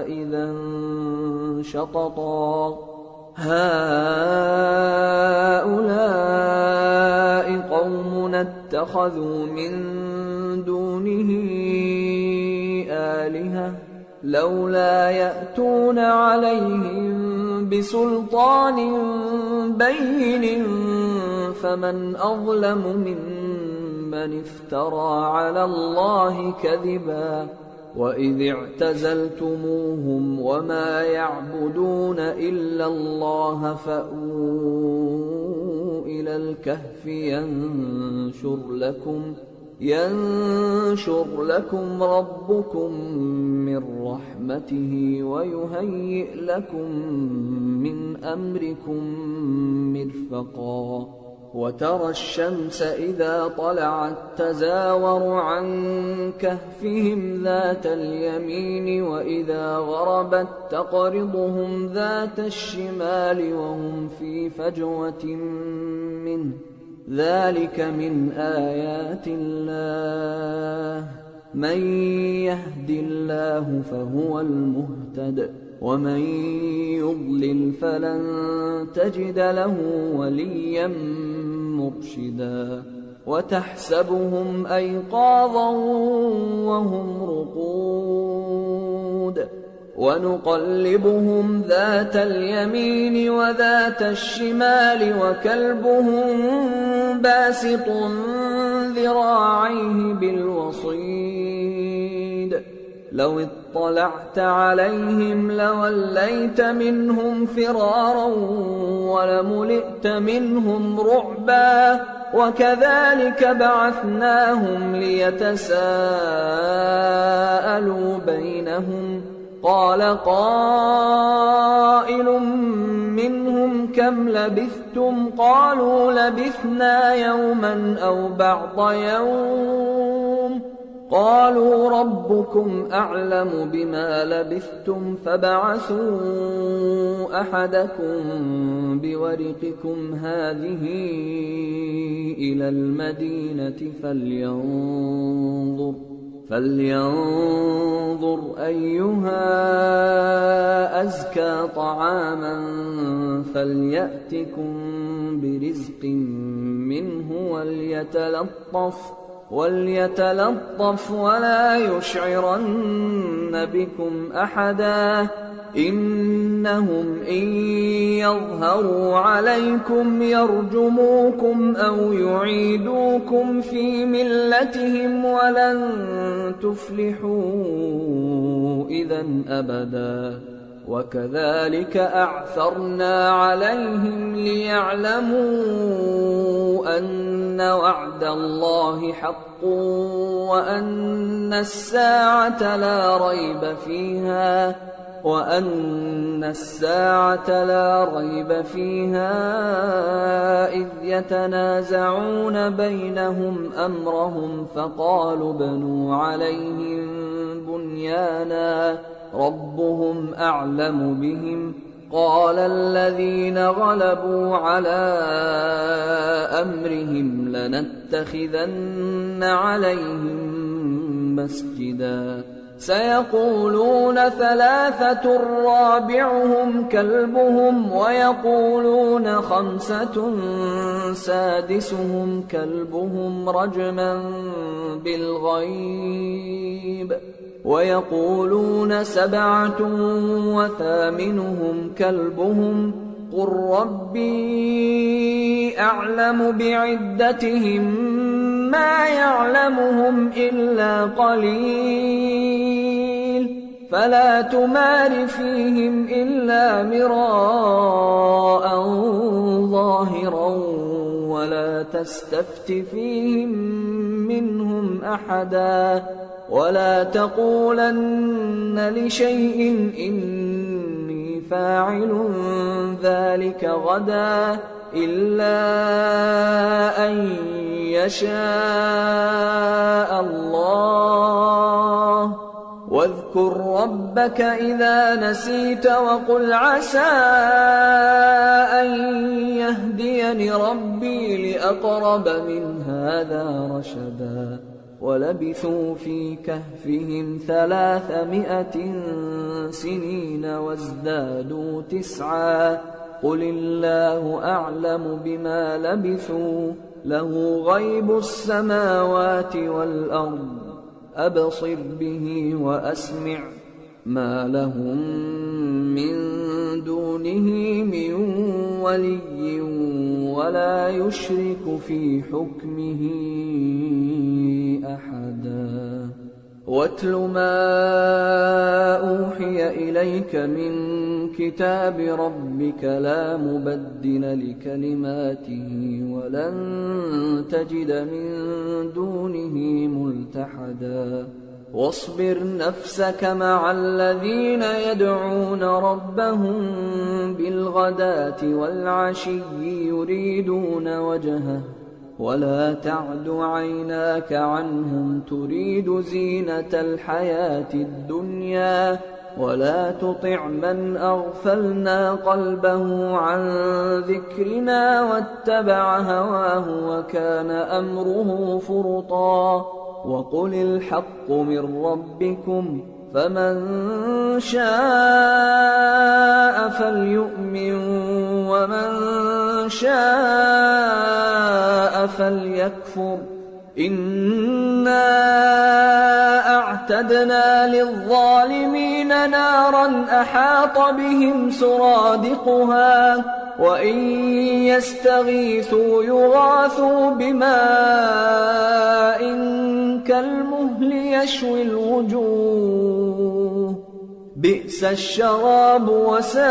إذا شططا هؤلاء قومنا اتخذوا من دونه آلهة لولا يأتون عليهم بسلطان بين فمن أظلم ممن افترى على الله كذبا وإذ اعتزلتموهم وما يعبدون إلا الله فأووا إلى الكهف ينشر لكم ربكم من رحمته ويهيئ لكم من أمركم مرفقا وترى الشمس إذا طلعت تزاور عن كهفهم ذات اليمين وإذا غربت تقرضهم ذات الشمال وهم في فجوة منه ذلك من آيات الله من يهد الله فهو المهتد ومن يضلل فلن تجد له وليا مرشدا وتحسبهم أيقاظا وهم رقود ونقلبهم ذات اليمين وذات الشمال وكلبهم باسط ذراعيه بالوصيد لو اطلعت عليهم لوليت منهم فرارا ولملئت منهم رعبا وكذلك بعثناهم ليتساءلوا بينهم قال قائل منهم كم لبثتم قالوا لبثنا يوما أو بعض يوم قالوا ربكم أعلم بما لبثتم فابعثوا أحدكم بورقكم هذه إلى المدينة فلينظر أيها أزكى طعاما فليأتكم برزق منه وليتلطف ولا يشعرن بكم أحدا إنهم إن يظهروا عليكم يرجموكم أو يعيدوكم في ملتهم ولن تفلحوا إذا أبدا وكذلك أعثرنا عليهم ليعلموا أن وعد الله حق وأن الساعة لا ريب فيها إذ يتنازعون بينهم أمرهم فقالوا بنوا عليهم بنيانا ربهم أعلم بهم قال الذين غلبوا على أمرهم لنتخذن عليهم مسجدا سيقولون ثلاثة رابعهم كلبهم ويقولون خمسة سادسهم كلبهم رجما بالغيب ويقولون سبعة وثامنهم كلبهم قل ربي أعلم بعدتهم ما يعلمهم إلا قليل فلا تمار فيهم إلا مراء ظاهرا ولا تستفت فيهم منهم أحدا ولا تقولن لشيء إني فاعل ذلك غدا إلا أن يشاء الله واذكر ربك إذا نسيت وقل عسى أن يهديني ربي لأقرب من هذا رشدا ولبثوا في كهفهم 300 سنين وازدادوا 9 قل الله أعلم بما لبثوا له غيب السماوات والأرض أبصر به وأسمع ما لهم من دونه من ولي ولا يشرك في حكمه أحدا واتل ما أوحي إليك من كتاب ربك لا مبدل لكلماته ولن تجد من دونه ملتحدا واصبر نفسك مع الذين يدعون ربهم بالغداة والعشي يريدون وجهه ولا تعد عيناك عنهم تريد زينة الحياة الدنيا ولا تطع من أغفلنا قلبه عن ذكرنا واتبع هواه وكان أمره فرطا وقل الحق من ربكم فمن شاء فليؤمن ومن شاء فليكفر إنا أعتدنا للظالمين نارا أحاط بهم سرادقها وإن يستغيثوا يغاثوا بماء كالمهل يشوي الوجوه بئس الشراب وساءت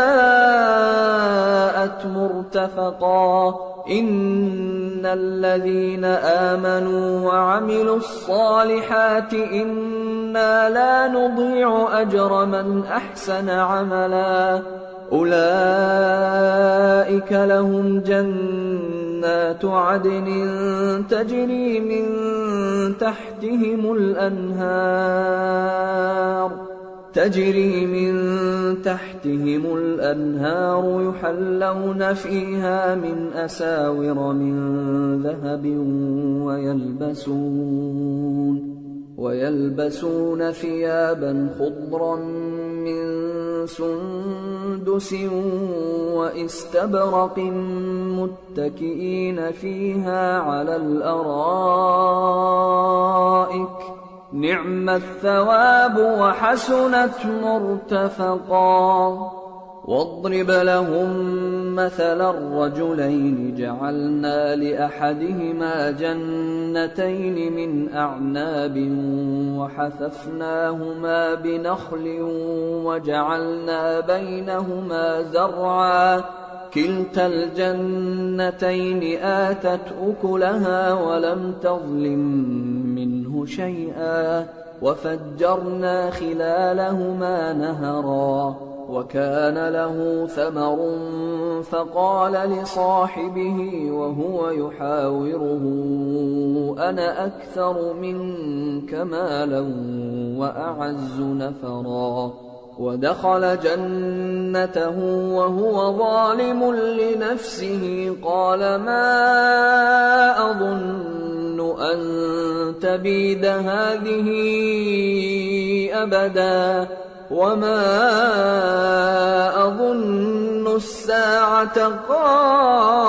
مرتفقا إن الذين آمنوا وعملوا الصالحات إنا لا نضيع أجر من أحسن عملا أولئك لهم جنات عدن تجري من تحتهم الأنهار يحلون فيها من أساور من ذهب ويلبسون ثيابا خضرا من سندس وإستبرق متكئين فيها على الأرائك نعم الثواب وحسنت مرتفقا واضرب لهم مثل الرجلين جعلنا لأحدهما جنتين من أعناب وحففناهما بنخل وجعلنا بينهما زرعا كلتا الجنتين آتت أكلها ولم تظلم منه شيئا وفجرنا خلالهما نهرا وكان له ثمر فقال لصاحبه وهو يحاوره أنا أكثر منك مالا وأعز نفرا ودخل جنته وهو ظالم لنفسه قال ما أظن أن تبيد هذه أبدا وما أظن الساعة قائمة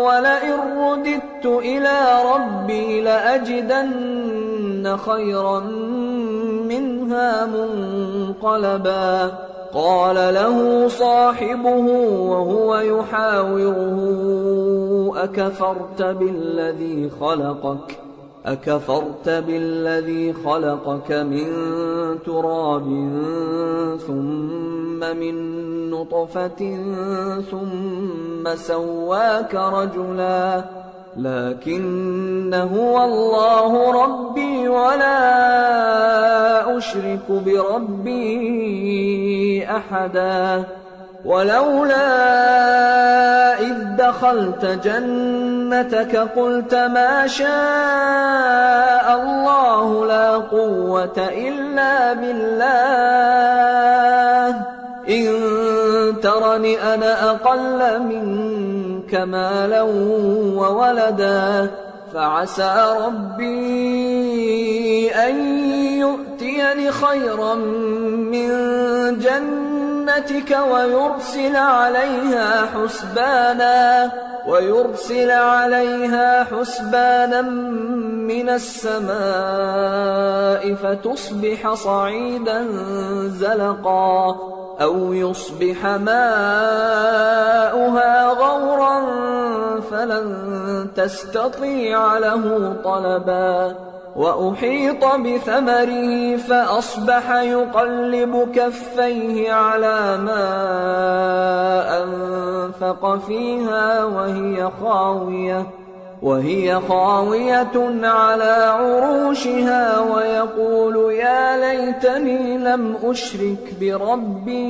ولئن رددت إلى ربي لأجدن خيرا منها منقلبا قال له صاحبه وهو يحاوره أكفرت بالذي خلقك أكفرت بالذي خلقك من تراب ثم من نطفة ثم سواك رجلا لكن هو الله ربي ولا أشرك بربي أحدا ولولا إذ دخلت جنتك قلت ما شاء الله لا قوة إلا بالله إن ترني أنا أقل منك مالا وولدا فعسى ربي أن يؤتيني خيرا من جنتك ويرسل عليها حسبانا من السماء فتصبح صعيدا زلقا أو يصبح ماؤها غورا فلن تستطيع له طلبا وأحيط بثمره فأصبح يقلب كفيه على ما أنفق فيها وهي خاوية على عروشها ويقول يا ليتني لم أشرك بربي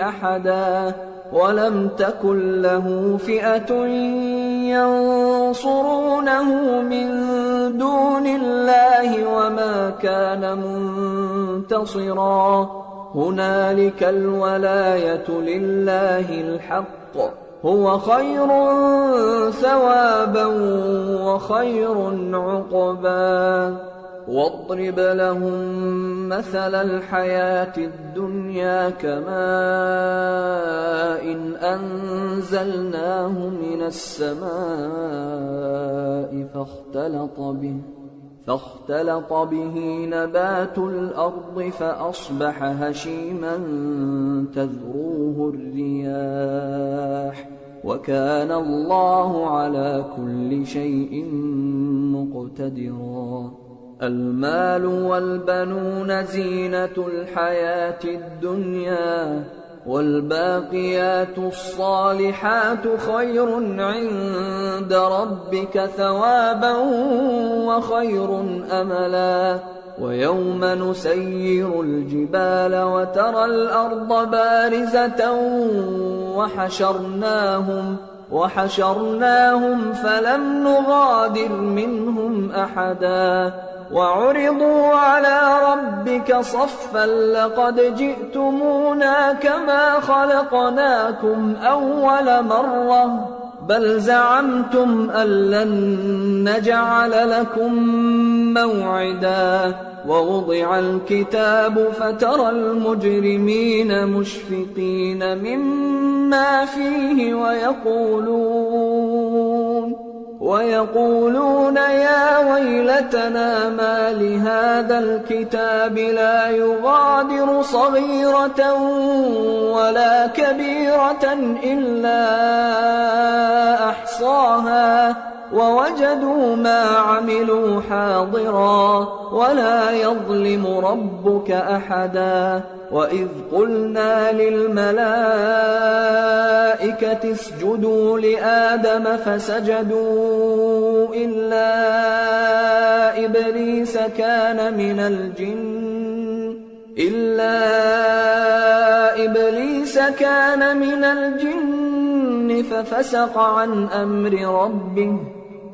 أحدا ولم تكن له فئة ينصرونه من دون الله وما كان منتصرا هنالك الولاية لله الحق هو خير ثوابا وخير عقبا واضرب لهم مثل الحياة الدنيا كماء أنزلناه من السماء فاختلط به نبات الأرض فأصبح هشيما تذروه الرياح وكان الله على كل شيء مقتدرا المال والبنون زينة الحياة الدنيا والباقيات الصالحات خير عند ربك ثوابا وخير أملا ويوم نسير الجبال وترى الأرض بارزة وحشرناهم فلم نغادر منهم أحدا وعرضوا على ربك صفا لقد جئتمونا كما خلقناكم أول مرة بل زعمتم أن لن نجعل لكم موعدا ووضع الكتاب فترى المجرمين مشفقين مما فيه ويقولون يا ويلتنا ما لهذا الكتاب لا يغادر صغيرة ولا كبيرة إلا أحصاها ووجدوا ما عملوا حاضرا ولا يظلم ربك أحدا وإذ قلنا للملائكة اسجدوا لآدم فسجدوا إلا إبليس كان من الجن ففسق عن أمر ربه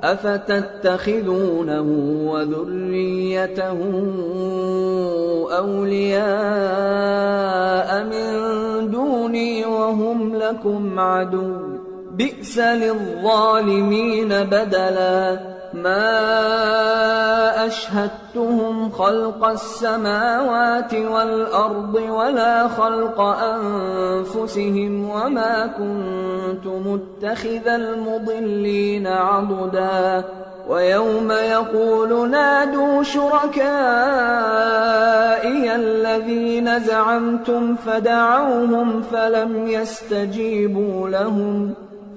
أفتتخذونه وذريته أولياء من دوني وهم لكم عدو بئس للظالمين بدلا ما أشهدتهم خلق السماوات والأرض ولا خلق أنفسهم وما كنت متخذ المضلين عضدا ويوم يقول نادوا شركائي الذين زعمتم فدعوهم فلم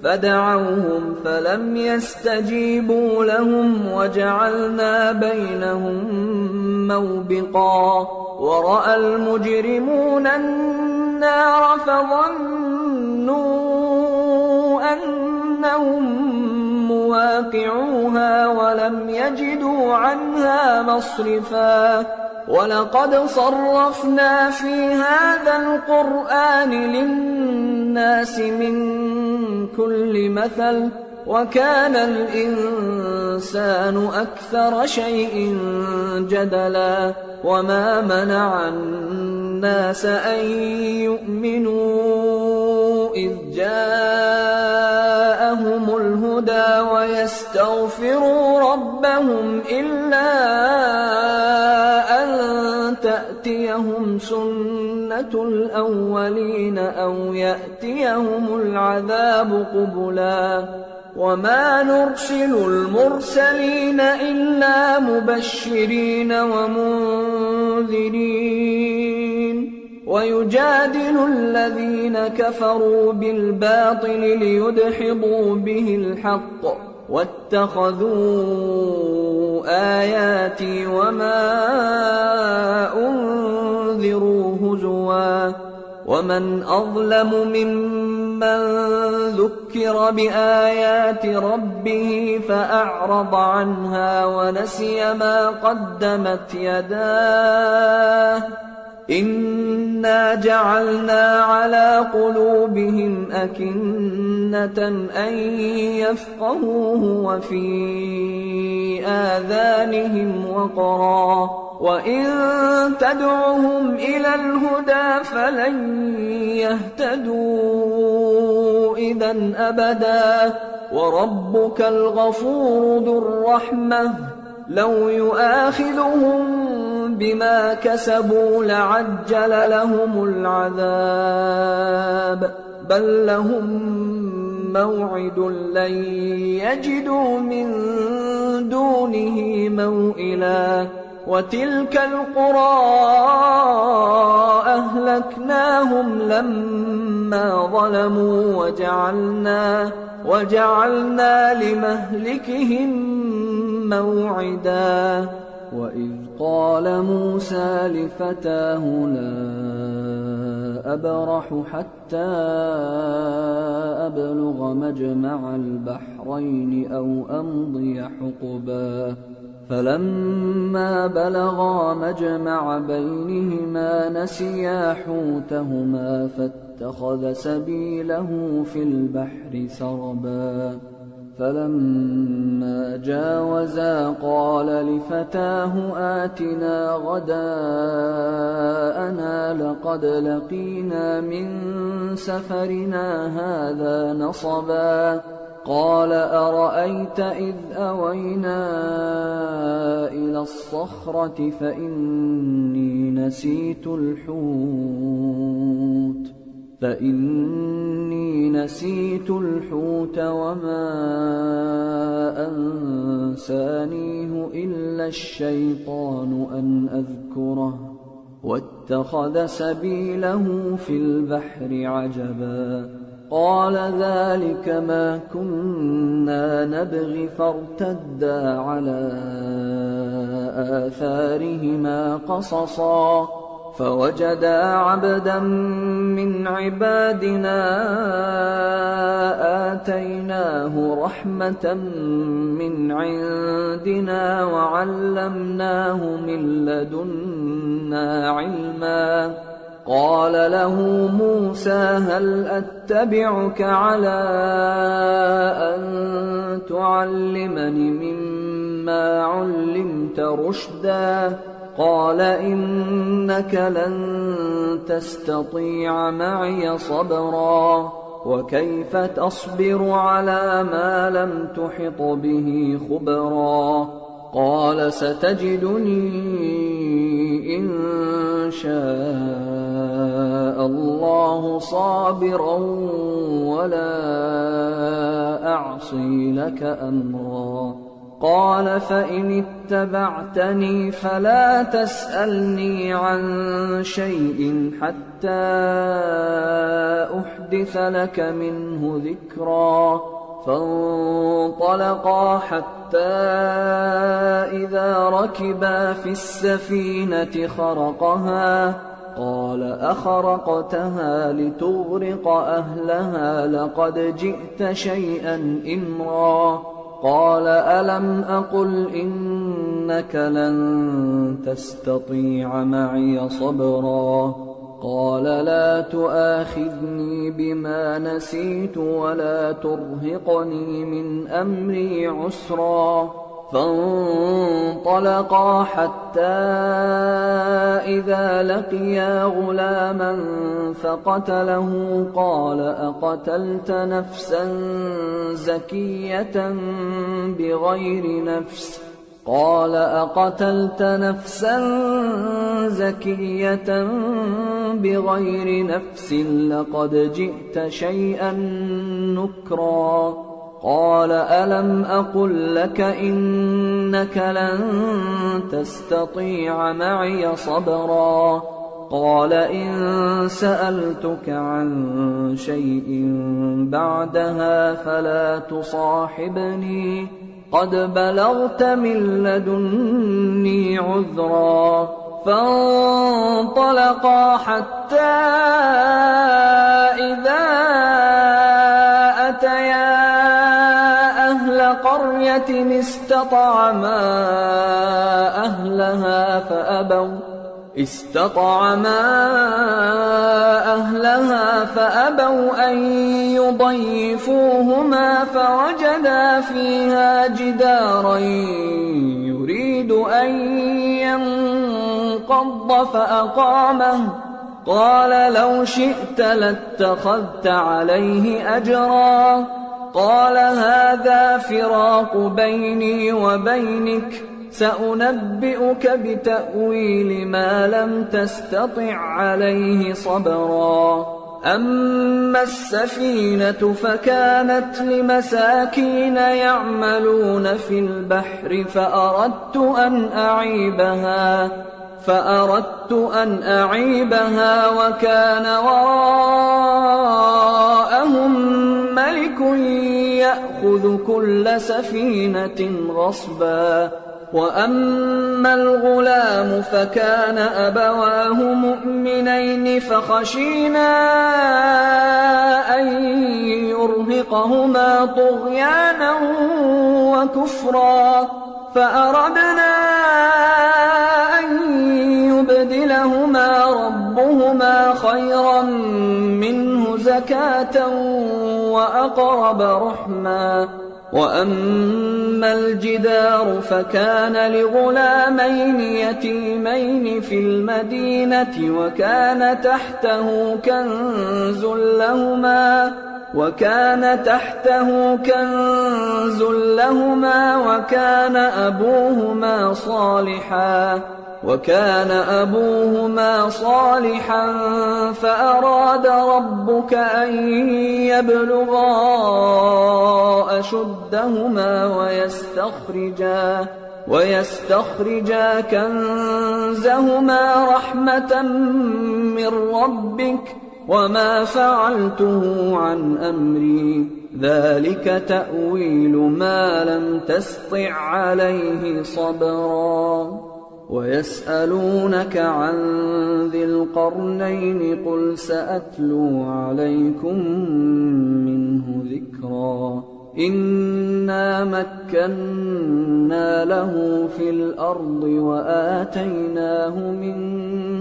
فدعوهم فلم يستجيبوا لهم وجعلنا بينهم موبقا ورأى المجرمون النار فظنوا أنهم مواقعوها ولم يجدوا عنها مصرفا ولقد صرفنا في هذا القرآن للناس من كل مثل وكان الإنسان أكثر شيء جدلا وما منع الناس أن يؤمنوا إذ جاءهم الهدى ويستغفروا ربهم إلا أن تأتيهم سنة الأولين أو يأتيهم العذاب قبلا وما نرسل المرسلين إلا مبشرين ومنذرين ويجادل الذين كفروا بالباطل ليدحضوا به الحق واتخذوا آياتي وما أنذروا هزوا ومن أظلم ممن ذكر بآيات ربه فأعرض عنها ونسي ما قدمت يداه إنا جعلنا على قلوبهم أكنة أن يفقهوه وفي آذانهم وقرا وإن تدعهم إلى الهدى فلن يهتدوا إذا أبدا وربك الغفور ذو الرحمة لو يؤاخذهم بما كسبوا لعجل لهم العذاب بل لهم موعد لن يجدوا من دونه موئلا وتلك القرى أهلكناهم لما ظلموا وجعلنا لمهلكهم موعدا وإذ قال موسى لفتاه لا أبرح حتى أبلغ مجمع البحرين أو أمضي حقبا فلما بلغا مجمع بينهما نسيا حوتهما فاتخذ سبيله في البحر سربا فلما جاوزا قال لفتاه آتنا غداءنا لقد لقينا من سفرنا هذا نصبا قال أرأيت إذ أوينا إلى الصخرة فإني نسيت الحوت وما أنسانيه إلا الشيطان أن أذكره واتخذ سبيله في البحر عجبا قال ذلك ما كنا نبغي فارتدا على آثارهما قصصا فوجدا عبدا من عبادنا آتيناه رحمة من عندنا وعلمناه من لدنا علما قال له موسى هل أتبعك على أن تعلمني مما علمت رشدا قال إنك لن تستطيع معي صبرا وكيف تصبر على ما لم تحط به خبرا قال ستجدني إن شاء الله صابرا ولا أعصي لك أمرا قال فإن اتبعتني فلا تسألني عن شيء حتى أحدث لك منه ذكرا فانطلقا حتى إذا ركبا في السفينة خرقها قال أخرقتها لتغرق أهلها لقد جئت شيئا إمرا قال ألم أقل إنك لن تستطيع معي صبرا قال لا تؤاخذني بما نسيت ولا ترهقني من أمري عسرا فانطلقا حتى إذا لقيا غلاما فقتله قال أقتلت نفسا زكية بغير نفس قال أقتلت نفسا زكية بغير نفس لقد جئت شيئا نكرا قال ألم أقل لك إنك لن تستطيع معي صبرا قال إن سألتك عن شيء بعدها فلا تصاحبني قد بلغت من لدني عذرا فانطلقا حتى إذا أتيا أهل قرية استطعما أهلها فأبوا أن يضيفوهما فوجدا فيها جدارا يريد أن ينقض فأقامه قال لو شئت لاتخذت عليه أجرا قال هذا فراق بيني وبينك سأنبئك بتأويل ما لم تستطع عليه صبرا أما السفينة فكانت لمساكين يعملون في البحر فأردت أن أعيبها وكان وراءهم ملك يأخذ كل سفينة غصبا وأما الغلام فكان أبواه مؤمنين فخشينا أن يرهقهما طغيانا وكفرا فأردنا أن يبدلهما ربهما خيرا منه زكاة وأقرب رحما وأما الجدار فكان لغلامين يتيمين في المدينة وكان تحته كنز لهما وكان أبوهما صالحا فأراد ربك أن يبلغا أشدهما ويستخرجا كنزهما رحمة من ربك وما فعلته عن أمري ذلك تأويل ما لم تسطع عليه صبرا ويسألونك عن ذي القرنين قل سأتلو عليكم منه ذكرا إنا مكنا له في الأرض وآتيناه من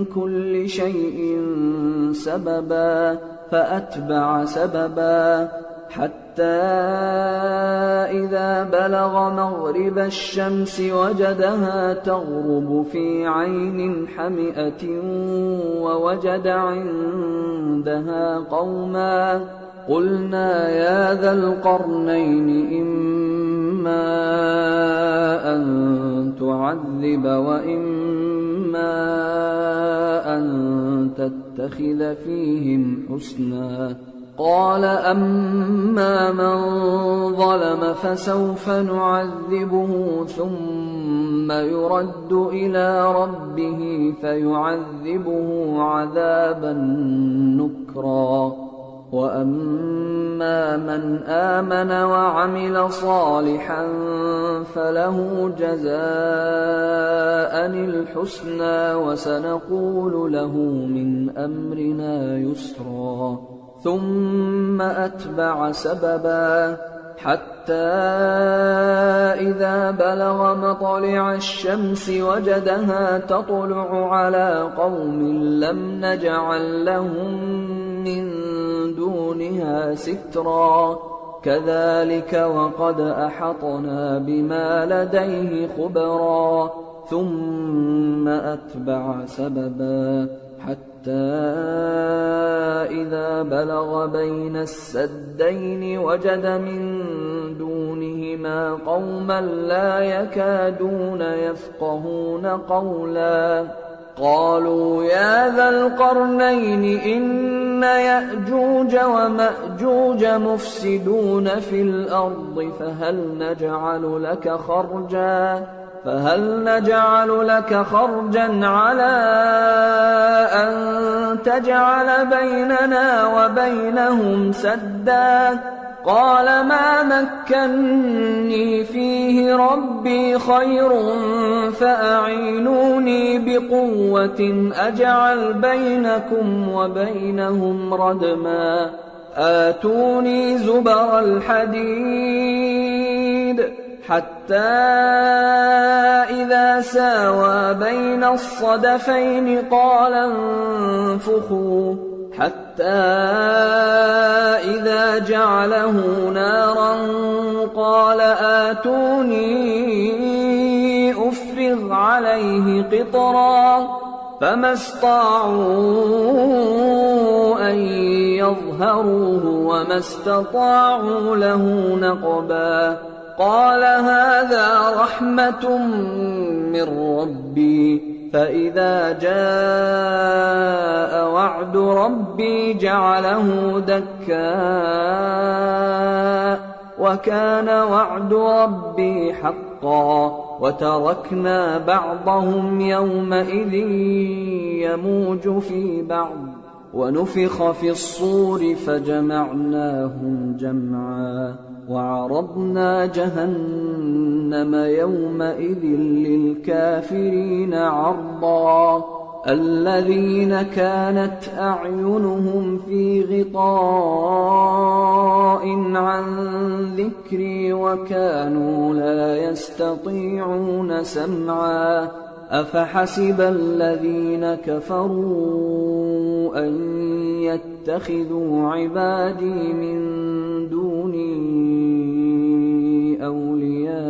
كل شيء سببا فأتبع سببا حتى إذا بلغ مغرب الشمس وجدها تغرب في عين حمئة ووجد عندها قوما قلنا يا ذا القرنين إما أن تعذب وإما أن تتخذ فيهم حسنا قال أما من ظلم فسوف نعذبه ثم يرد إلى ربه فيعذبه عذابا نكرا وأما من آمن وعمل صالحا فله جزاء الحسنى وسنقول له من أمرنا يسرا ثم أتبع سببا حتى إذا بلغ مطلع الشمس وجدها تطلع على قوم لم نجعل لهم من دونها سترا كذلك وقد أحطنا بما لديه خبرا ثم أتبع سببا حتى إذا بلغ بين السدين وجد من دونهما قوما لا يكادون يفقهون قولا قالوا يا ذا القرنين إن يأجوج ومأجوج مفسدون في الأرض فهل نجعل لك خرجا على أن تجعل بيننا وبينهم سدا قال ما مكني فيه ربي خير فأعينوني بقوة أجعل بينكم وبينهم ردما آتوني زبر الحديد حتى إذا ساوى بين الصدفين قال انفخوا حتى إذا جعله نارا قال آتوني أفرغ عليه قطرا فما استطاعوا أن يظهروه وما استطاعوا له نقبا قال هذا رحمة من ربي فإذا جاء وعد ربي جعله دكا وكان وعد ربي حقا وتركنا بعضهم يومئذ يموج في بعض ونفخ في الصور فجمعناهم جمعا وعرضنا جهنم يومئذ للكافرين عرضا الذين كانت أعينهم في غطاء عن ذكري وكانوا لا يستطيعون سمعا أفحسب الذين كفروا أن يتخذوا عبادي من دوني أولياء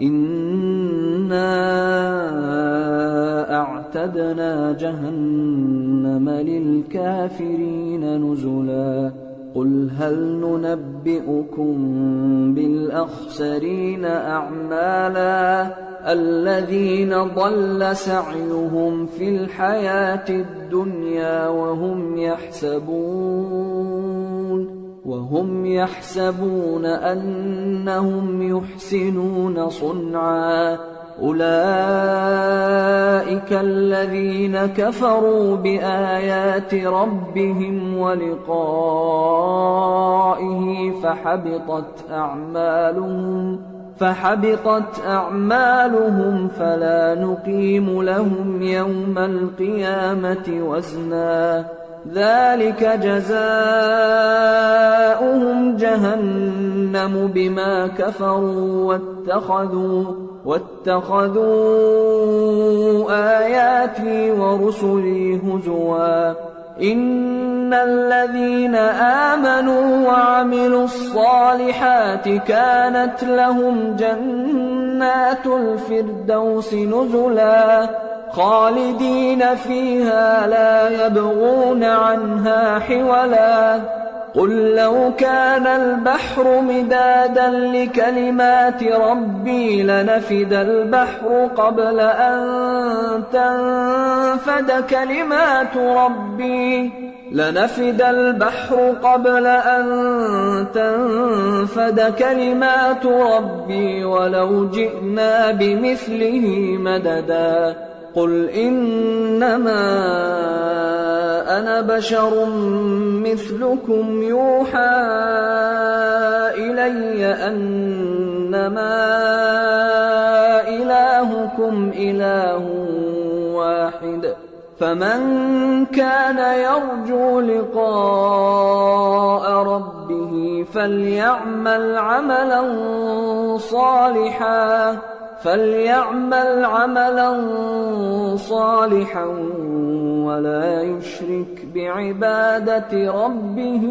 إنا أعتدنا جهنم للكافرين نزلا قل هل ننبئكم بالأخسرين أعمالا الذين ضل سعيهم في الحياة الدنيا وهم يحسبون أنهم يحسنون صنعا أولئك الذين كفروا بآيات ربهم ولقائه فحبطت أعمالهم فلا نقيم لهم يوم القيامة وزنا ذلك جزاؤهم جهنم بما كفروا واتخذوا آياتي ورسلي هزوا إن الذين آمنوا وعملوا الصالحات كانت لهم جنات الفردوس نزلا خالدين فيها لا يبغون عنها حولا قل لو كان البحر مدادا لكلمات ربي لنفد البحر قبل أن تنفد كلمات ربي لنفد البحر قبل أن تنفد كلمات ربي ولو جئنا بمثله مددا قل إنما أنا بشر مثلكم يوحى إلي أنما إلهكم إله واحد فمن كان يرجو لقاء ربه فليعمل عملا صالحا ولا يشرك بعبادة ربه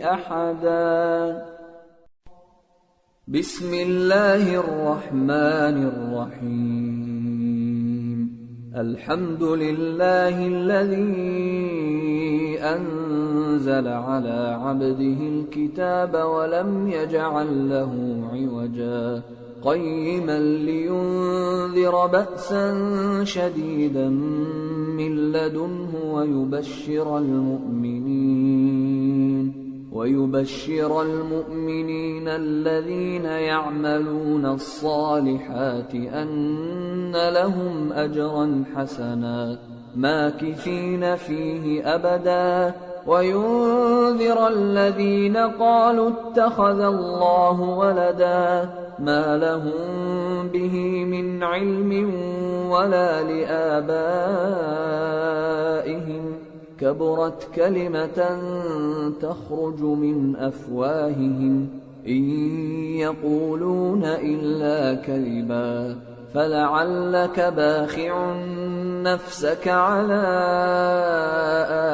أحدا. بسم الله الرحمن الرحيم. الحمد لله الذي أنزل على عبده الكتاب ولم يجعل له عوجا قيما لينذر بأسا شديدا من لدنه ويبشر المؤمنين الذين يعملون الصالحات أن لهم أجرا حسنا ماكثين فيه أبدا وينذر الذين قالوا اتخذ الله ولدا ما لهم به من علم ولا لآبائهم كبرت كلمة تخرج من أفواههم إن يقولون إلا كذبا فلعلك باخع نفسك على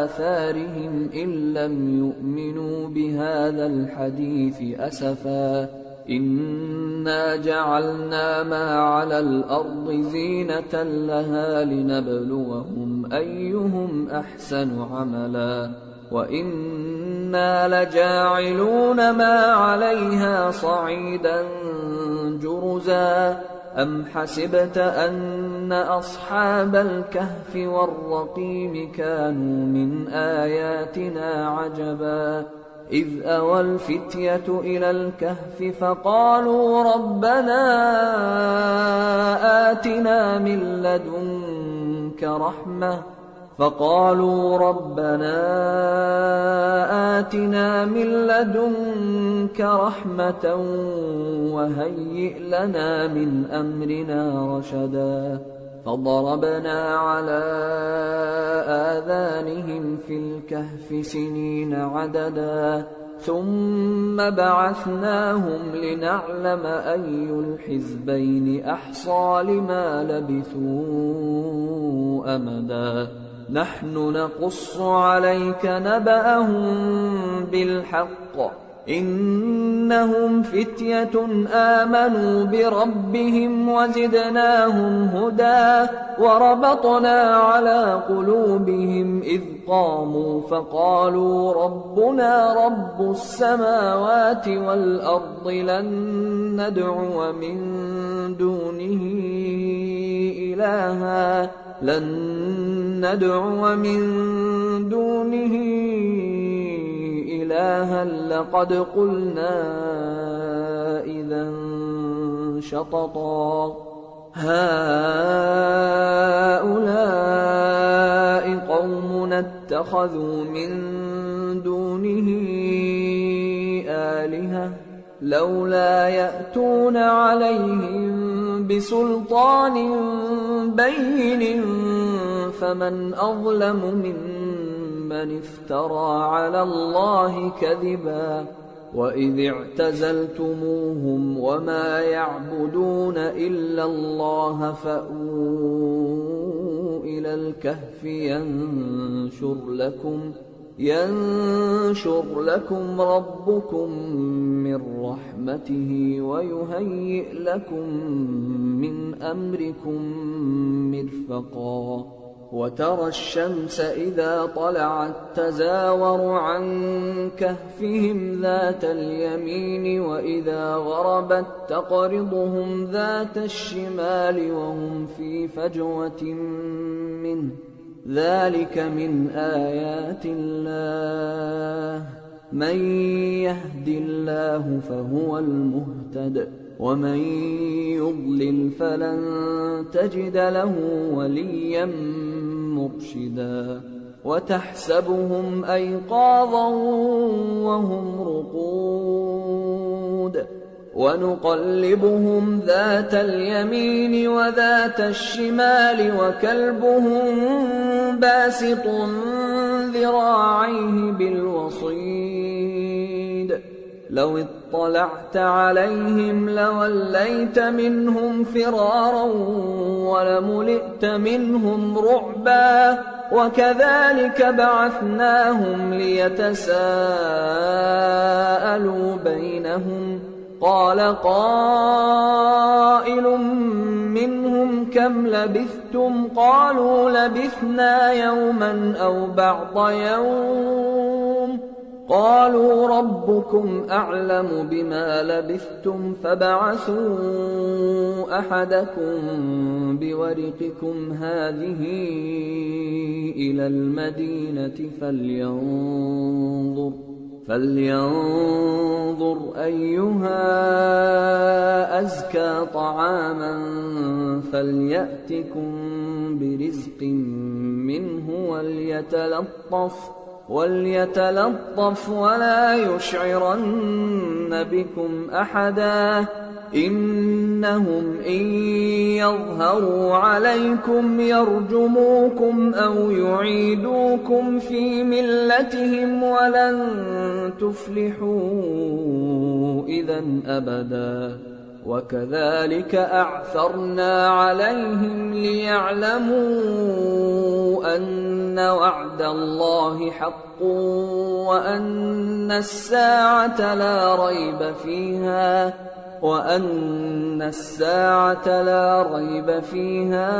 آثارهم إن لم يؤمنوا بهذا الحديث أسفا إنا جعلنا ما على الأرض زينة لها لنبلوهم أيهم أحسن عملا وإنا لجاعلون ما عليها صعيدا جرزا أم حسبت أن أصحاب الكهف والرقيم كانوا من آياتنا عجبا إذ أوى الفتية إلى الكهف فقالوا ربنا آتنا من لدنك رحمة وهيئ لنا من أمرنا رشدا فضربنا على آذانهم في الكهف سنين عددا ثم بعثناهم لنعلم أي الحزبين أحصى لما لبثوا أمدا نحن نقص عليك نبأهم بالحق إنهم فتية آمنوا بربهم وزدناهم هدى وربطنا على قلوبهم إذ قاموا فقالوا ربنا رب السماوات والأرض لن ندعو من دونه إلها لقد قلنا إذا شططا هؤلاء قومنا اتخذوا من دونه آلهة لولا يأتون عليهم بسلطان بين فمن أظلم ممن افترى على الله كذبا وإذ اعتزلتموهم وما يعبدون إلا الله فأووا إلى الكهف ينشر لكم ربكم من رحمته ويهيئ لكم من أمركم مرفقا وترى الشمس إذا طلعت تزاور عن كهفهم ذات اليمين وإذا غربت تقرضهم ذات الشمال وهم في فجوة منه ذلك من آيات الله، من يهد الله فهو المهتد، ومن يضلل فلن تجد له وليا مرشدا. وتحسبهم أيقاظا وهم رقود ونقلبهم ذات اليمين وذات الشمال وكلبهم باسط ذراعيه بالوصيد لو اطلعت عليهم لوليت منهم فرارا ولملئت منهم رعبا. وكذلك بعثناهم ليتساءلوا بينهم قال قائل منهم كم لبثتم قالوا لبثنا يوما أو بعض يوم قالوا ربكم أعلم بما لبثتم فابعثوا أحدكم بورقكم هذه إلى المدينة فلينظر أيها أزكى طعاما فليأتكم برزق منه وليتلطف ولا يشعرن بكم أحدا إنهم إن يظهروا عليكم يرجموكم أو يعيدوكم في ملتهم ولن تفلحوا إذا أبدا. وكذلك أعثرنا عليهم ليعلموا أن وعد الله حق وأن الساعة لا ريب فيها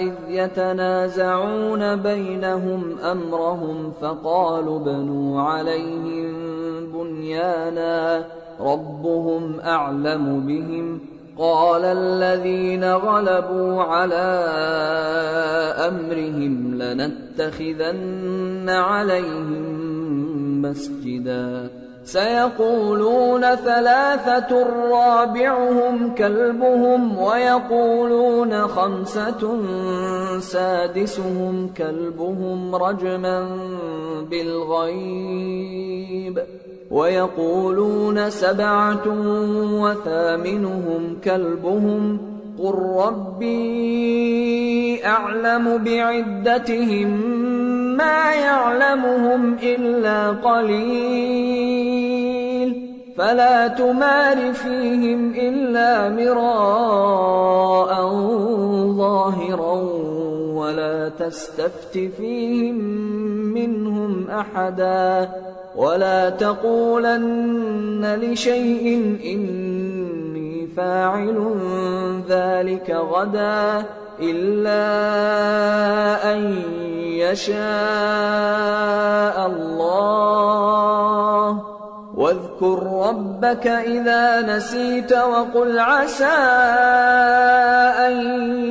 إذ يتنازعون بينهم أمرهم فقالوا ابنوا عليهم بنيانا ربهم أعلم بهم قال الذين غلبوا على أمرهم لنتخذن عليهم مسجدا. سيقولون ثلاثة رابعهم كلبهم ويقولون خمسة سادسهم كلبهم رجما بالغيب ويقولون سبعة وثامنهم كلبهم قل ربي أعلم بعدتهم ما يعلمهم إلا قليل فلا تمار فيهم إلا مراء ظاهرا ولا تستفت فيهم منهم أحدا ولا تقولن لشيء إني فاعل ذلك غدا إلا أن يشاء الله واذكر ربك إذا نسيت وقل عسى أن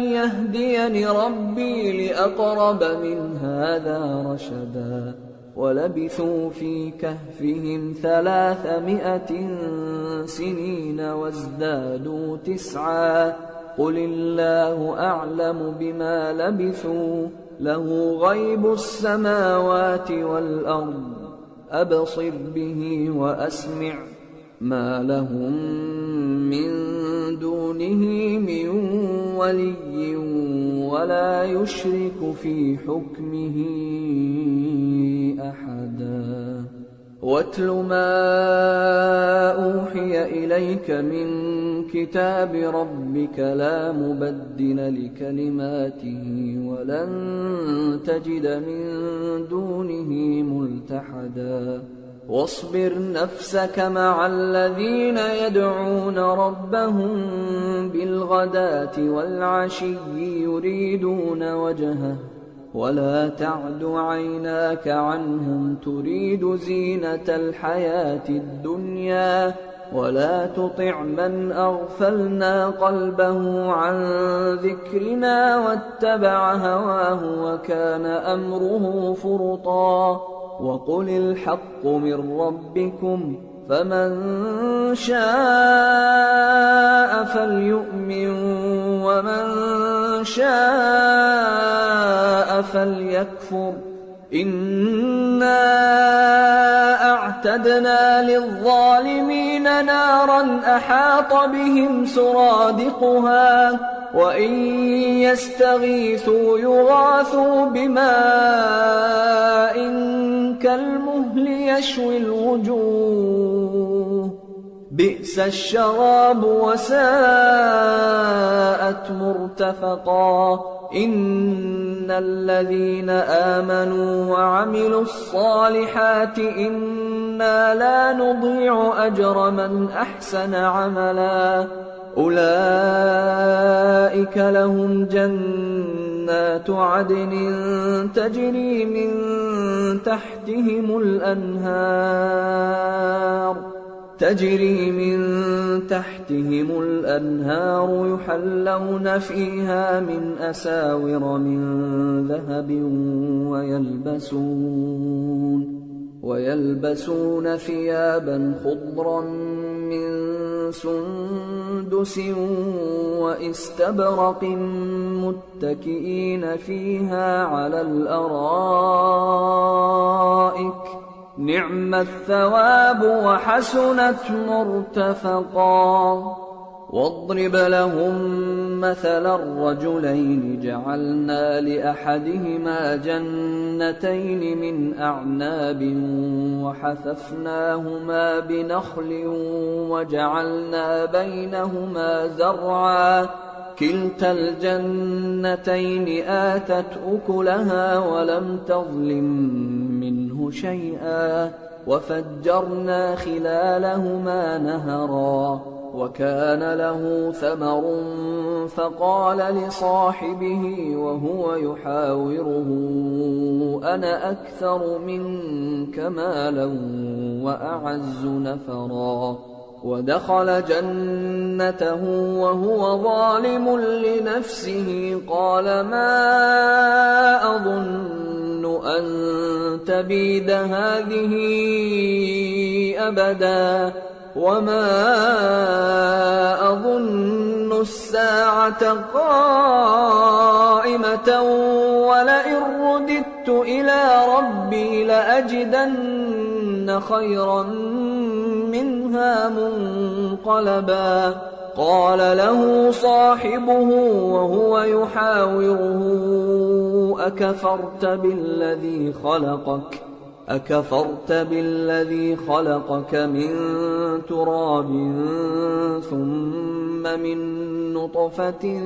يهديني ربي لأقرب من هذا رشدا. ولبثوا في كهفهم 300 سنين وازدادوا 9 قل الله أعلم بما لبثوا له غيب السماوات والأرض أبصر به وأسمع ما لهم من دونه من ولي ولا يشرك في حكمه أحدا. واتل ما أوحي إليك من كتاب ربك لا مبدل لكلماته ولن تجد من دونه ملتحدا. واصبر نفسك مع الذين يدعون ربهم بالغداة والعشي يريدون وجهه ولا تعد عيناك عنهم تريد زينة الحياة الدنيا ولا تطع من أغفلنا قلبه عن ذكرنا واتبع هواه وكان أمره فرطا وقل الحق من ربكم فمن شاء فليؤمن ومن شاء فليكفر إنا أعتدنا للظالمين نارا أحاط بهم سرادقها وإن يستغيثوا يغاثوا بماء كالمهل يشوي الوجوه بئس الشراب وساءت مرتفقا إن الذين آمنوا وعملوا الصالحات إنا لا نضيع أجر من أحسن عملا أولئك لهم جنات عدن تجري من تحتهم الأنهار يحلون فيها من أساور من ذهب ويلبسون ثيابا خضرا من سندس واستبرق متكئين فيها على الأرائك نعم الثواب وحسنت مرتفقا واضرب لهم مثلا الرجلين جعلنا لأحدهما جنتين من أعناب وحففناهما بنخل وجعلنا بينهما زرعا كلتا الجنتين آتت أكلها ولم تظلم منه شيئا وفجرنا خلالهما نهرا وكان له ثمر فقال لصاحبه وهو يحاوره أنا أكثر منك مالا وأعز نفرا ودخل جنته وهو ظالم لنفسه قال ما أظن أن تبيد هذه أبدا وما أظن الساعة قائمة ولئن رددت إلى ربي لأجدن خيرا منها منقلبا قال له صاحبه وهو يحاوره أكفرت بالذي خلقك من تراب ثم من نطفة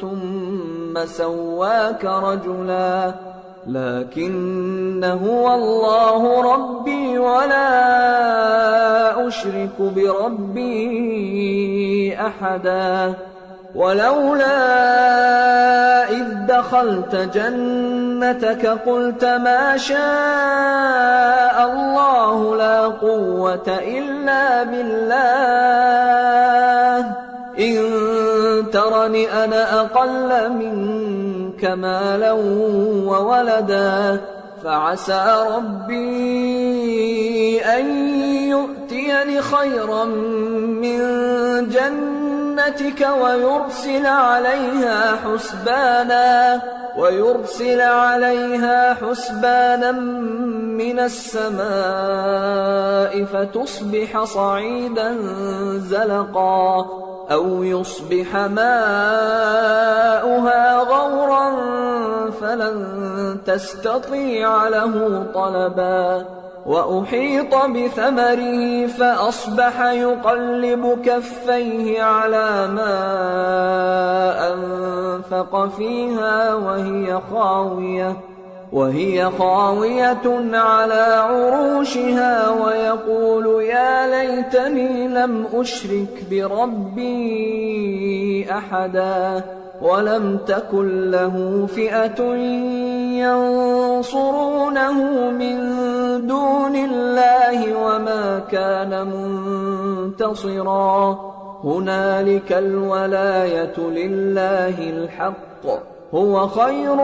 ثم سواك رجلا لكن هو الله ربي ولا أشرك بربي أحدا ولولا إذ دخلت جنتك قلت ما شاء الله لا قوة إلا بالله إن ترني أنا أقل منك مالا وولدا فعسى ربي أن يؤتيني خيرا من جنتك ويرسل عليها حسبانا من السماء فتصبح صعيدا زلقا أو يصبح ماؤها غورا فلن تستطيع له طلبا وأحيط بثمره فأصبح يقلب كفيه على ما أنفق فيها وهي خاوية على عروشها ويقول يا ليتني لم أشرك بربي أحدا ولم تكن له فئة ينصرونه من دون الله وما كان منتصرا منتصرا هنالك الولاية لله الحق هو خير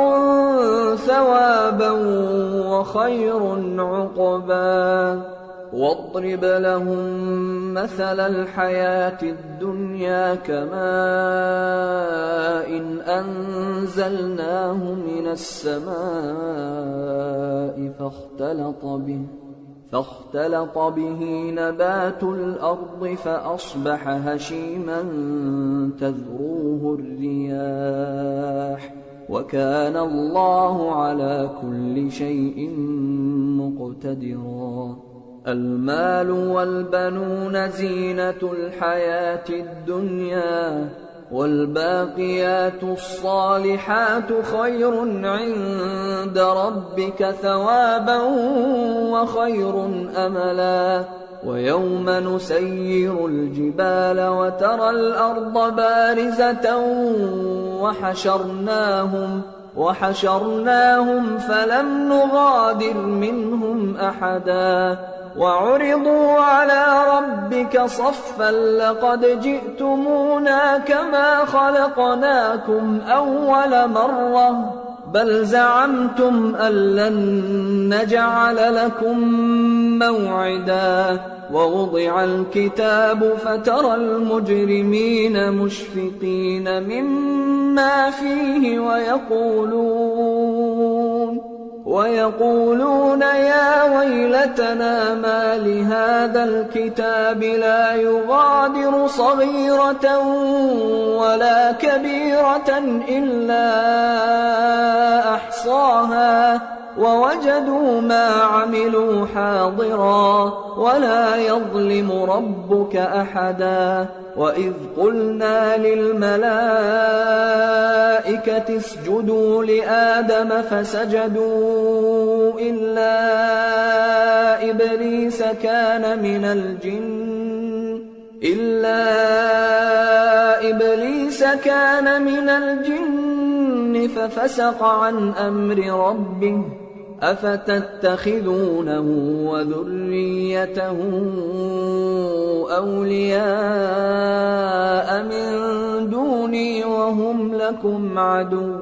ثوابا وخير عقبا واضرب لهم مثل الحياة الدنيا كماء أنزلناه من السماء فاختلط به نبات الأرض فأصبح هشيما تذروه الرياح وكان الله على كل شيء مقتدرا المال والبنون زينة الحياة الدنيا والباقيات الصالحات خير عند ربك ثوابا وخير أملا ويوم نسير الجبال وترى الأرض بارزة وحشرناهم فلم نغادر منهم أحدا وعرضوا على ربك صفا لقد جئتمونا كما خلقناكم أول مرة بل زعمتم أن لن نجعل لكم موعدا ووضع الكتاب فترى المجرمين مشفقين مما فيه ويقولون يا ويلتنا ما لهذا الكتاب لا يغادر صغيرة ولا كبيرة إلا أحصاها ووجدوا ما عملوا حاضرا ولا يظلم ربك أحدا وإذ قلنا للملائكة اسجدوا لآدم فسجدوا إلا إبليس كان من الجن ففسق عن أمر ربه أفتتخذونه وذريته أولياء من دوني وهم لكم عدو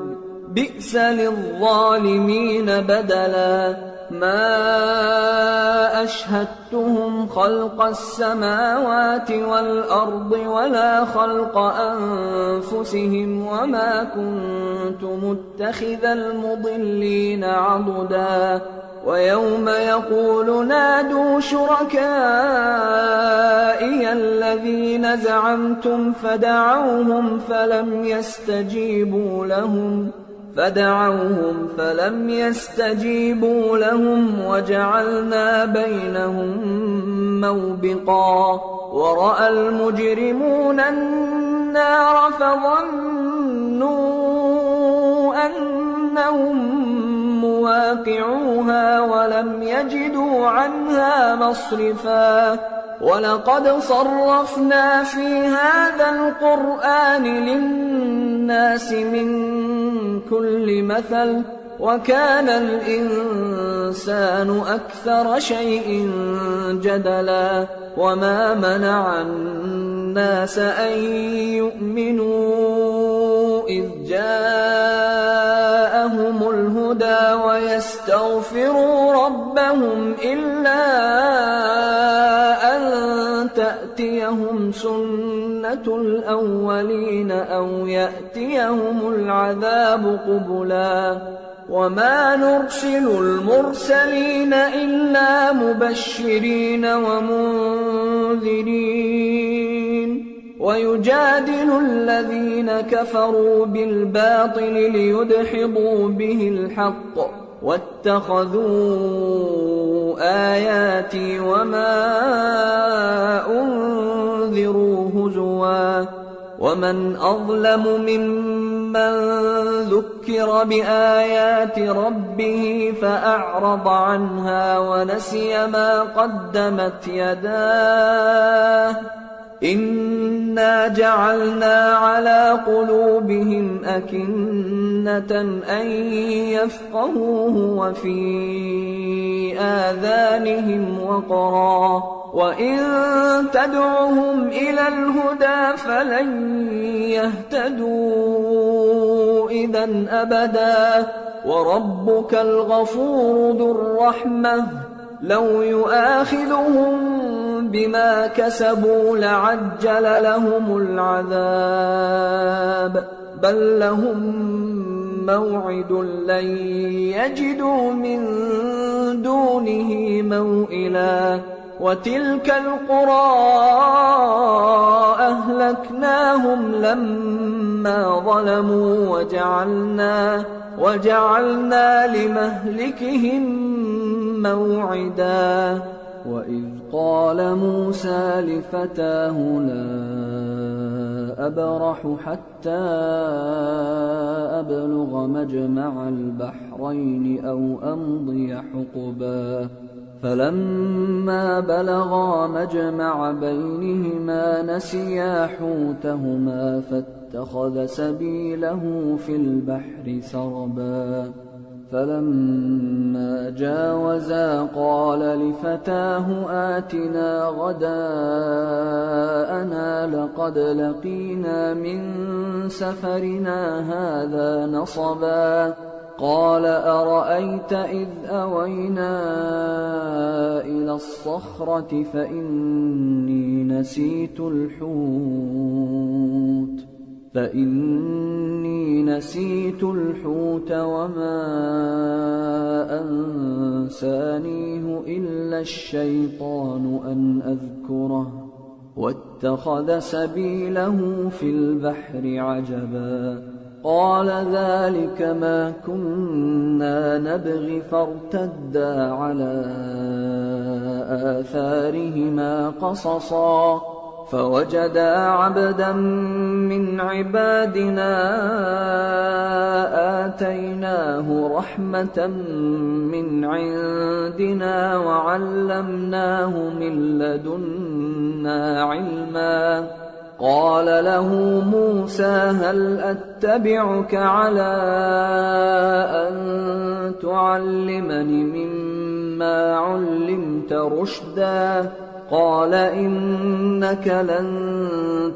بئس للظالمين بدلا ما أشهدتهم خلق السماوات والأرض ولا خلق أنفسهم وما كنت متخذ المضلين عضدا ويوم يقول نادوا شركائي الذين زعمتم فدعوهم فلم يستجيبوا لهم وجعلنا بينهم موبقا ورأى المجرمون النار فظنوا أنهم مواقعوها ولم يجدوا عنها مصرفا ولقد صرفنا في هذا القرآن للناس من كل مثل وكان الإنسان أكثر شيء جدلا وما منع الناس أن يؤمنوا إذ جاءهم الهدى ويستغفروا ربهم إلا أن تأتيهم سنة الأولين أو يأتيهم العذاب قبلا وما نرسل المرسلين إلا مبشرين ومنذرين ويجادل الذين كفروا بالباطل ليدحضوا به الحق واتخذوا آياتي وما أنذروا هزوا ومن أظلم ممن ذكر بآيات ربه فأعرض عنها ونسي ما قدمت يداه إنا جعلنا على قلوبهم أكنة أن يفقهوه وفي آذانهم وقرا وإن تدعهم إلى الهدى فلن يهتدوا إذا أبدا وربك الغفور ذو الرحمة لو يؤاخذهم بما كسبوا لعجل لهم العذاب بل لهم موعد لن يجدوا من دونه موئلا وتلك القرى أهلكناهم لما ظلموا وجعلنا لمهلكهم موعدا وإذ قال موسى لفتاه لا أبرح حتى أبلغ مجمع البحرين أو أمضي حقبا فلما بلغا مجمع بينهما نسيا حوتهما فاتخذ سبيله في البحر سربا فلما جاوزا قال لفتاه آتنا غداءنا لقد لقينا من سفرنا هذا نصبا قال أرأيت إذ أوينا إلى الصخرة فإني نسيت الحوت وما أنسانيه إلا الشيطان أن أذكره واتخذ سبيله في البحر عجبا قال ذلك ما كنا نبغي فارتدا على آثارهما قصصا فوجدا عبدا من عبادنا آتيناه رحمة من عندنا وعلمناه من لدنا علما قال له موسى هل أتبعك على أن تعلمني مما علمت رشدا قال إنك لن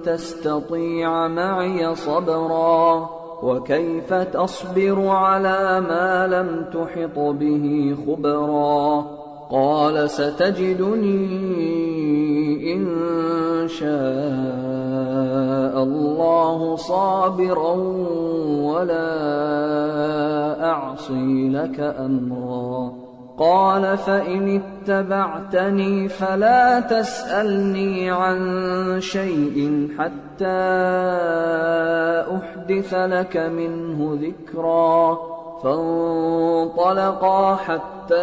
تستطيع معي صبرا وكيف تصبر على ما لم تحط به خبرا قال ستجدني إن شاء الله صابرا ولا أعصي لك أمرا قال فإن اتبعتني فلا تسألني عن شيء حتى أحدث لك منه ذكرا فانطلقا حتى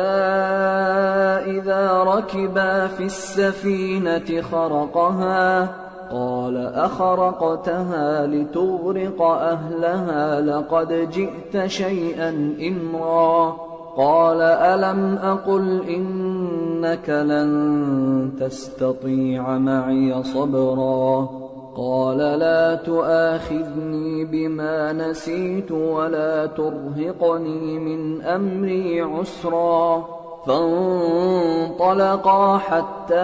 إذا ركبا في السفينة خرقها قال أخرقتها لتغرق أهلها لقد جئت شيئا إمرا قال ألم أقل إنك لن تستطيع معي صبرا قال لا تؤاخذني بما نسيت ولا ترهقني من أمري عسرا فانطلقا حتى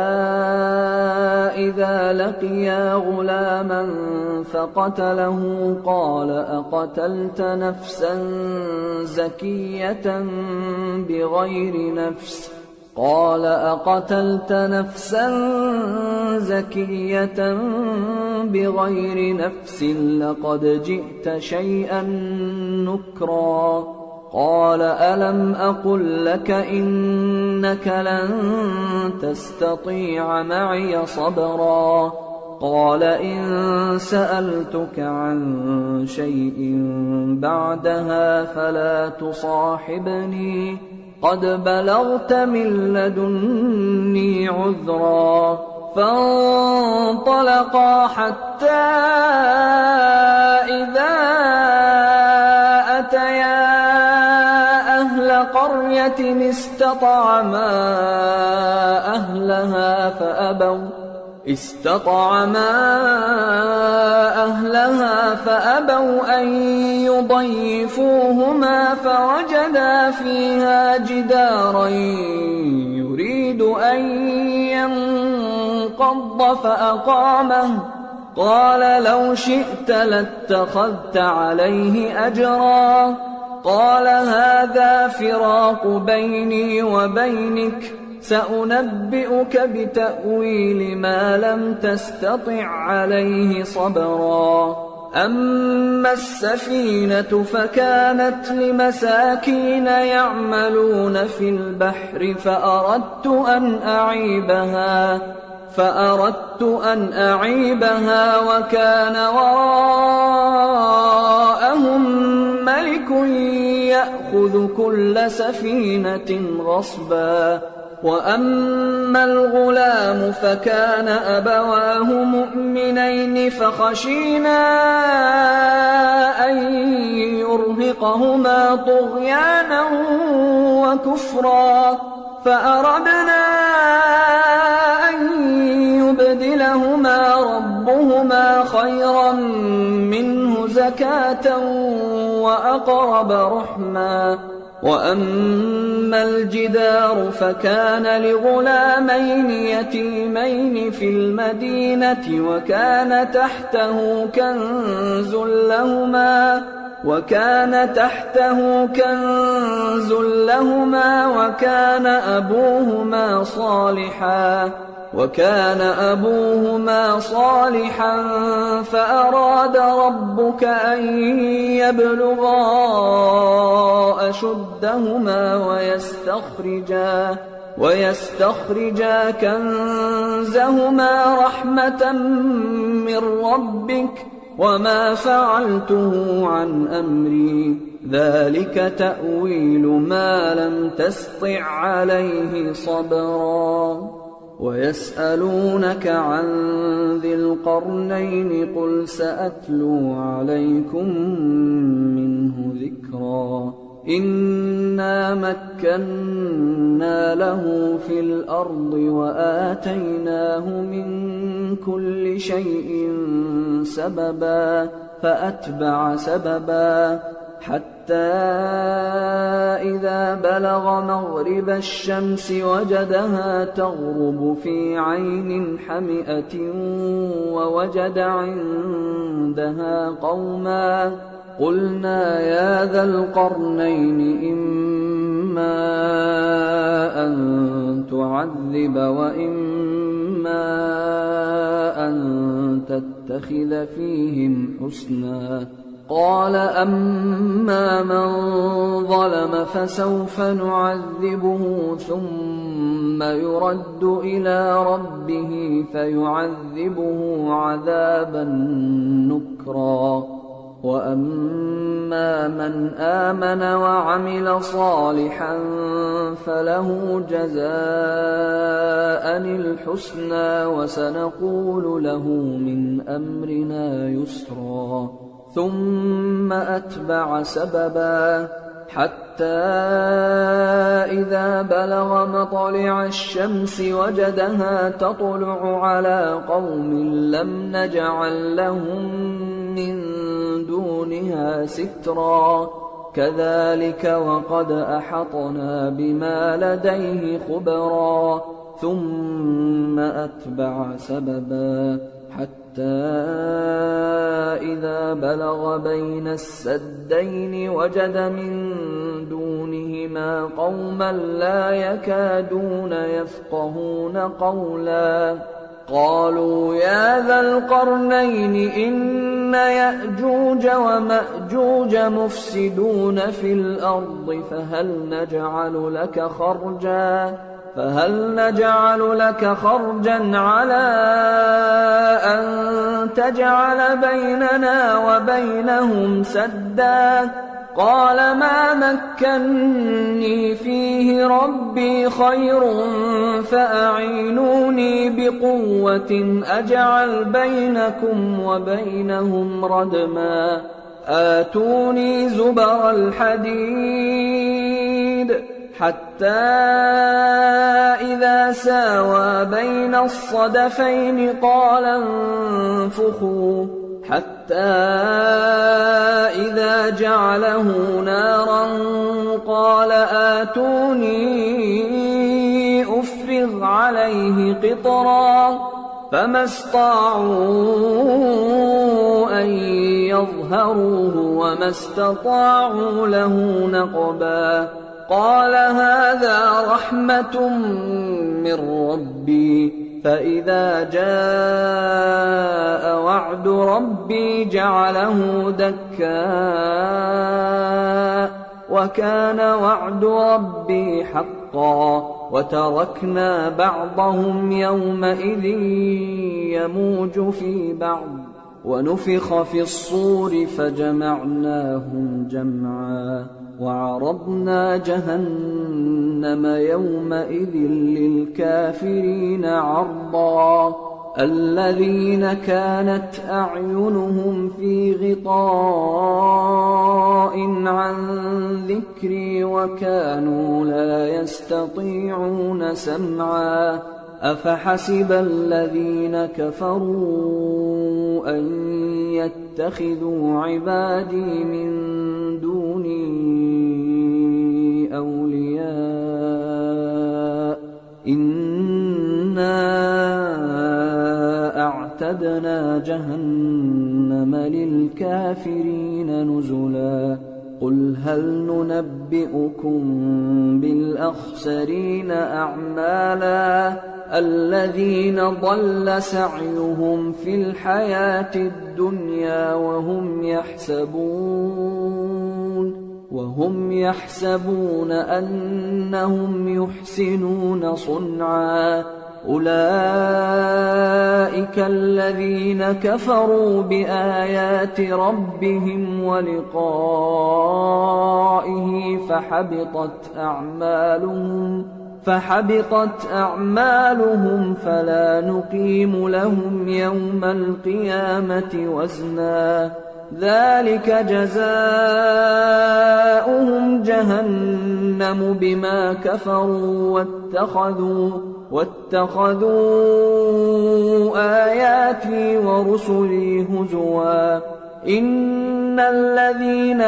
إذا لقيا غلاما فقتله قال أقتلت نفسا زكية بغير نفس لقد جئت شيئا نكرا قال ألم أقل لك إنك لن تستطيع معي صبرا قال إن سألتك عن شيء بعدها فلا تصاحبني قد بلغت من لدني عذرا فانطلقا حتى إذا أتيا أهل قرية استطعما أهلها فأبوا أن يضيفوهما فوجدا فيها جدارا يريد أن انقض فأقامه قال لو شئت لاتخذت عليه أجرا قال هذا فراق بيني وبينك سأنبئك بتأويل ما لم تستطع عليه صبرا أما السفينة فكانت لمساكين يعملون في البحر فأردت أن أعيبها وكان وراءهم ملك يأخذ كل سفينة غصبا وأما الغلام فكان أبواه مؤمنين فخشينا أن يرهقهما طغيانا وكفرا فأردنا أن يبدلهما ربهما خيرا منه زكاة وأقرب رحما وأما الجدار فكان لغلامين يتيمين في المدينة وكان تحته كنز لهما وكان أبوهما صالحا فأراد ربك أن يبلغا أشدهما ويستخرجا كنزهما رحمة من ربك وما فعلته عن أمري ذلك تأويل ما لم تسطع عليه صبرا ويسألونك عن ذي القرنين قل سأتلو عليكم منه ذكرا إنا مكنا له في الأرض وآتيناه من كل شيء سببا فأتبع سببا حتى إذا بلغ مغرب الشمس وجدها تغرب في عين حمئة ووجد عندها قوما قلنا يا ذا القرنين إما أن تعذب وإما أن تتخذ فيهم حسنا قال أما من ظلم فسوف نعذبه ثم يرد إلى ربه فيعذبه عذابا نكرا وأما من آمن وعمل صالحا فله جزاء الحسنى وسنقول له من أمرنا يسرا ثم أتبع سببا حتى إذا بلغ مطلع الشمس وجدها تطلع على قوم لم نجعل لهم من دونها سترا كذلك وقد أحطنا بما لديه خبرا ثم أتبع سببا حتى إذا بلغ بين السدين وجد من دونهما قوما لا يكادون يفقهون قولا قالوا يا ذا القرنين إن يأجوج ومأجوج مفسدون في الأرض فهل نجعل لك خرجا على أن تجعل بيننا وبينهم سدا قال ما مكني فيه ربي خير فأعينوني بقوة أجعل بينكم وبينهم ردما آتوني زبر الحديد حتى إذا ساوى بين الصدفين قال انفخوا حتى إذا جعله نارا قال آتوني أفرغ عليه قطرا فما استطاعوا أن يظهروه وما استطاعوا له نقبا قال هذا رحمة من ربي فإذا جاء وعد ربي جعله دكا وكان وعد ربي حقا وتركنا بعضهم يومئذ يموج في بعض ونفخ في الصور فجمعناهم جمعا وعرضنا جهنم يومئذ للكافرين عرضا الذين كانت أعينهم في غطاء عن ذكري وكانوا لا يستطيعون سمعا أفحسب الذين كفروا أن يتخذوا عبادي من دوني أولياء إنا أعتدنا جهنم للكافرين نزلا قل هل ننبئكم بالأخسرين أعمالا الذين ضل سعيهم في الحياة الدنيا وهم يحسبون أنهم يحسنون صنعا أولئك الذين كفروا بآيات ربهم ولقائه فحبطت أعمالهم فلا نقيم لهم يوم القيامة وزنا ذلك جزاؤهم جهنم بما كفروا واتخذوا آياتي ورسلي هزوا إن الذين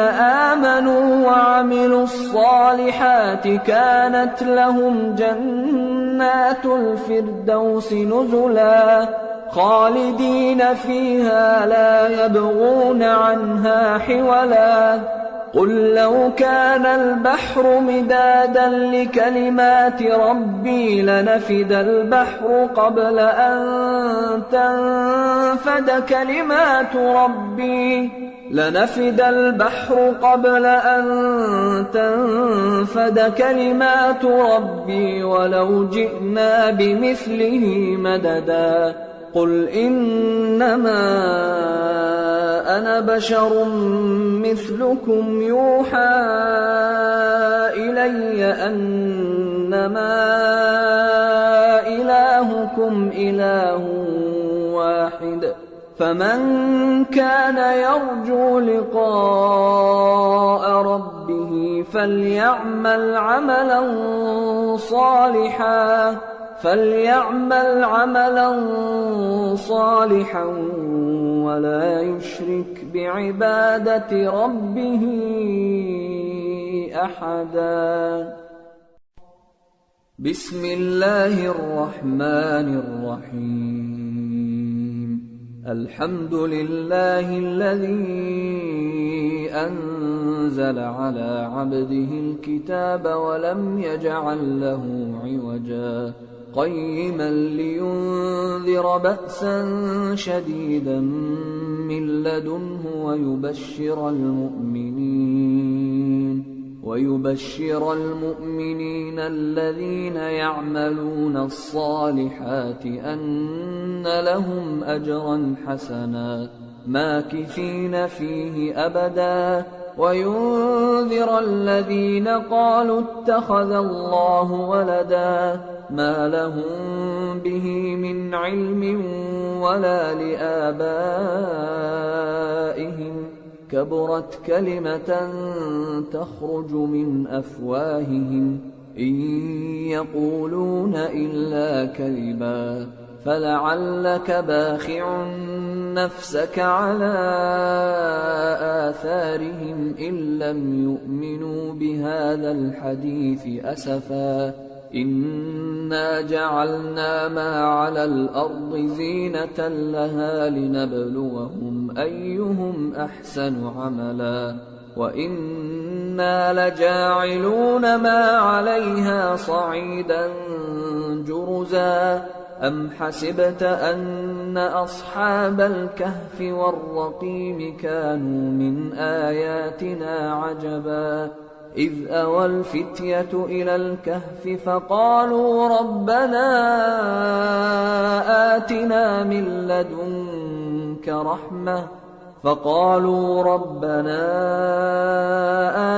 آمنوا وعملوا الصالحات كانت لهم جنات الفردوس نزلا خالدين فيها لا يبغون عنها حولا قل لو كان البحر مدادا لكلمات ربي لنفد البحر قبل أن تنفد كلمات ربي ولو جئنا بمثله مددا قل إنما أنا بشر مثلكم يوحى إلي أنما إلهكم إله واحد فمن كان يرجو لقاء ربه فليعمل عملا صالحا ولا يشرك بعبادة ربه أحدا بسم الله الرحمن الرحيم الحمد لله الذي أنزل على عبده الكتاب ولم يجعل له عوجا قيما لينذر بأسا شديدا من لدنه ويبشر المؤمنين الذين يعملون الصالحات أن لهم أجرا حسنا ماكثين فيه أبدا وينذر الذين قالوا اتخذ الله ولدا ما لهم به من علم ولا لآبائهم كبرت كلمة تخرج من أفواههم إن يقولون إلا كذبا فلعلك باخع نفسك على آثارهم إن لم يؤمنوا بهذا الحديث أسفا إنا جعلنا ما على الأرض زينة لها لنبلوهم أيهم أحسن عملا وإنا لجاعلون ما عليها صعيدا جرزا أم حسبت أن أصحاب الكهف والرقيم كانوا من آياتنا عجبا إذ أوى الفتية إلى الكهف فقالوا ربنا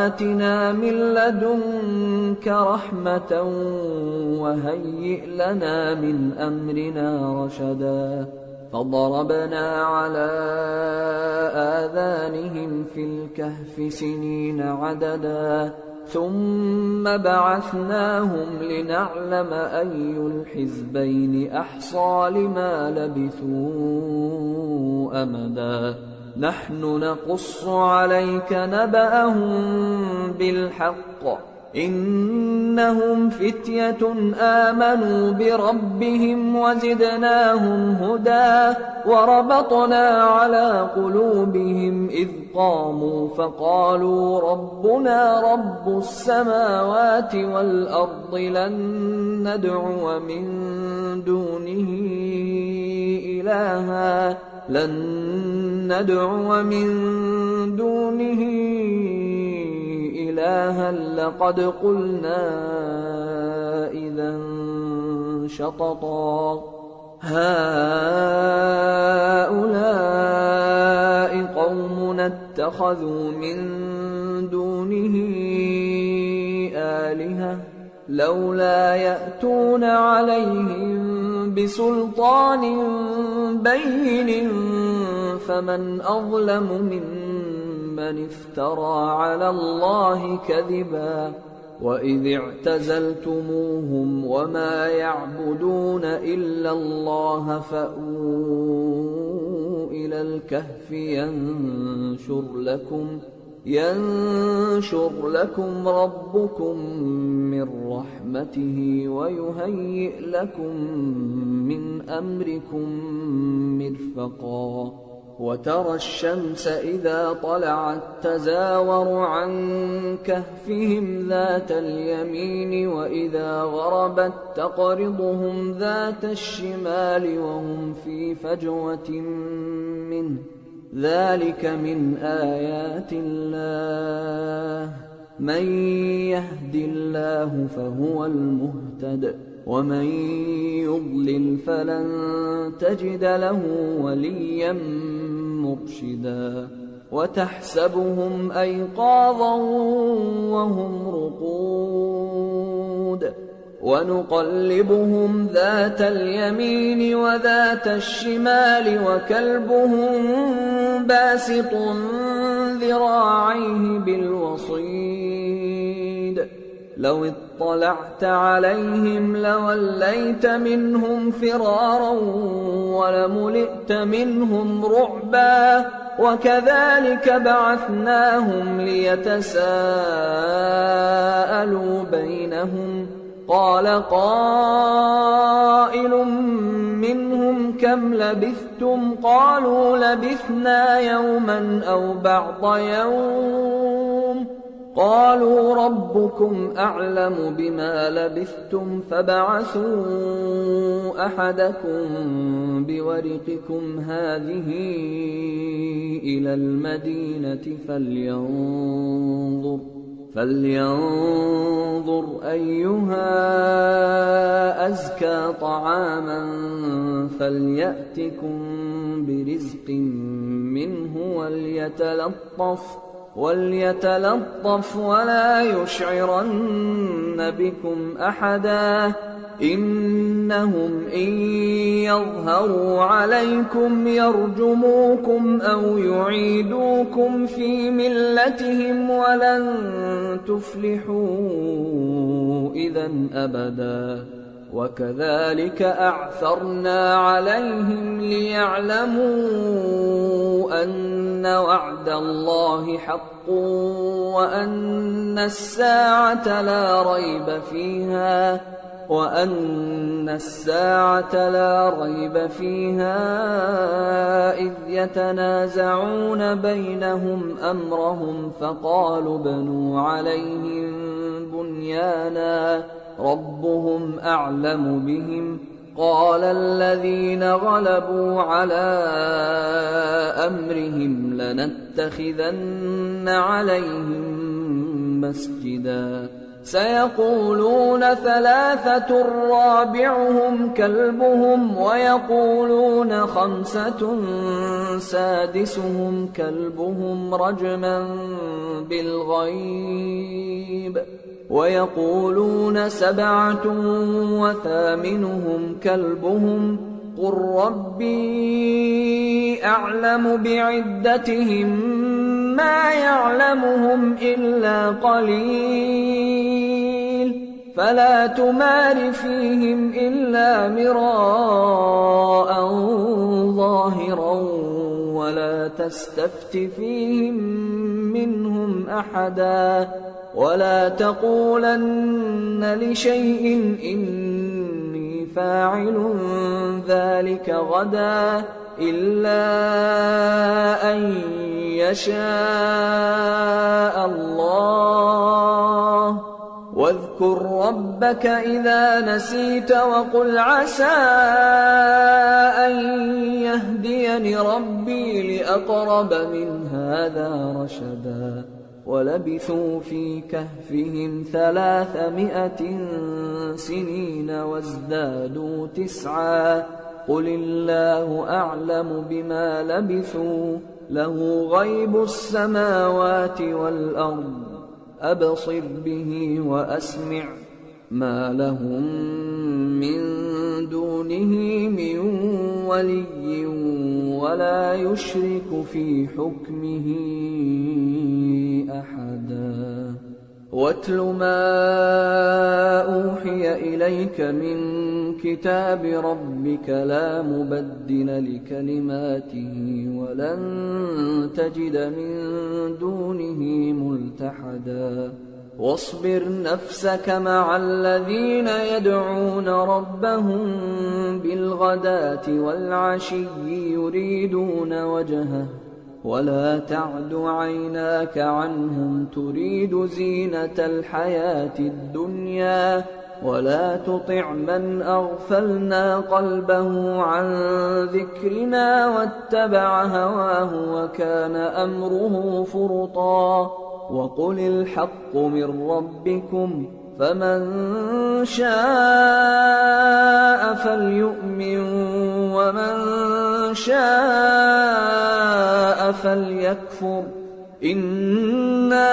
آتنا من لدنك رحمة وهيئ لنا من أمرنا رشدا فضربنا على آذانهم في الكهف سنين عددا ثم بعثناهم لنعلم أي الحزبين أحصى لما لبثوا أمدا نحن نقص عليك نبأهم بالحق إنهم فتية آمنوا بربهم وزدناهم هدى وربطنا على قلوبهم إذ قاموا فقالوا ربنا رب السماوات والأرض لن ندعو من دونه إلها لقد قلنا إذا شططا هؤلاء قومنا اتخذوا من دونه آلهة لولا يأتون عليهم بسلطان بين فمن أظلم ممن افترى على الله كذبا وإذ اعتزلتموهم وما يعبدون إلا الله فأووا إلى الكهف ينشر لكم ربكم من رحمته ويهيئ لكم من أمركم مرفقا وترى الشمس إذا طلعت تزاور عن كهفهم ذات اليمين وإذا غربت تقرضهم ذات الشمال وهم في فجوة منه ذلك من آيات الله من يهد الله فهو المهتد ومن يضلل فلن تجد له وليا مرشدا وتحسبهم أيقاظا وهم رقود ونقلبهم ذات اليمين وذات الشمال وكلبهم باسط ذراعيه بالوصيد لو اطلعت عليهم لوليت منهم فرارا ولملئت منهم رعبا وكذلك بعثناهم ليتساءلوا بينهم قال قائل منهم كم لبثتم قالوا لبثنا يوما أو بعض يوم قالوا ربكم أعلم بما لبثتم فابعثوا أحدكم بورقكم هذه إلى المدينة فلينظر أيها أزكى طعاما فليأتكم برزق منه وليتلطف ولا يشعرن بكم أحدا إنهم إن يظهروا عليكم يرجموكم أو يعيدوكم في ملتهم ولن تفلحوا إذا أبدا وكذلك أعثرنا عليهم ليعلموا أن وعد الله حق وأن الساعة لا ريب فيها وأن الساعة لا ريب فيها إذ يتنازعون بينهم أمرهم فقالوا ابنوا عليهم بنيانا ربهم أعلم بهم قال الذين غلبوا على أمرهم لنتخذن عليهم مسجدا سيقولون ثلاثة رابعهم كلبهم ويقولون خمسة سادسهم كلبهم رجما بالغيب ويقولون سبعة وثامنهم كلبهم قل ربي أعلم بعدتهم ما يعلمهم إلا قليل فلا تمار فيهم إلا مراء ظاهرا ولا تستفت فيهم منهم أحدا ولا تقولن لشيء إني فاعل ذلك غدا إلا أن يشاء الله واذكر ربك إذا نسيت وقل عسى أن يهديني ربي لأقرب من هذا رشدا ولبثوا في كهفهم 300 سنين وازدادوا 9 قل الله أعلم بما لبثوا له غيب السماوات والأرض أبصر به وأسمع ما لهم من دونه من ولي ولا يشرك في حكمه أحدا واتل ما أوحي إليك من كتاب ربك لا مبدل لكلماته ولن تجد من دونه ملتحدا واصبر نفسك مع الذين يدعون ربهم بالغداة والعشي يريدون وجهه ولا تعد عيناك عنهم تريد زينة الحياة الدنيا ولا تطع من أغفلنا قلبه عن ذكرنا واتبع هواه وكان أمره فرطا وقل الحق من ربكم فمن شاء فليؤمن ومن شاء فليكفر إنا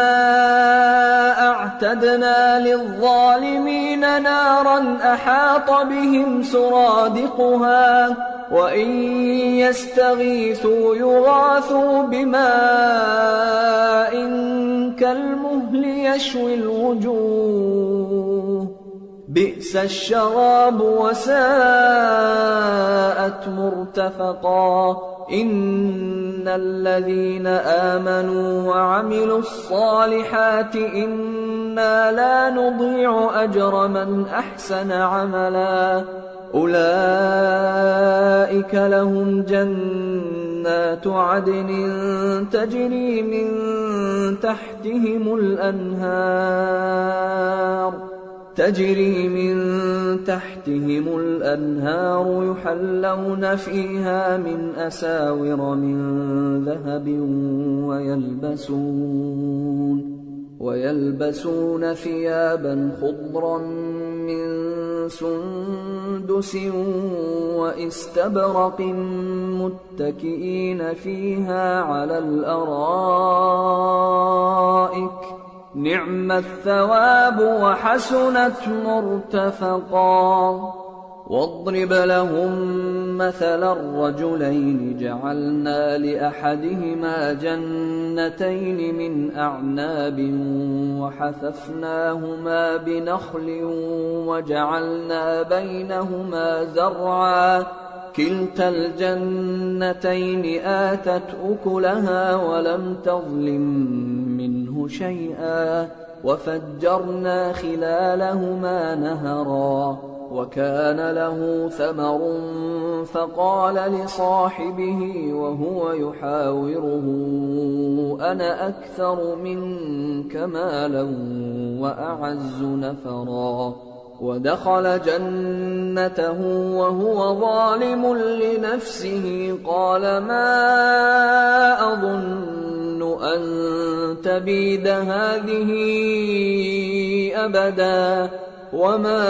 أعتدنا للظالمين نارا أحاط بهم سرادقها وإن يستغيثوا يغاثوا بماء كالمهل يشوي الوجوه بئس الشراب وساءت مرتفقا إن الذين آمنوا وعملوا الصالحات إنا لا نضيع أجر من أحسن عملا أولئك لهم جنات عدن تجري من تحتهم الأنهار يحلون فيها من أساور من ذهب ويلبسون ثيابا خضرا من سندس واستبرق متكئين فيها على الأرائك نعم الثواب وحسنت مرتفقا واضرب لهم مثلا الرجلين جعلنا لأحدهما جنتين من أعناب وحففناهما بنخل وجعلنا بينهما زرعا كلتا الجنتين آتت أكلها ولم تظلم منه شيئا وفجرنا خلالهما نهرا وكان له ثمر فقال لصاحبه وهو يحاوره أنا أكثر منك مالا وأعز نفرا ودخل جنته وهو ظالم لنفسه قال ما أظن أن تبيد هذه أبدا وما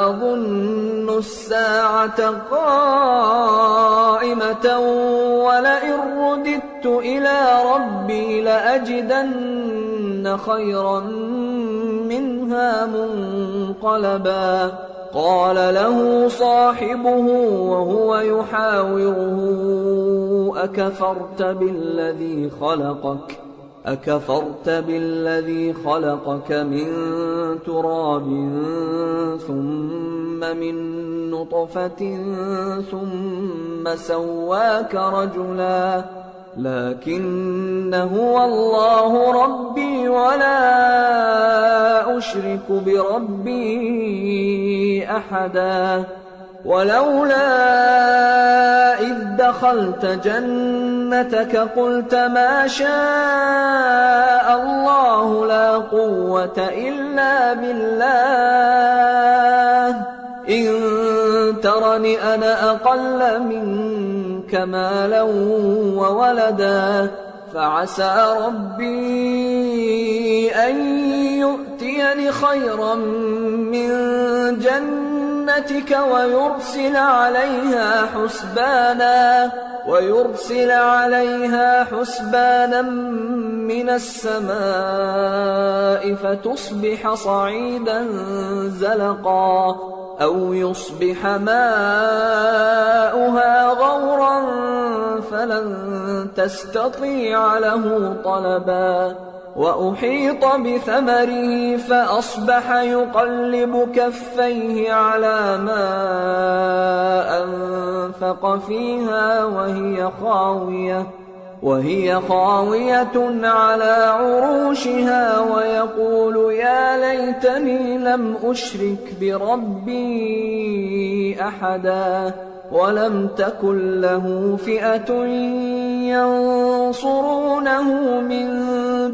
أظن الساعة قائمة ولئن رددت إلى ربي لأجدن خيرا منها منقلبا قال له صاحبه وهو يحاوره أكفرت بالذي خلقك من تراب ثم من نطفة ثم سواك رجلا لكن هو الله ربي ولا أشرك بربي أحدا ولولا إذ دخلت جنتك قلت ما شاء الله لا قوة إلا بالله إن ترني أنا أقل منك مالا وولدا فعسى ربي أن يؤتيني خيرا من جنتك ويرسل عليها حسبانا من السماء فتصبح صعيدا زلقا أو يصبح ماؤها غورا فلن تستطيع له طلبا وأحيط بثمره فأصبح يقلب كفيه على ما أنفق فيها وهي خاوية على عروشها ويقول يا ليتني لم أشرك بربي أحدا ولم تكن له فئة ينصرونه من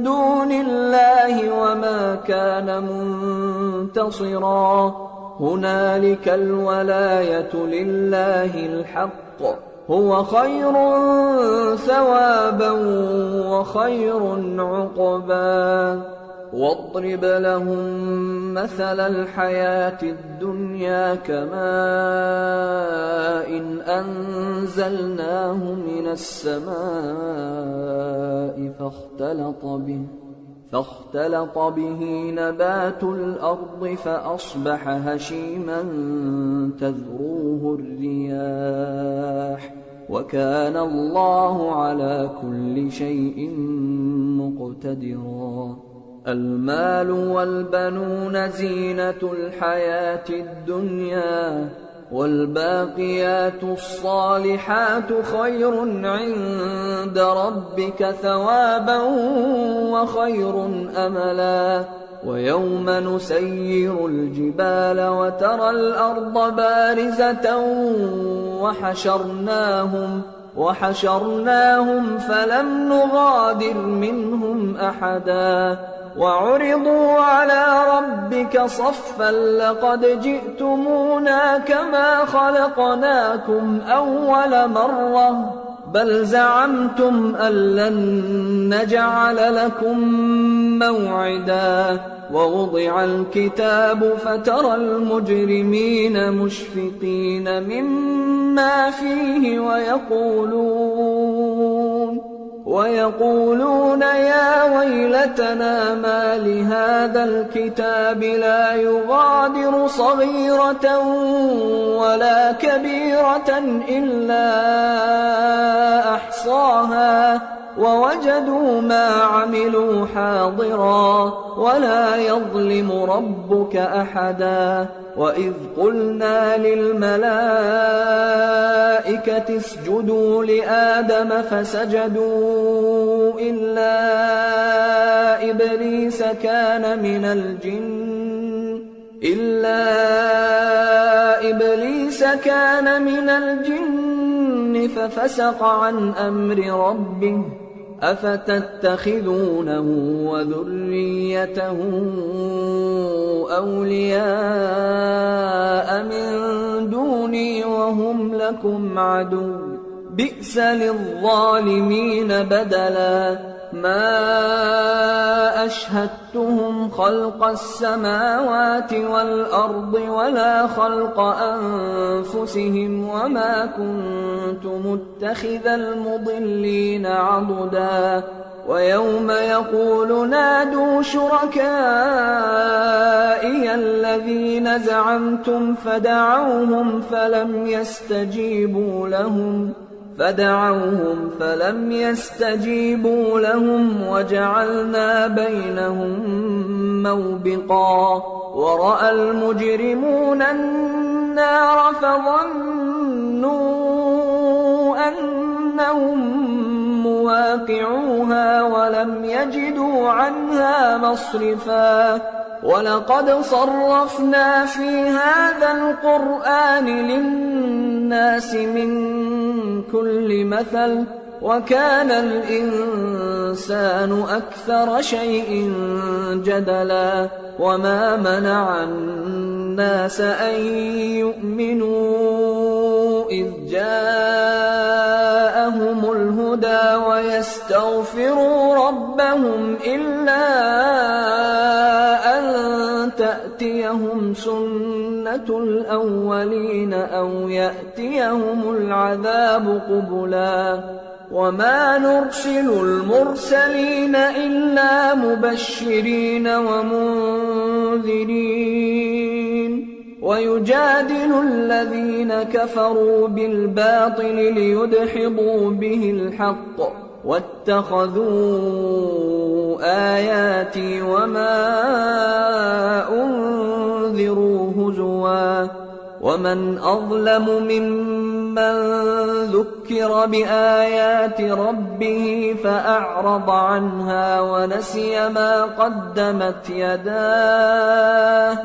دون الله وما كان منتصرا هنالك الولاية لله الحق هو خير ثوابا وخير عقبا واضرب لهم مثل الحياة الدنيا كماء أنزلناه من السماء فاختلط به نبات الأرض فأصبح هشيما تذروه الرياح وكان الله على كل شيء مقتدرا المال والبنون زينة الحياة الدنيا والباقيات الصالحات خير عند ربك ثوابا وخير أملا ويوم نسير الجبال وترى الأرض بارزة وحشرناهم فلم نغادر منهم أحدا وعرضوا على ربك صفا لقد جئتمونا كما خلقناكم أول مرة بل زعمتم أن لن نجعل لكم موعدا ووضع الكتاب فترى المجرمين مشفقين مما فيه ويقولون يا ويلتنا ما لهذا الكتاب لا يغادر صغيرة ولا كبيرة إلا أحصاها ووجدوا ما عملوا حاضرا ولا يظلم ربك أحدا وإذ قلنا للملائكة اسجدوا لآدم فسجدوا إلا إبليس كان من الجن ففسق عن أمر ربه أفتتخذونه وذريته أولياء من دوني وهم لكم عدو بئس للظالمين بدلا ما أشهدتهم خلق السماوات والأرض ولا خلق أنفسهم وما كنت متخذ المضلين عضدا ويوم يقول نادوا شركائي الذين زعمتم فدعوهم فلم يستجيبوا لهم وجعلنا بينهم موبقا ورأى المجرمون النار فظنوا أنهم مواقعوها ولم يجدوا عنها مصرفا ولقد صرفنا في هذا القرآن للناس من كل مثل وكان الإنسان أكثر شيء جدلا وما منع الناس أن يؤمنوا إذ جاءهم الهدى ويستغفروا ربهم إلا أن تأتيهم سنة الأولين أو يأتيهم العذاب قبلا وما نرسل المرسلين إلا مبشرين ومنذرين ويجادل الذين كفروا بالباطل ليدحضوا به الحق واتخذوا آياتي وما أنذروا هزوا ومن أظلم ممن ذكر بآيات ربه فأعرض عنها ونسي ما قدمت يداه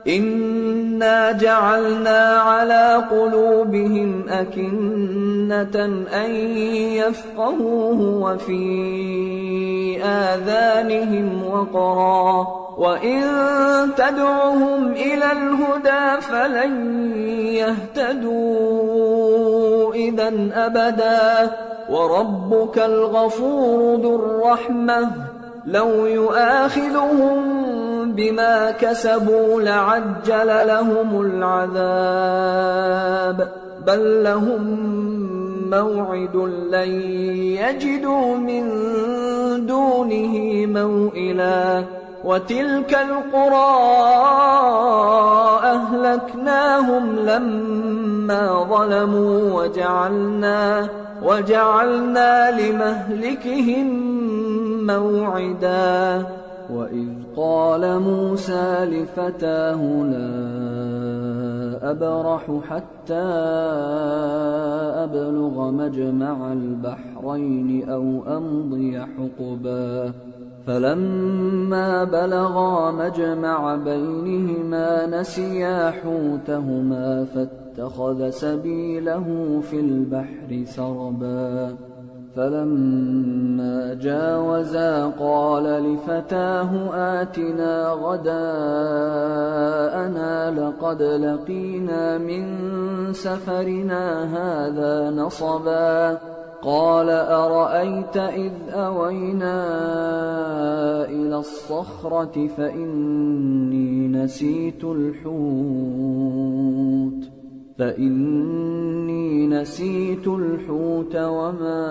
إنا جعلنا على قلوبهم أكنة أن يفقهوه وفي آذانهم وقرا وإن تدعهم إلى الهدى فلن يهتدوا إذا أبدا وربك الغفور ذو الرحمة لو يؤاخذهم بما كسبوا لعجل لهم العذاب بل لهم موعد لن يجدوا من دونه موئلا وتلك القرى أهلكناهم لما ظلموا وجعلنا لمهلكهم موعدا وإذ قال موسى لفتاه لا أبرح حتى أبلغ مجمع البحرين أو أمضي حقبا فلما بلغا مجمع بينهما نسيا حوتهما فاتخذ سبيله في البحر سربا فلما جاوزا قال لفتاه آتنا غداءنا لقد لقينا من سفرنا هذا نصبا قال أرأيت إذ أوينا إلى الصخرة فإني نسيت الحوت وما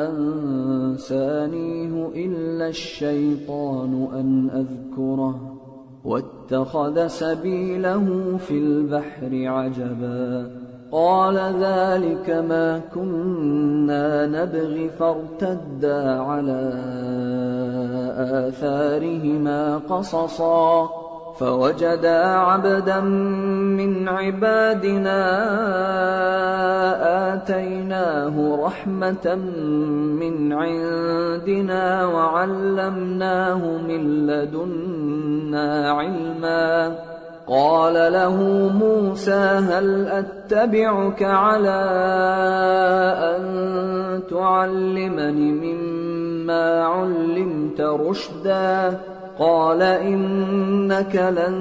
أنسانيه إلا الشيطان أن أذكره واتخذ سبيله في البحر عجبا قال ذلك ما كنا نبغي فارتدا على آثارهما قصصا فوجدا عبدا من عبادنا آتيناه رحمة من عندنا وعلمناه من لدنا علما. قال له موسى هل أتبعك على أن تعلمني مما علمت رشدا؟ قال إنك لن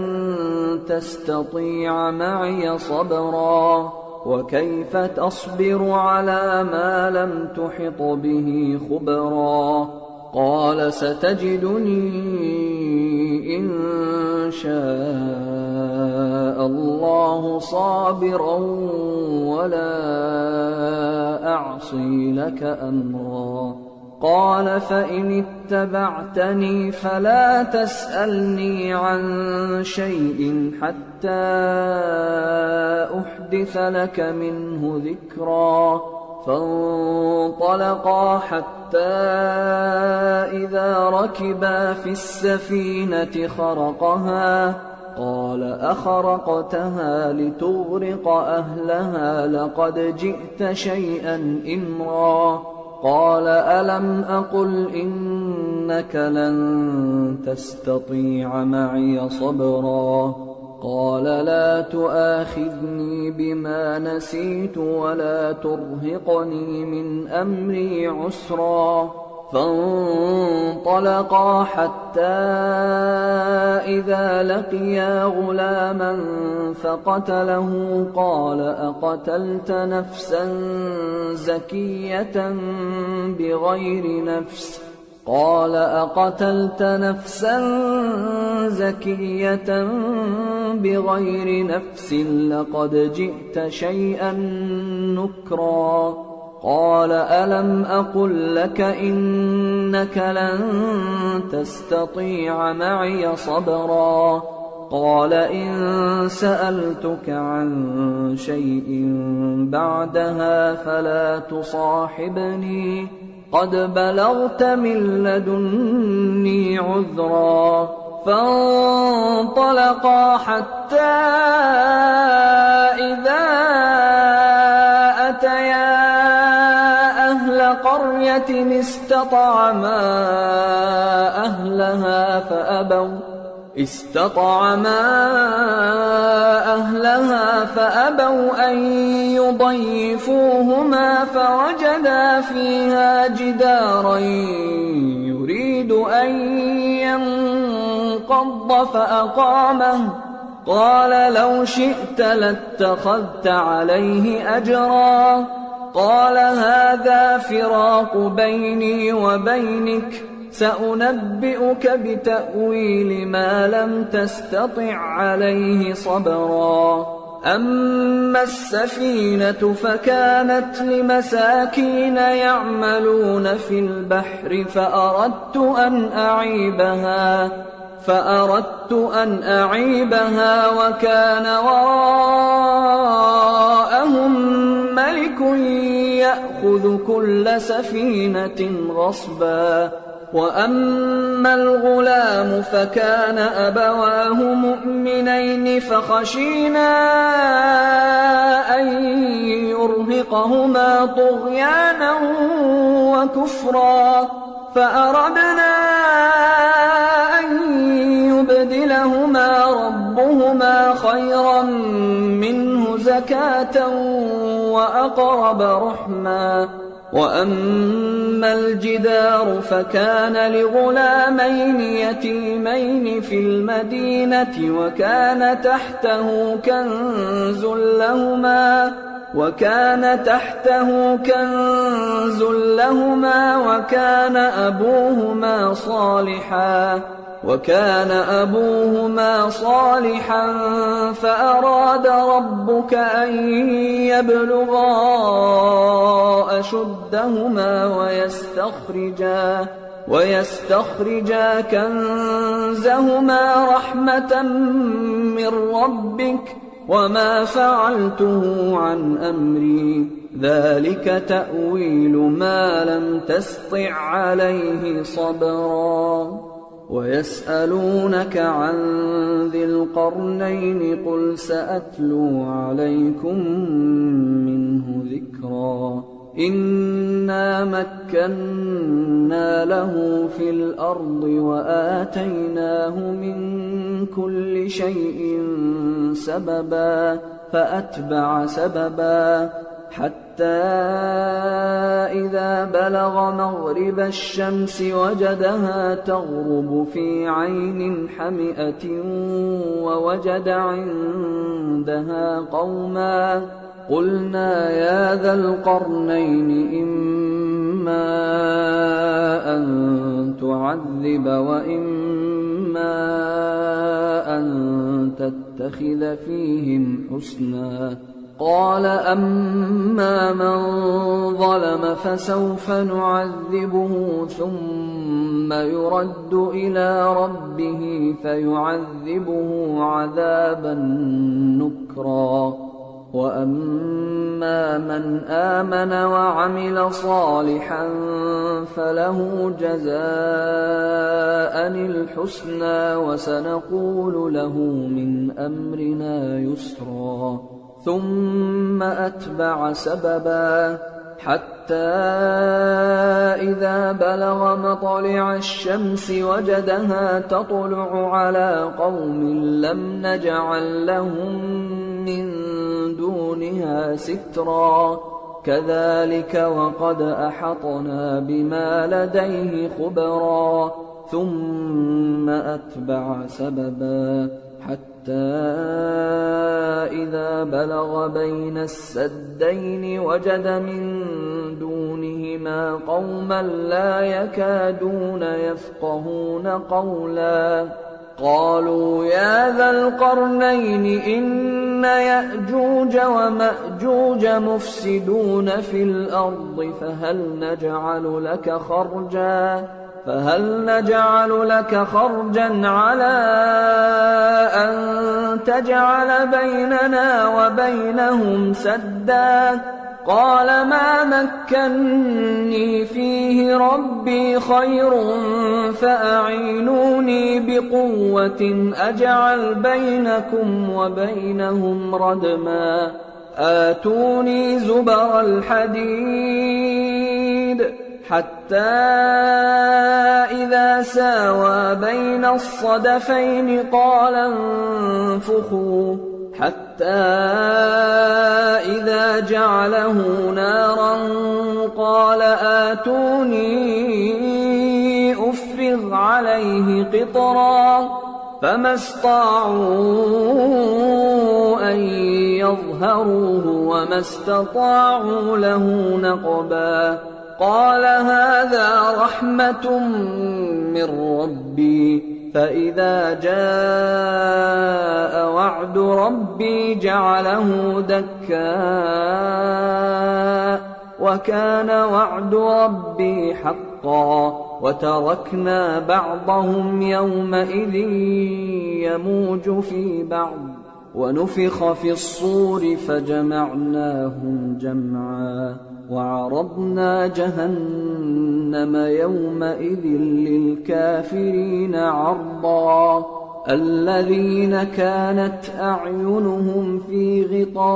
تستطيع معي صبرا وكيف تصبر على ما لم تحط به خبرا؟ قال ستجدني إن شاء الله صابرا ولا أعصي لك أمرا. قال فإن اتبعتني فلا تسألني عن شيء حتى أحدث لك منه ذكرا. فانطلقا حتى إذا ركبا في السفينة خرقها. قال أخرقتها لتغرق أهلها لقد جئت شيئا إمرا. قال ألم أقل إنك لن تستطيع معي صبرا؟ قال لا تؤاخذني بما نسيت ولا ترهقني من أمري عسرا. فانطلقا حتى إذا لقيا غلاما فقتله. قال أقتلت نفسا زكية بغير نفس؟ قال أقتلت نفسا زكية بغير نفس لقد جئت شيئا نكرا. قال ألم أقل لك إنك لن تستطيع معي صبرا؟ قال إن سألتك عن شيء بعدها فلا تصاحبني قد بلغت من لدني عذرا. فانطلقا حتى إذا أتيا أهل قرية استطعما أهلها فأبوا أن يضيفوهما فوجدا فيها جدارا يريد أن ينقض فأقامه. قال لو شئت لاتخذت عليه أجرا. قال هذا فراق بيني وبينك سأنبئك بتأويل ما لم تستطع عليه صبرا. أما السفينة فكانت لمساكين يعملون في البحر فأردت أن أعيبها وكان وراءهم ملك يأخذ كل سفينة غصبا. وأما الغلام فكان أبواه مؤمنين فخشينا أن يرهقهما طغيانا وكفرا. فأردنا أن يبدلهما ربهما خيرا منه زكاة وأقرب رحما. وأما الجدار فكان لغلامين يتيمين في المدينة وكان تحته كنز لهما وكان أبوهما صالحا فأراد ربك أن يبلغا أشدهما ويستخرجا كنزهما رحمة من ربك وما فعلته عن أمري ذلك تأويل ما لم تسطع عليه صبرا. ويسألونك عن ذي القرنين قل سأتلو عليكم منه ذكرا إنا مكنا له في الأرض وآتيناه من كل شيء سببا فأتبع سببا حتى إذا بلغ مغرب الشمس وجدها تغرب في عين حمئة ووجد عندها قوما قلنا يا ذا القرنين إما أن تعذب وإما أن تتخذ فيهم حسنا قال أما من ظلم فسوف نعذبه ثم يرد إلى ربه فيعذبه عذابا نكرا وأما من آمن وعمل صالحا فله جزاء الحسنى وسنقول له من أمرنا يسرا ثم أتبع سببا حتى إذا بلغ مطلع الشمس وجدها تطلع على قوم لم نجعل لهم من دونها سترا كذلك وقد أحطنا بما لديه خبرا ثم أتبع سببا حتى إذا بلغ بين السدين وجد من دونهما قوما لا يكادون يفقهون قولا قالوا يا ذا القرنين إن يأجوج ومأجوج مفسدون في الأرض فهل نجعل لك خرجا على أن تجعل بيننا وبينهم سدا قال ما مكني فيه ربي خير فأعينوني بقوة أجعل بينكم وبينهم ردما آتوني زبر الحديد حتى إذا ساوى بين الصدفين قال انفخوا حتى إذا جعله نارا قال آتوني أفرغ عليه قطرا فما استطاعوا أن يظهروه وما استطاعوا له نقبا قال هذا رحمة من ربي فإذا جاء وعد ربي جعله دكا وكان وعد ربي حقا وتركنا بعضهم يومئذ يموج في بعض ونفخ في الصور فجمعناهم جمعا وعرضنا جهنم يومئذ للكافرين عرضا الذين كانت أعينهم في غطاء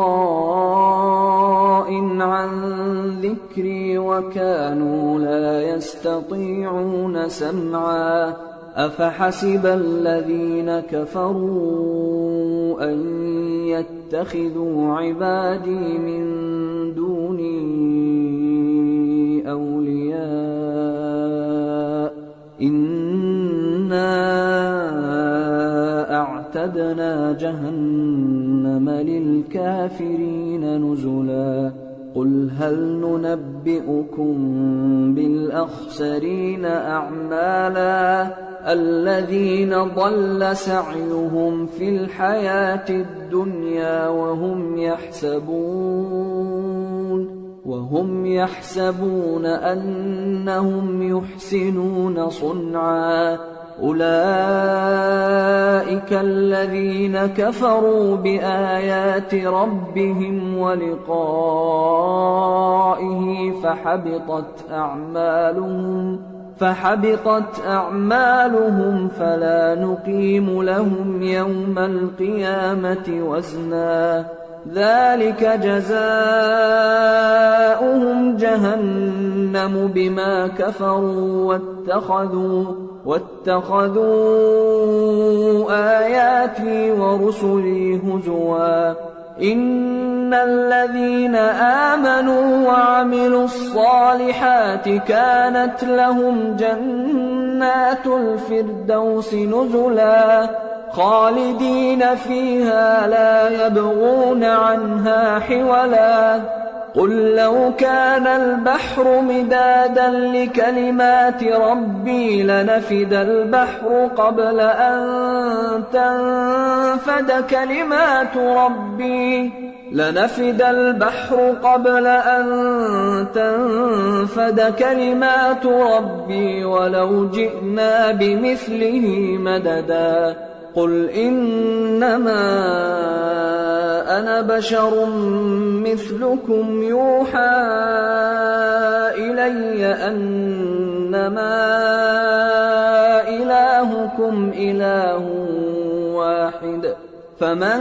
عن ذكري وكانوا لا يستطيعون سمعا أفحسب الذين كفروا أن يتخذوا عبادي من دوني أولياء إنا أعتدنا جهنم للكافرين نزلا قل هل ننبئكم بالأخسرين أعمالا الذين ضل سعيهم في الحياة الدنيا وهم يحسبون أنهم يحسنون صنعا أولئك الذين كفروا بآيات ربهم ولقائه فحبطت أعمالهم فلا نقيم لهم يوم القيامة وزنا ذلك جزاؤهم جهنم بما كفروا واتخذوا آياتي ورسلي هزوا إن الذين آمنوا وعملوا الصالحات كانت لهم جنات الفردوس نزلا خالدين فيها لا يبغون عنها حولا قل لو كان البحر مدادا لكلمات ربي لنفد البحر قبل أن تنفد كلمات ربي ولو جئنا بمثله مددا قل إنما أنا بشر مثلكم يوحى إلي أنما إلهكم إله واحد فمن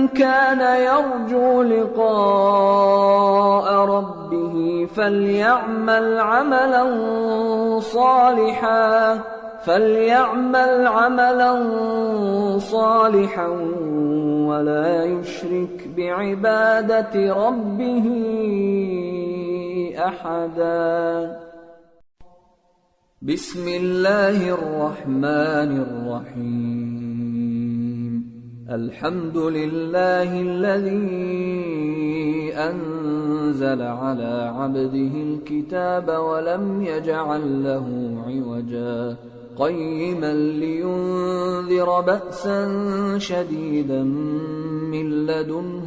كان يرجو لقاء ربه فليعمل عملا صالحا ولا يشرك بعبادة ربه أحدا بسم الله الرحمن الرحيم الحمد لله الذي أنزل على عبده الكتاب ولم يجعل له عوجا قيما لينذر بأسا شديدا من لدنه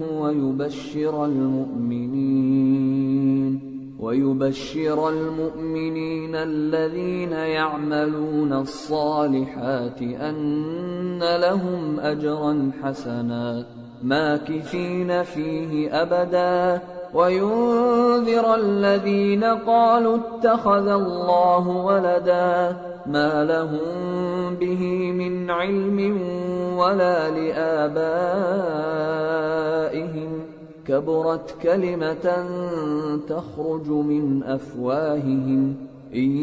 ويبشر المؤمنين الذين يعملون الصالحات أن لهم أجرا حسنا ماكثين فيه أبدا وينذر الذين قالوا اتخذ الله ولدا ما لهم به من علم ولا لآبائهم كبرت كلمة تخرج من أفواههم إن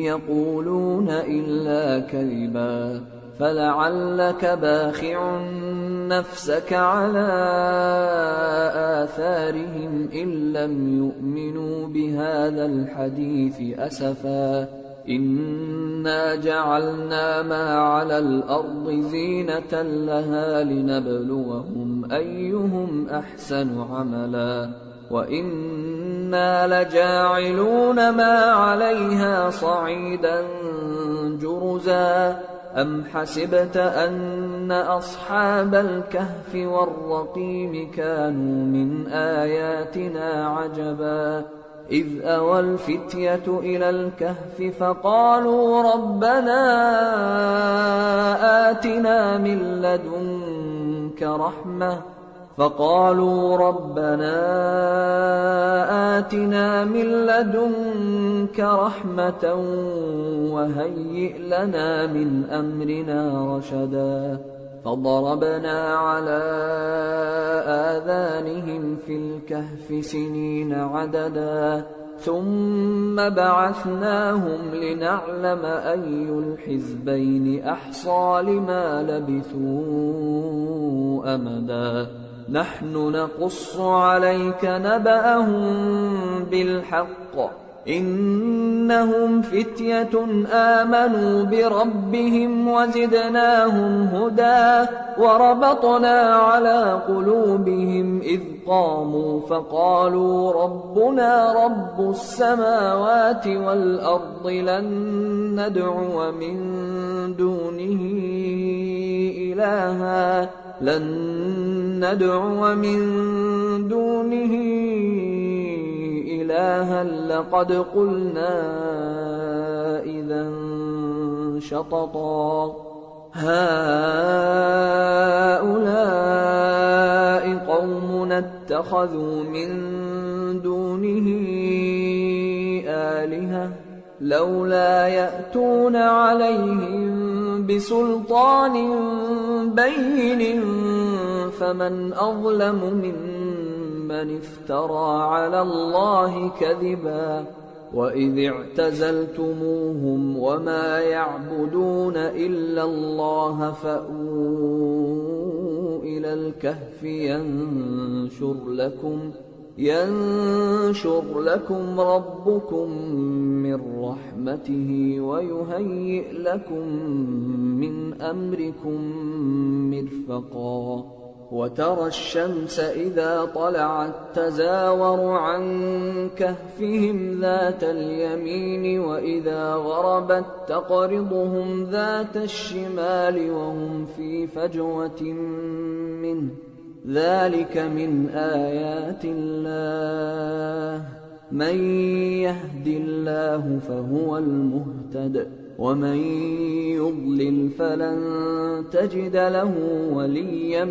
يقولون إلا كذبا فلعلك باخع نفسك على آثارهم إن لم يؤمنوا بهذا الحديث أسفا إنا جعلنا ما على الأرض زينة لها لنبلوهم أيهم أحسن عملا وإنا لجاعلون ما عليها صعيدا جرزا أم حسبت أن أصحاب الكهف والرقيم كانوا من آياتنا عجبا إذ أوى الفتية إلى الكهف فقالوا ربنا آتنا من لدنك رحمة وهيئ لنا من أمرنا رشدا فضربنا على آذانهم في الكهف سنين عددا ثم بعثناهم لنعلم أي الحزبين أحصى لما لبثوا أمدا نحن نقص عليك نبأهم بالحق إنهم فتية آمنوا بربهم وزدناهم هدى وربطنا على قلوبهم إذ قاموا فقالوا ربنا رب السماوات والأرض لن ندعو من دونه إلها لقد قلنا إذا شططا هؤلاء قومنا اتخذوا من دونه آلهة لولا يأتون عليهم بسلطان بين فمن أظلم ممن افترى على الله كذبا وإذ اعتزلتموهم وما يعبدون إلا الله فأووا إلى الكهف ينشر لكم ربكم من رحمته ويهيئ لكم من أمركم مرفقا وترى الشمس إذا طلعت تزاور عن كهفهم ذات اليمين وإذا غربت تقرضهم ذات الشمال وهم في فجوة منه ذلك من آيات الله من يهد الله فهو المهتد ومن يضلل فلن تجد له وليا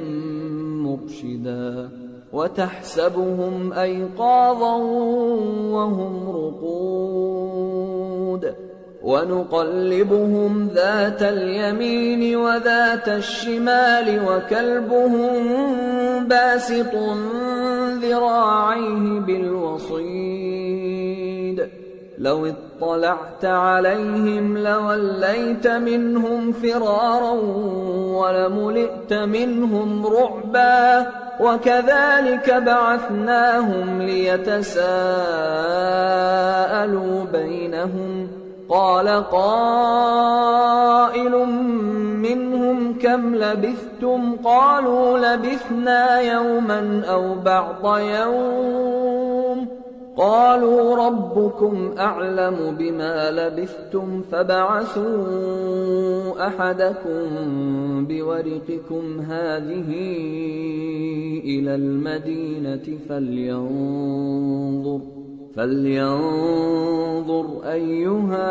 مرشدا وتحسبهم أيقاظا وهم رقود ونقلبهم ذات اليمين وذات الشمال وكلبهم باسط ذراعيه بالوصيد لو اطلعت عليهم لوليت منهم فرارا ولملئت منهم رعبا وكذلك بعثناهم ليتساءلوا بينهم قال قائل منهم كم لبثتم قالوا لبثنا يوما أو بعض يوم قالوا ربكم أعلم بما لبثتم فابعثوا أحدكم بورقكم هذه إلى المدينة فلينظر أيها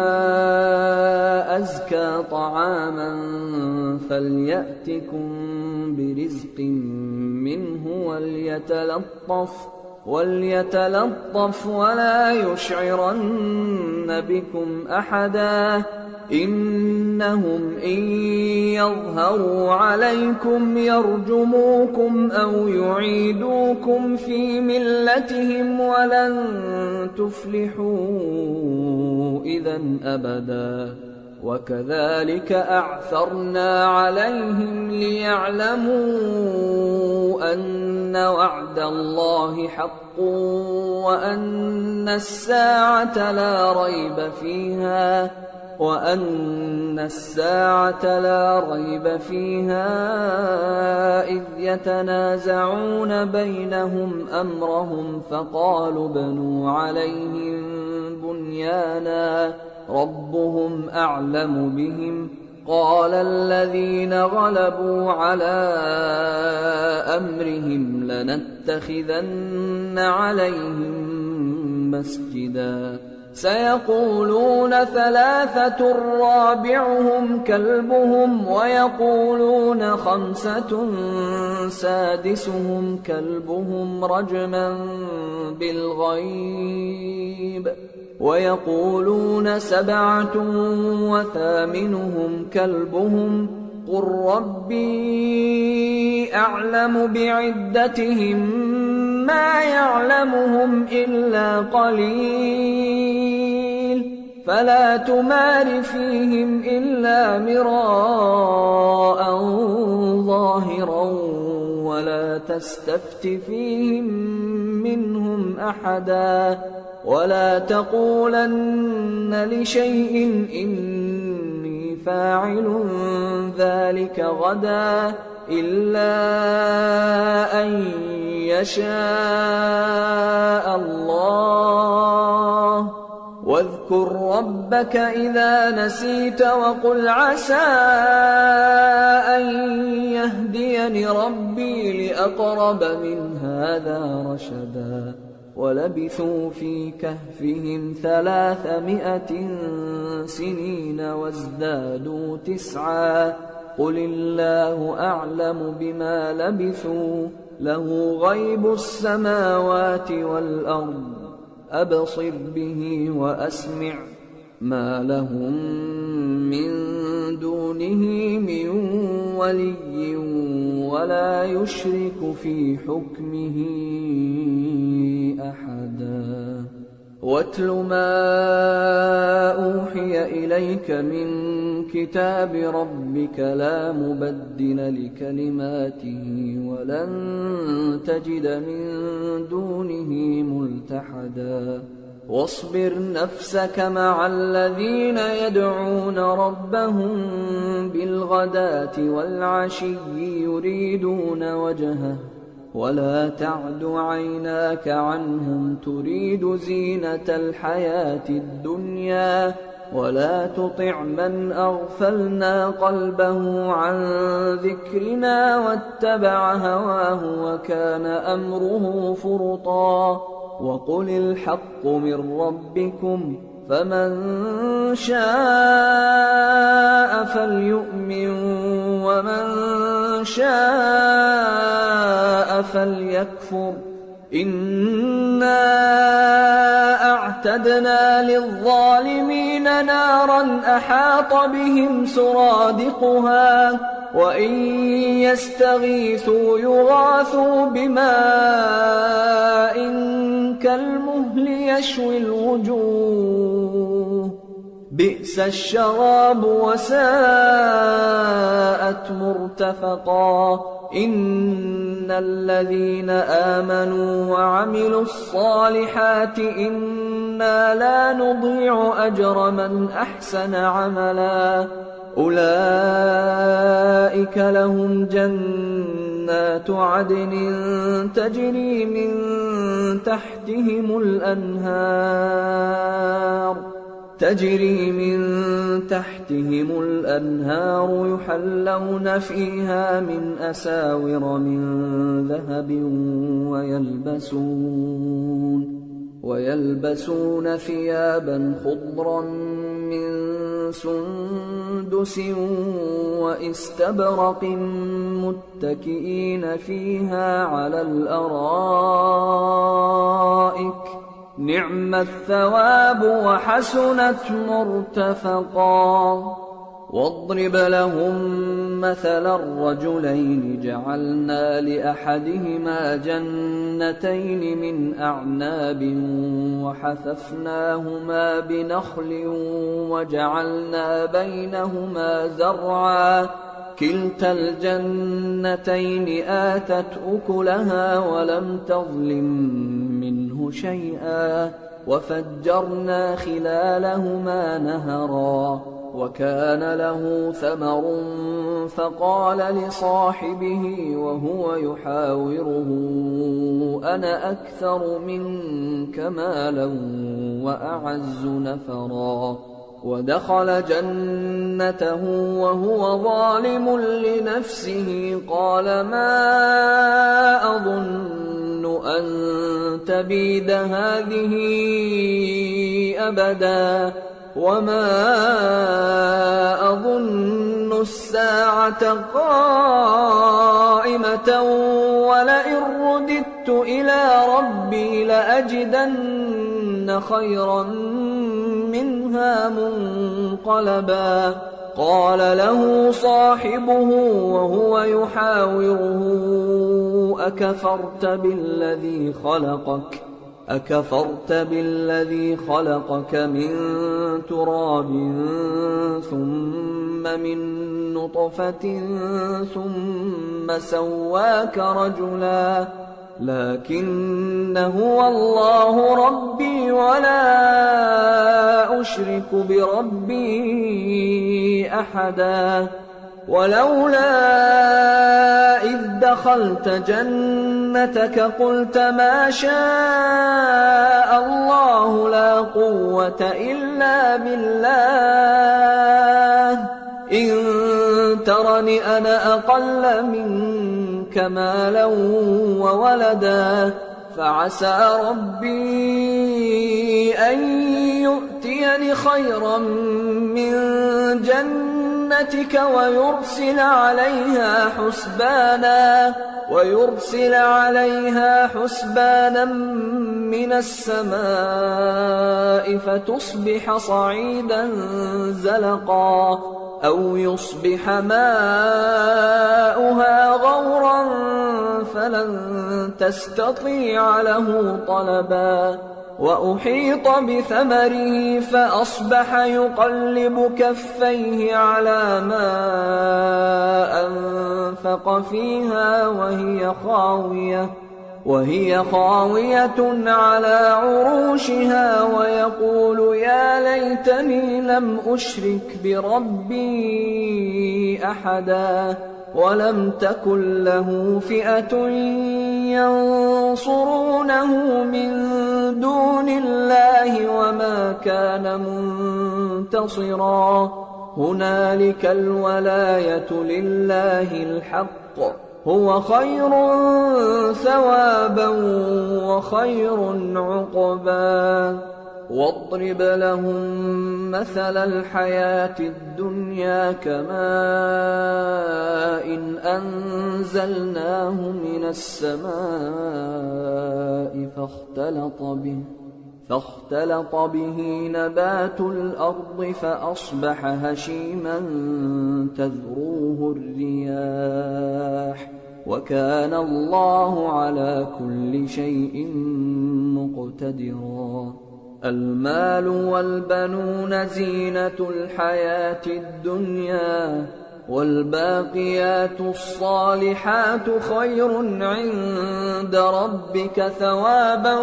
أزكى طعاما فليأتكم برزق منه وليتلطف ولا يشعرن بكم أحدا إنهم إن يظهروا عليكم يرجموكم أو يعيدوكم في ملتهم ولن تفلحوا إذا أبدا وكذلك أعثرنا عليهم ليعلموا أن وعد الله حق وأن الساعة لا ريب فيها إذ يتنازعون بينهم أمرهم فقالوا بنوا عليهم بنيانا ربهم أعلم بهم قال الذين غلبوا على أمرهم لنتخذن عليهم مسجدا سيقولون ثلاثة رابعهم كلبهم ويقولون خمسة سادسهم كلبهم رجما بالغيب ويقولون سبعة وثامنهم كلبهم قل ربي أعلم بعدتهم ما يعلمهم إلا قليل فلا تمار فيهم إلا مراء ظاهرا ولا تستفت فيهم منهم أحدا ولا تقولن لشيء إني فاعل ذلك غدا إلا أن يشاء الله واذكر ربك إذا نسيت وقل عسى أن يهديني ربي لأقرب من هذا رشدا ولبثوا في كهفهم 300 سنين وازدادوا 9 قل الله أعلم بما لبثوا له غيب السماوات والأرض أبصر به وأسمع ما لهم من دونه من ولي ولا يشرك في حكمه أحدا واتل ما أوحي إليك من كتاب ربك لا مبدل لكلماته ولن تجد من دونه ملتحدا واصبر نفسك مع الذين يدعون ربهم بالغداة والعشي يريدون وجهه ولا تعد عيناك عنهم تريد زينة الحياة الدنيا ولا تطع من أغفلنا قلبه عن ذكرنا واتبع هواه وكان أمره فرطا وقل الحق من ربكم فمن شاء فليؤمن ومن شاء فليكفر إنا أعتدنا للظالمين نارا أحاط بهم سرادقها وإن يستغيثوا يغاثوا بماء كالمهل يشوي الوجوه بئس الشراب وساءت مرتفقا إن الذين آمنوا وعملوا الصالحات إنا لا نضيع أجر من أحسن عملا أولئك لهم جنات عدن تجري من تحتهم الأنهار يحلون فيها من أساور من ذهب ويلبسون ثيابا خضرا من سندس واستبرق متكئين فيها على الأرائك نعم الثواب وحسنت مرتفقا واضرب لهم مثلا الرجلين جعلنا لأحدهما جنتين من أعناب وحففناهما بنخل وجعلنا بينهما زرعا كلتا الجنتين آتت أكلها ولم تظلم منه شيئا وفجرنا خلالهما نهرا وكان له ثمر فقال لصاحبه وهو يحاوره أنا أكثر منك مالا وأعز نفرا ودخل جنته وهو ظالم لنفسه قال ما أظن أن تبيد هذه أبدا وما أظن الساعة قائمة ولئن رددت إلى ربي لأجدن خيرا منها منقلبا قال له صاحبه وهو يحاوره أكفرت بالذي خلقك من تراب ثم من نطفة ثم سواك رجلا لكن هو الله ربي ولا أشرك بربي أحدا ولولا إذ دخلت جنتك قلت ما شاء الله لا قوة إلا بالله إن ترني أنا أقل منك مالا وولدا فعسى ربي أن يؤتيني خيرا من جنتك جنتك ويرسل عليها حسبانا من السماء فتصبح صعيدا زلقا أو يصبح ماؤها غورا فلن تستطيع له طلبا وأحيط بثمره فأصبح يقلب كفيه على ما أنفق فيها وهي خاوية على عروشها ويقول يا ليتني لم أشرك بربي أحدا ولم تكن له فئة ينصرونه من دون الله وما كان منتصرا هنالك الولاية لله الحق هو خير ثوابا وخير عقبا واضرب لهم مثل الحياة الدنيا كماء أنزلناه من السماء فاختلط به نبات الأرض فأصبح هشيما تذروه الرياح وكان الله على كل شيء مقتدرا المال والبنون زينة الحياة الدنيا والباقيات الصالحات خير عند ربك ثوابا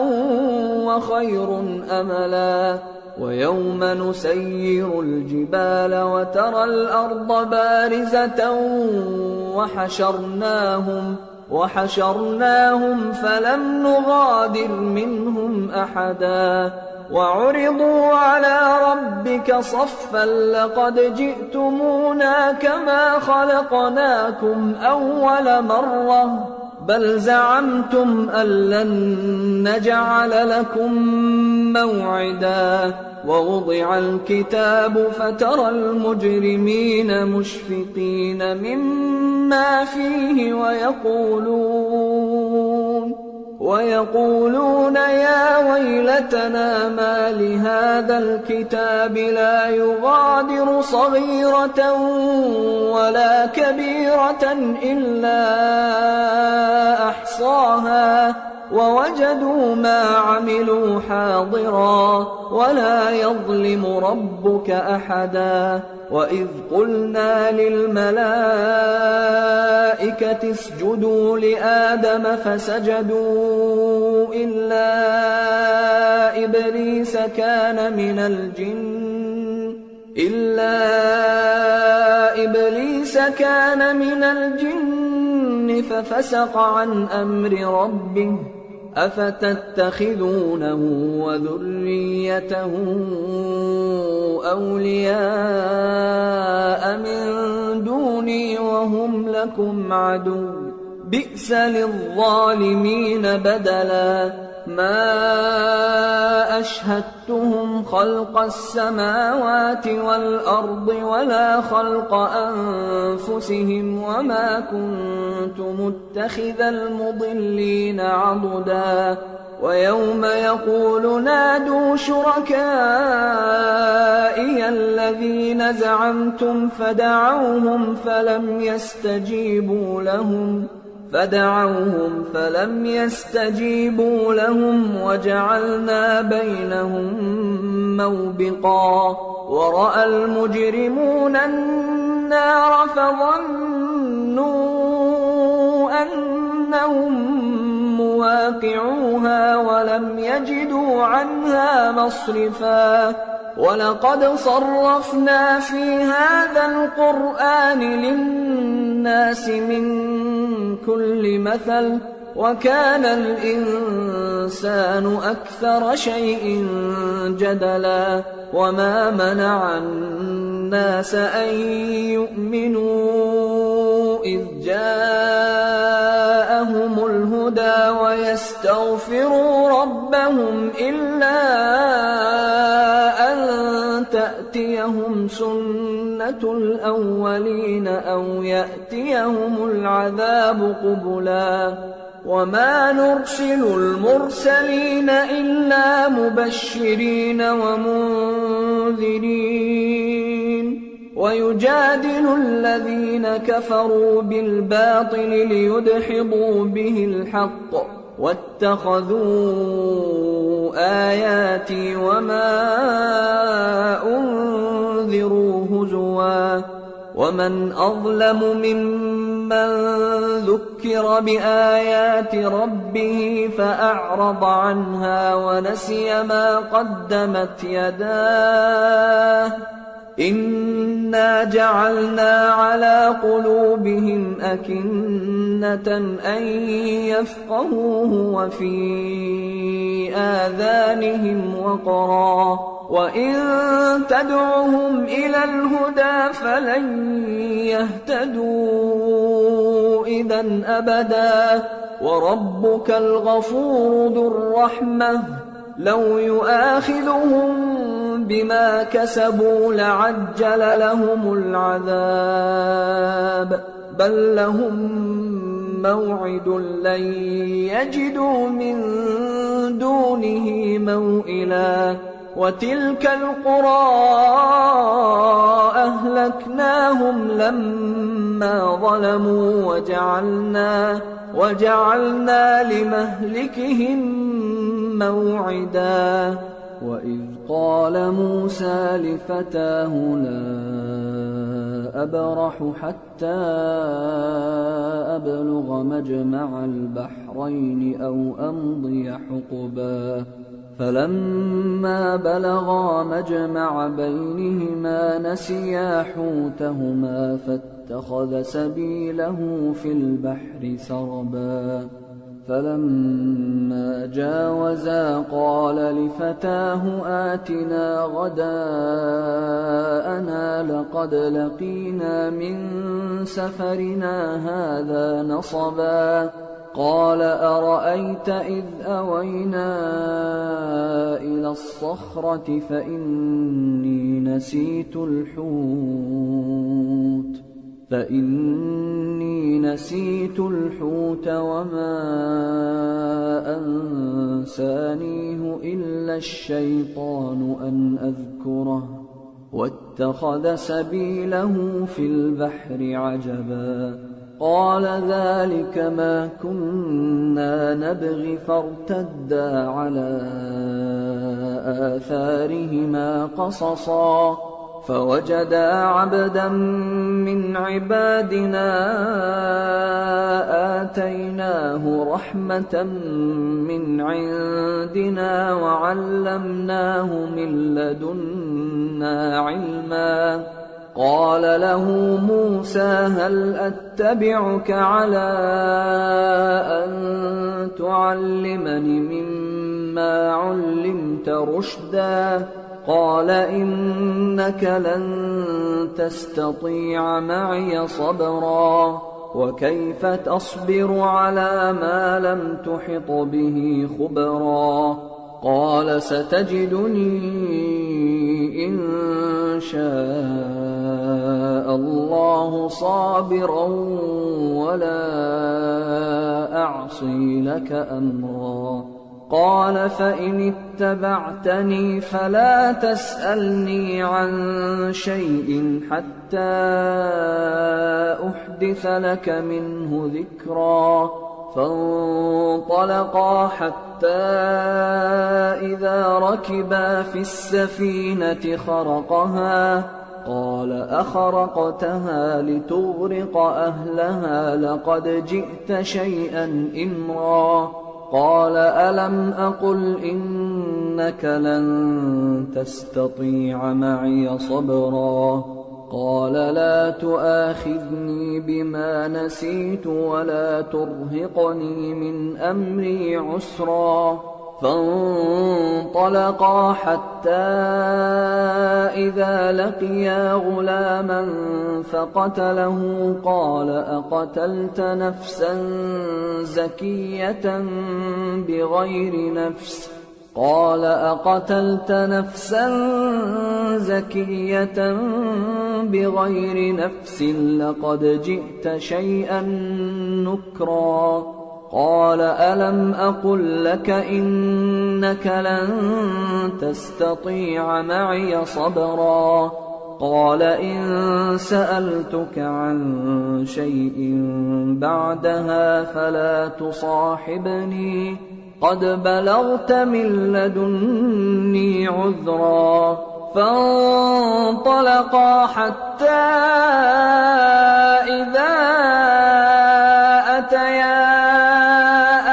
وخير أملا ويوم نسير الجبال وترى الأرض بارزة وحشرناهم فلم نغادر منهم أحدا وعرضوا على ربك صفا لقد جئتمونا كما خلقناكم أول مرة بل زعمتم أن لن نجعل لكم موعدا ووضع الكتاب فترى المجرمين مشفقين مما فيه ويقولون يا ويلتنا ما لهذا الكتاب لا يغادر صغيرة ولا كبيرة إلا أحصاها ووجدوا ما عملوا حاضرا ولا يظلم ربك أحدا وإذ قلنا للملائكة اسجدوا لآدم فسجدوا إلا إبليس كان من الجن ففسق عن أمر ربه أفتتخذونه وذريته أولياء من دوني وهم لكم عدو بئس للظالمين بدلا ما أشهدتهم خلق السماوات والأرض ولا خلق أنفسهم وما كنت متخذ المضلين عضدا ويوم يقول نادوا شركائي الذين زعمتم فدعوهم فلم يستجيبوا لهم وجعلنا بينهم موبقا ورأى المجرمون النار فظنوا أنهم مواقعوها ولم يجدوا عنها مصرفا ولقد صرفنا في هذا القرآن للناس من كل مثل وكان الإنسان أكثر شيء جدلا وما منع الناس أن يؤمنوا إذ جاءهم الهدى ويستغفروا ربهم إلا أن تأتيهم سنة سُنَّةُ الْأَوَّلِينَ أَوْ يَأْتِيَهُمُ الْعَذَابُ قُبُلًا وَمَا نُرْسِلُ الْمُرْسَلِينَ إِلَّا مُبَشِّرِينَ وَمُنذِرِينَ وَيُجَادِلُ الَّذِينَ كَفَرُوا بِالْبَاطِلِ لِيُدْحِضُوا بِهِ الْحَقَّ وَاتَّخَذُوا آيَاتِي وَمَا أُنذِرُوا هُزُوًا وَمَنْ أَظْلَمُ مِمَّنْ ذُكِّرَ بِآيَاتِ رَبِّهِ فَأَعْرَضَ عَنْهَا وَنَسِيَ مَا قَدَّمَتْ يَدَاهُ إِنَّا جَعَلْنَا عَلَى قُلُوبِهِمْ أَكِنَّةً أَن يَفْقَهُوهُ وَفِي آذَانِهِمْ وَقْرًا وَإِن تَدْعُهُمْ إِلَى الْهُدَىٰ فَلَن يَهْتَدُوا إِذًا أَبَدًا وَرَبُّكَ الْغَفُورُ ذُو الرَّحْمَةِ لَوْ يُؤَاخِذُهُم بِمَا كَسَبُوا لَعَجَّلَ لَهُمُ الْعَذَابَ بَل لَّهُم مَّوْعِدٌ لَّن يَجِدُوا مِن دُونِهِ مَوْئِلًا وَتِلْكَ الْقُرَىٰ أَهْلَكْنَاهُمْ لَمَّا ظَلَمُوا وَجَعَلْنَا لِمَهْلِكِهِم مَّوْعِدًا وَإِذْ قَالَ مُوسَىٰ لِفَتَاهُ لَا أَبْرَحُ حَتَّىٰ أَبْلُغَ مَجْمَعَ الْبَحْرَيْنِ أَوْ أَمْضِيَ حُقُبًا فَلَمَّا بَلَغَا مَجْمَعَ بَيْنِهِمَا نَسِيَا حُوتَهُمَا فَاتَّخَذَ سَبِيلَهُ فِي الْبَحْرِ سَرَبًا فَلَمَّا جَاوَزَا قَالَ لِفَتَاهُ آتِنَا غَدَاءَنَا لَقَدْ لَقِينَا مِن سَفَرِنَا هَٰذَا نَصَبًا قَالَ أَرَأَيْتَ إِذْ أَوَيْنَا إِلَى الصَّخْرَةِ فَإِنِّي نسيت الحوت وما أنسانيه إلا الشيطان أن أذكره واتخذ سبيله في البحر عجبا قال ذلك ما كنا نبغي فارتدا على آثارهما قصصا فوجدا عبدا من عبادنا آتيناه رحمة من عندنا وعلمناه من لدنا علما قال له موسى هل أتبعك على أن تعلمني مما علمت رشدا قال إنك لن تستطيع معي صبرا وكيف تصبر على ما لم تحط به خبرا قال ستجدني إن شاء الله صابرا ولا أعصي لك أمرا قال فإن اتبعتني فلا تسألني عن شيء حتى أحدث لك منه ذكرا فانطلقا حتى إذا ركبا في السفينة خرقها قال أخرقتها لتغرق أهلها لقد جئت شيئا إمرا قال ألم أقل إنك لن تستطيع معي صبرا قال لا تؤاخذني بما نسيت ولا ترهقني من أمري عسرا فانطلقا حتى إذا لقيا غلاما فقتله قال أقتلت نفسا زكية بغير نفس قال أقتلت نفسا زكية بغير نفس لقد جئت شيئا نكرا قال ألم أقل لك إنك لن تستطيع معي صبرا قال إن سألتك عن شيء بعدها فلا تصاحبني قد بلغت من لدني عذرا فانطلقا حتى إذا أتيا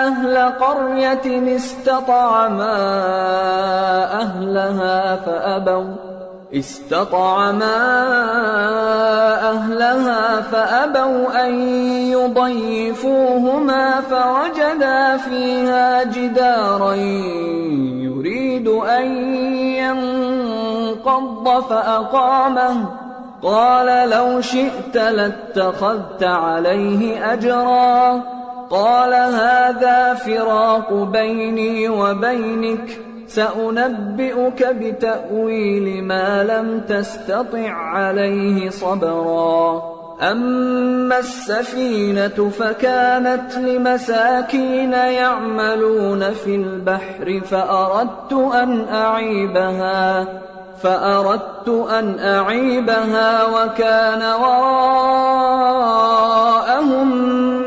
أهل قرية استطعما أهلها فأبوا أن يضيفوهما فوجدا فيها جدارا يريد أن ينقض فأقامه قال لو شئت لاتخذت عليه أجرا قال هذا فراق بيني وبينك سأنبئك بتأويل ما لم تستطع عليه صبرا أما السفينة فكانت لمساكين يعملون في البحر فأردت أن أعيبها وكان وراءهم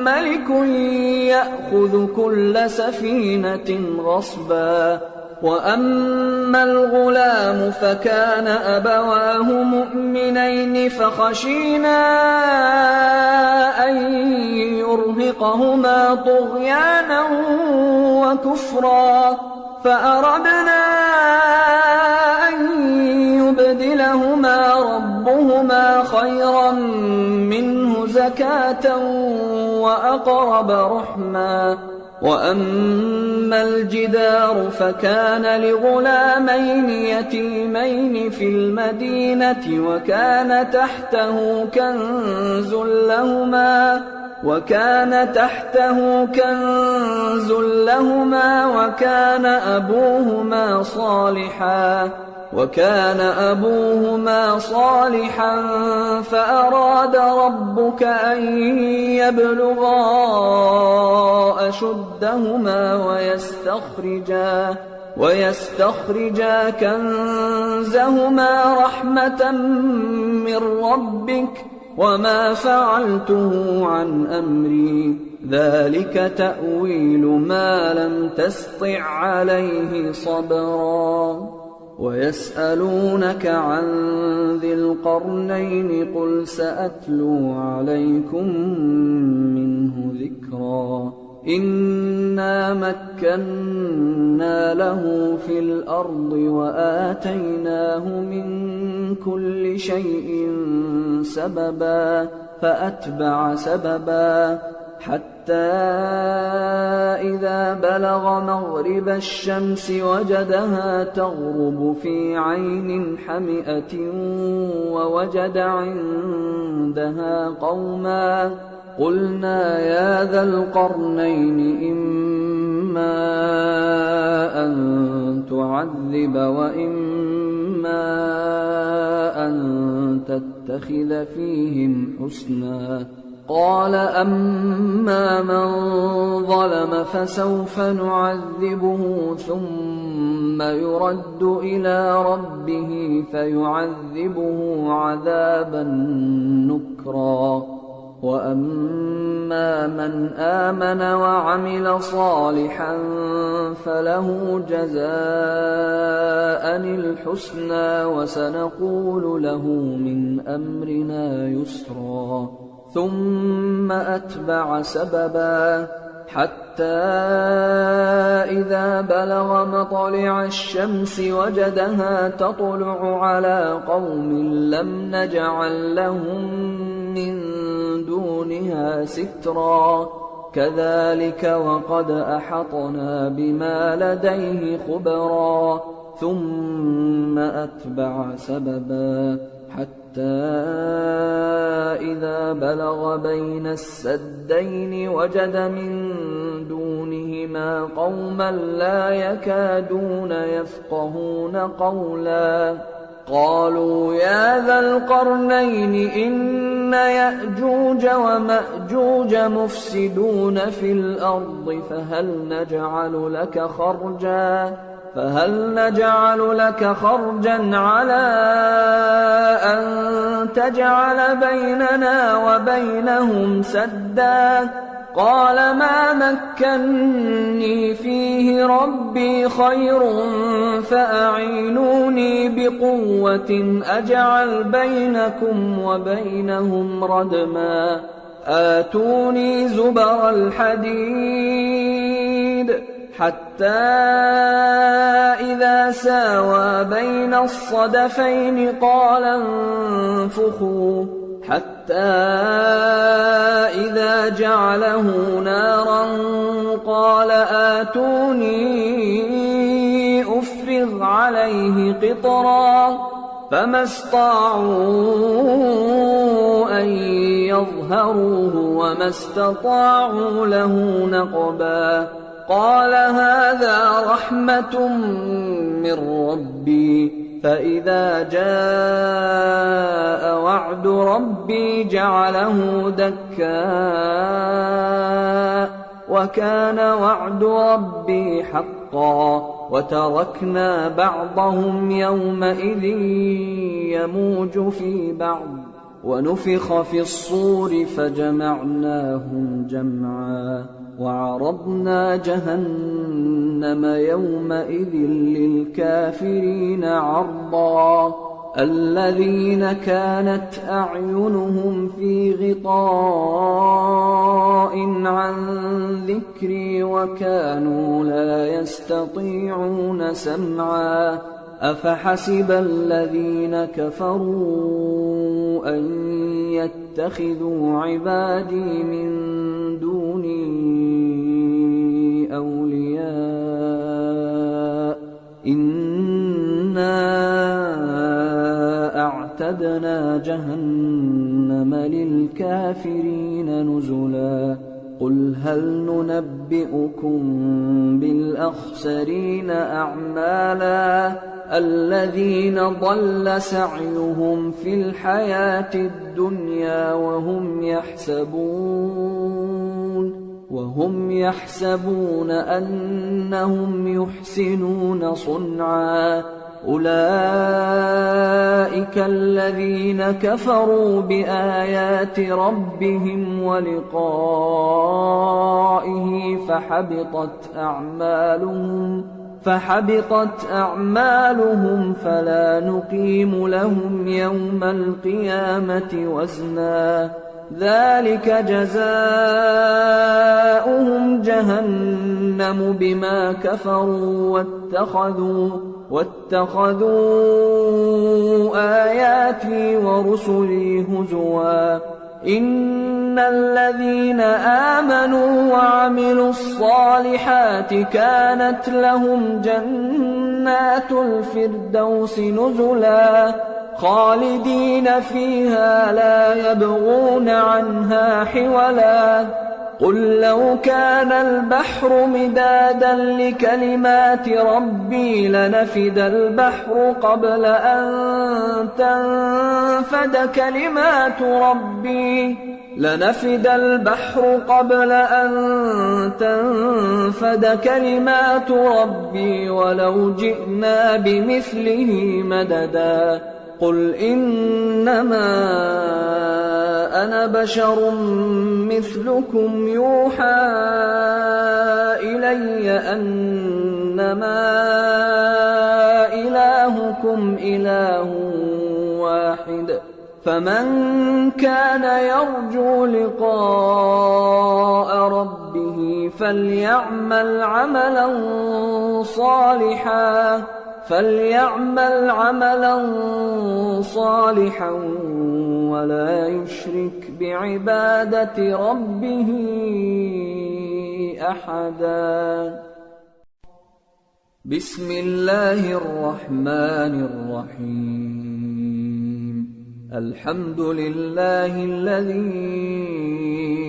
ملك يأخذ كل سفينة غصبا وأما الغلام فكان أبواه مؤمنين فخشينا أن يرهقهما طغيانا وكفرا فأردنا أن يبدلهما ربهما خيرا منه زكاة وأقرب رحما وأما الجدار فكان لغلامين يتيمين في المدينة وكان تحته كنز لهما وكان أبوهما صالحا فأراد ربك أن يبلغا أشدهما ويستخرجا كنزهما رحمة من ربك وما فعلته عن أمري ذلك تأويل ما لم تسطع عليه صبرا ويسألونك عن ذي القرنين قل سأتلو عليكم منه ذكرا إنا مكنا له في الأرض وآتيناه من كل شيء سببا فأتبع سببا حتى إذا بلغ مغرب الشمس وجدها تغرب في عين حمئة ووجد عندها قوما قلنا يا ذا القرنين إما أن تعذب وإما أن تتخذ فيهم حسنا قال أما من ظلم فسوف نعذبه ثم يرد إلى ربه فيعذبه عذابا نكرا وأما من آمن وعمل صالحا فله جزاء الحسنى وسنقول له من أمرنا يسرا ثم أتبع سببا حتى إذا بلغ مطلع الشمس وجدها تطلع على قوم لم نجعل لهم من دونها سترا كذلك وقد أحطنا بما لديه خبرا ثم أتبع سببا حتى إذا بلغ بين السدين وجد من دونهما فيهما قوما لا يكادون يفقهون قولا قالوا يا ذا القرنين إن يأجوج ومأجوج مفسدون في الأرض فهل نجعل لك خرجا على أن تجعل بيننا وبينهم سدا قال ما مكني فيه ربي خير فأعينوني بقوة أجعل بينكم وبينهم ردما آتوني زبر الحديد حتى إذا ساوى بين الصدفين قال انفخوا حتى إذا جعله نارا قال آتوني أفرغ عليه قطرا فما استطاعوا أن يظهروه وما استطاعوا له نقبا قال هذا رحمة من ربي فإذا جاء وعد ربي جعله دكا وكان وعد ربي حقا وتركنا بعضهم يومئذ يموج في بعض ونفخ في الصور فجمعناهم جمعا وعرضنا جهنم يومئذ للكافرين عرضا الذين كانت أعينهم في غطاء عن ذكري وكانوا لا يستطيعون سمعا أفحسب الذين كفروا أن يتخذوا عبادي من دوني أولياء إنا أعتدنا جهنم للكافرين نزلا قل هل ننبئكم بالأخسرين أعمالا الذين ضل سعيهم في الحياة الدنيا وهم يحسبون أنهم يحسنون صنعا أولئك الذين كفروا بآيات ربهم ولقائه فحبطت أعمالهم فلا نقيم لهم يوم القيامة وزنا ذلك جزاؤهم جهنم بما كفروا واتخذوا آياتي ورسلي هزوا إن الذين آمنوا وعملوا الصالحات كانت لهم جنات الفردوس نزلا خالدين فيها لا يبغون عنها حولا قل لو كان البحر مدادا لكلمات ربي لنفد البحر قبل أن تنفد كلمات ربي ولو جئنا بمثله مددا قل إنما أنا بشر مثلكم يوحى إلي أنما إلهكم إله واحد فمن كان يرجو لقاء ربه فليعمل عملا صالحا ولا يشرك بعبادة ربه أحدا بسم الله الرحمن الرحيم الحمد لله الذي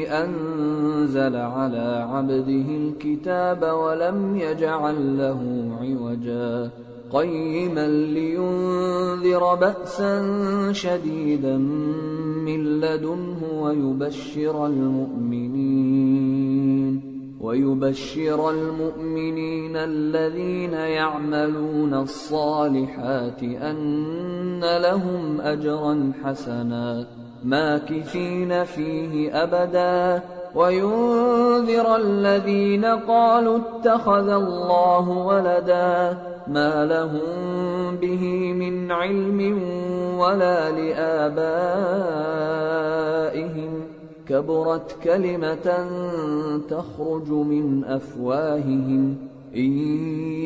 أنزل على عبده الكتاب ولم يجعل له عوجا قيما لينذر بأسا شديدا من لدنه ويبشر المؤمنين الذين يعملون الصالحات أن لهم أجرا حسنا ماكثين فيه أبدا وينذر الذين قالوا اتخذ الله ولدا ما لهم به من علم ولا لآبائهم كبرت كلمة تخرج من أفواههم إن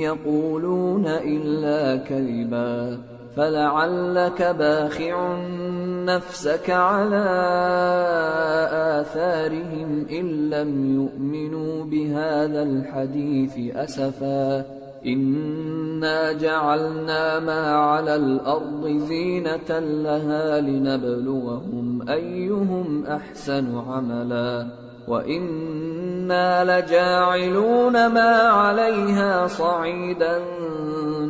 يقولون إلا كذبا فلعلك باخع نفسك على آثارهم إن لم يؤمنوا بهذا الحديث أسفا إنا جعلنا ما على الأرض زينة لها لنبلوهم أيهم أحسن عملا وإنا لجاعلون ما عليها صعيدا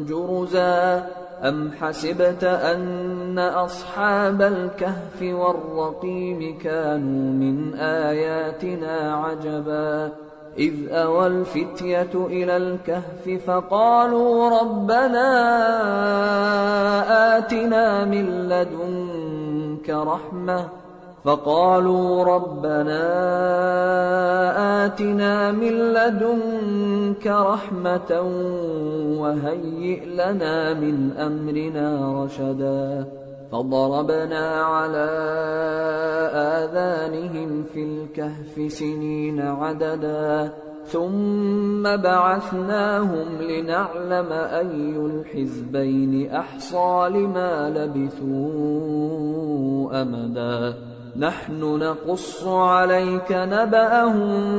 جرزا أم حسبت أن أصحاب الكهف والرقيم كانوا من آياتنا عجبا إذ أوى الفتية إلى الكهف فقالوا ربنا آتنا من لدنك رحمة وهيئ لنا من أمرنا رشدا فضربنا على آذانهم في الكهف سنين عددا ثم بعثناهم لنعلم أي الحزبين أحصى لما لبثوا أمدا نحن نقص عليك نبأهم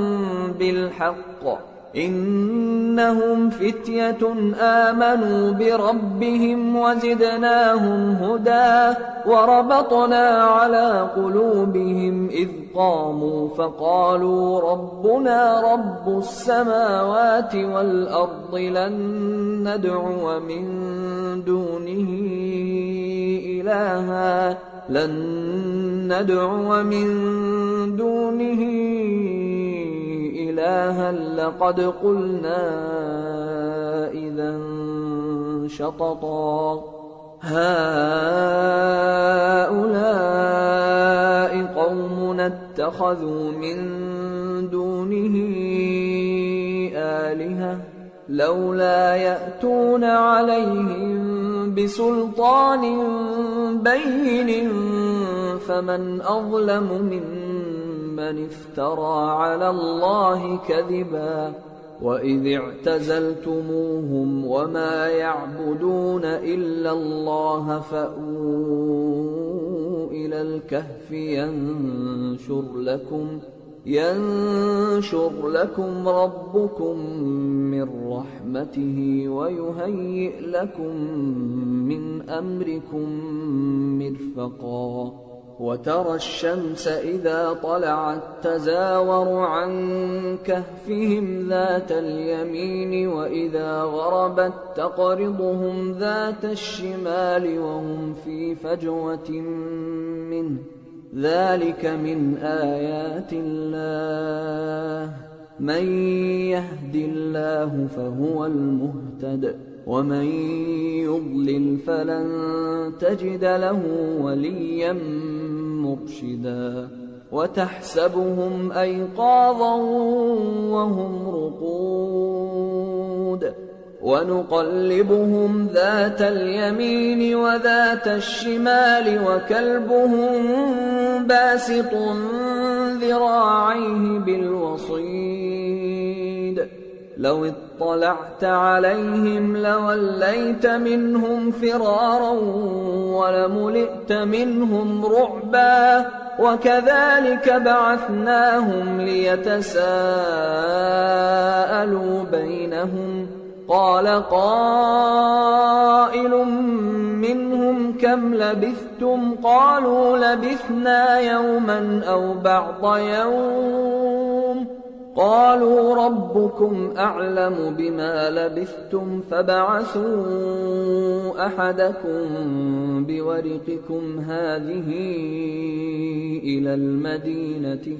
بالحق إنهم فتية آمنوا بربهم وزدناهم هدى وربطنا على قلوبهم إذ قاموا فقالوا ربنا رب السماوات والأرض لن ندعو من دونه إلها لقد قلنا إذا شططا هؤلاء قومنا اتخذوا من دونه آلهة لولا يأتون عليهم بسلطان بين فمن أظلم ممن افترى على الله كذبا وإذ اعتزلتموهم وما يعبدون إلا الله فأووا إلى الكهف ينشر لكم ربكم من رحمته ويهيئ لكم من أمركم مرفقا وترى الشمس إذا طلعت تزاور عن كهفهم ذات اليمين وإذا غربت تقرضهم ذات الشمال وهم في فجوة منه ذلك من آيات الله من يهد الله فهو المهتد ومن يضلل فلن تجد له وليا مرشدا وتحسبهم أيقاظا وهم رقود ونقلبهم ذات اليمين وذات الشمال وكلبهم باسط ذراعيه بالوصيد لو اطلعت عليهم لوليت منهم فرارا ولملئت منهم رعبا وكذلك بعثناهم ليتساءلوا بينهم قال قائل منهم كم لبثتم قالوا لبثنا يوما أو بعض يوم قالوا ربكم أعلم بما لبثتم فابعثوا أحدكم بورقكم هذه إلى المدينة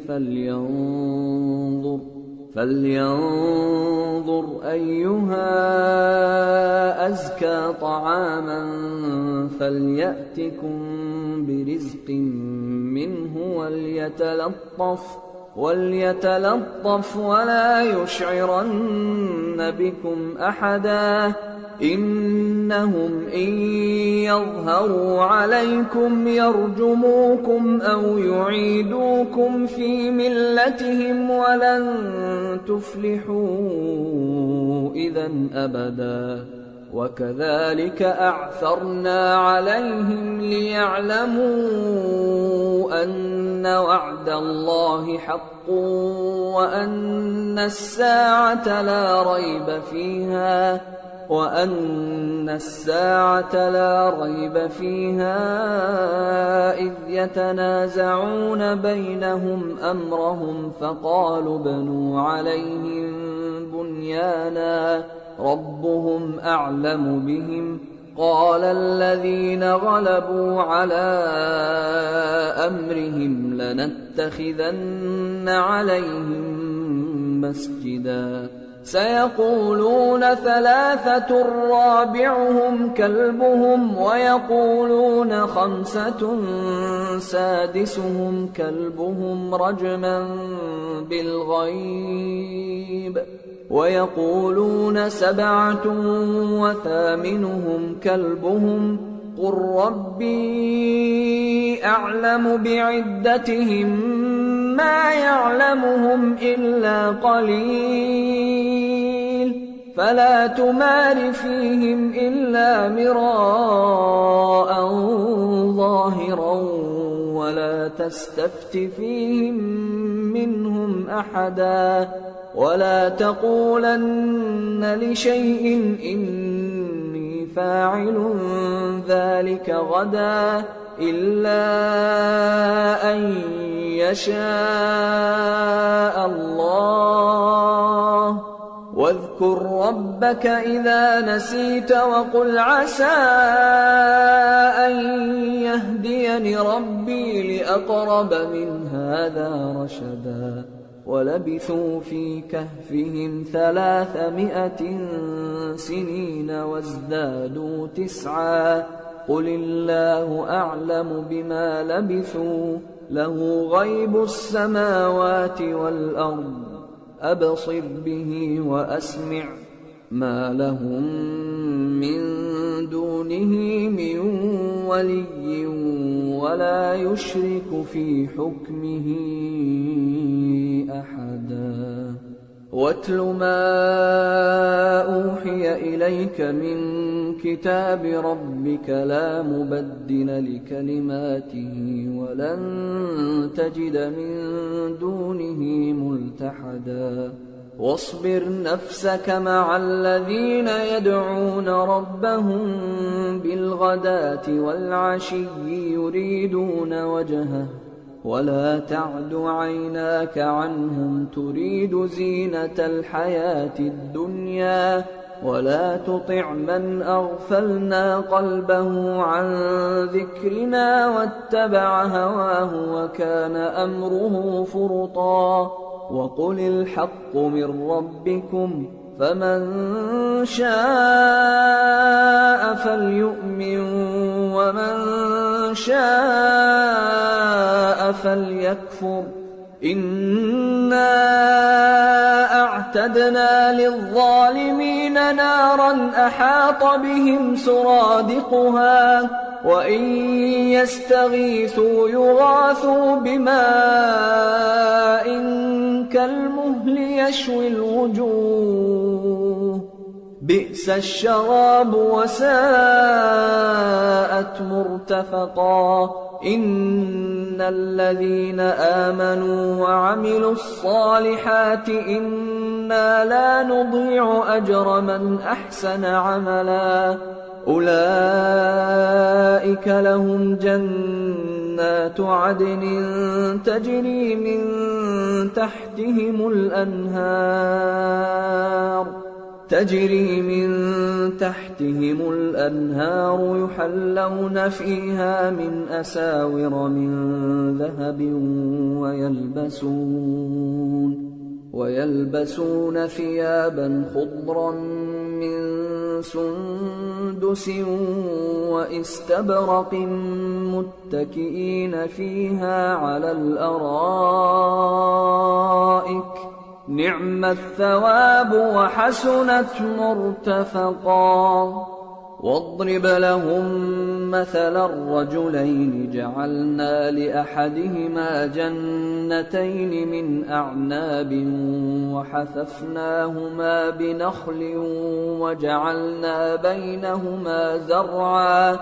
فلينظر أيها أزكى طعاما فليأتكم برزق منه وليتلطف ولا يشعرن بكم أحدا إنهم إن يظهروا عليكم يرجموكم أو يعيدوكم في ملتهم ولن تفلحوا إذا أبدا وكذلك أعثرنا عليهم ليعلموا أن وعد الله حق وأن الساعة لا ريب فيها إذ يتنازعون بينهم أمرهم فقالوا ابنوا عليهم بنيانا ربهم أعلم بهم قال الذين غلبوا على أمرهم لنتخذن عليهم مسجدا سيقولون ثلاثة رابعهم كلبهم ويقولون خمسة سادسهم كلبهم رجما بالغيب ويقولون سبعة وثامنهم كلبهم قل ربي أعلم بعدتهم ما يعلمهم إلا قليل فلا تمار فيهم إلا مراء ظاهرا ولا تستفت فيهم منهم أحدا ولا تقولن لشيء إني فاعل ذلك غدا إلا أن يشاء الله واذكر ربك إذا نسيت وقل عسى أن يهديني ربي لأقرب من هذا رشدا ولبثوا في كهفهم 300 سنين وازدادوا 9 قل الله أعلم بما لبثوا له غيب السماوات والأرض أبصر به وأسمع ما لهم من دونه من ولي ولا يشرك في حكمه أحدا واتل ما أوحي إليك من كتاب ربك لا مبدل لكلماته ولن تجد من دونه ملتحدا واصبر نفسك مع الذين يدعون ربهم بالغداة والعشي يريدون وجهه ولا تعد عيناك عنهم تريد زينة الحياة الدنيا ولا تطع من أغفلنا قلبه عن ذكرنا واتبع هواه وكان أمره فرطا وقل الحق من ربكم فمن شاء فليؤمن ومن شاء فليكفر إنا أعتدنا للظالمين نارا أحاط بهم سرادقها وإن يستغيثوا يغاثوا بماء كالمهل يشوي الوجوه بئس الشراب وساءت مرتفقا إن الذين آمنوا وعملوا الصالحات إنا لا نضيع أجر من أحسن عملا أولئك لهم جنات عدن تجري من تحتهم الأنهار يحلون فيها من أساور من ذهب ويلبسون ثيابا خضرا من سندس وإستبرق متكئين فيها على الأرائك نعم الثواب وحسنت مرتفقا واضرب لهم مثلا الرجلين جعلنا لأحدهما جنتين من أعناب وحففناهما بنخل وجعلنا بينهما زرعا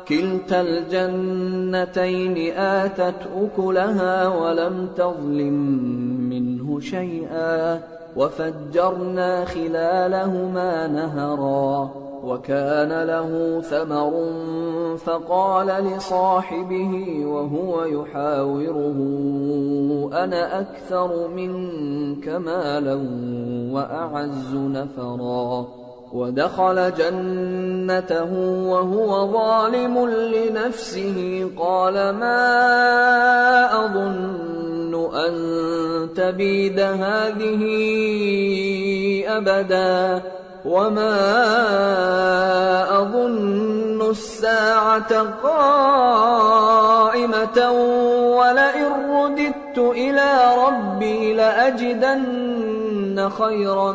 كلتا الجنتين آتت أكلها ولم تظلم منه شيئا وفجرنا خلالهما نهرا وكان له ثمر فقال لصاحبه وهو يحاوره أنا أكثر منك مالا وأعز نفرا ودخل جنته وهو ظالم لنفسه قال ما أظن أن تبيد هذه أبدا وما أظن الساعة قائمة ولئن رددت إلى ربي لأجدن خيرا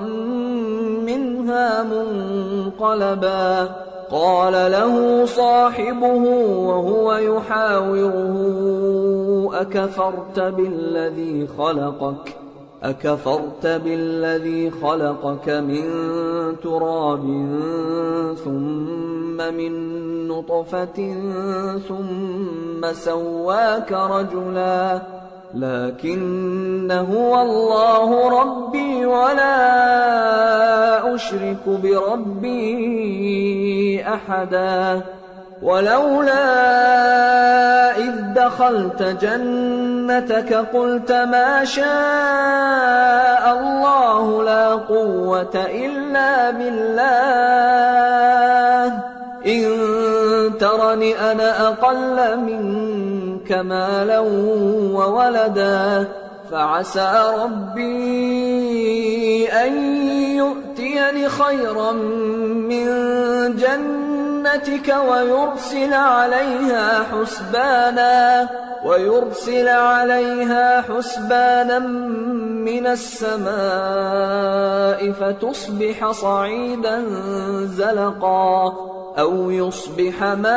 منها منقلبا قال له صاحبه وهو يحاوره أكفرت بالذي خلقك من تراب ثم من نطفة ثم سواك رجلا لكن هو الله ربي ولا أشرك بربي أحدا ولولا إذ دخلت جنتك قلت ما شاء الله لا قوة إلا بالله إن ترني أنا أقل منك مالا وولدا فعسى ربي أن يؤتيني خيرا من جنتك ويرسل عليها حسبانا من السماء فتصبح صعيدا زلقا أو يصبح ماؤها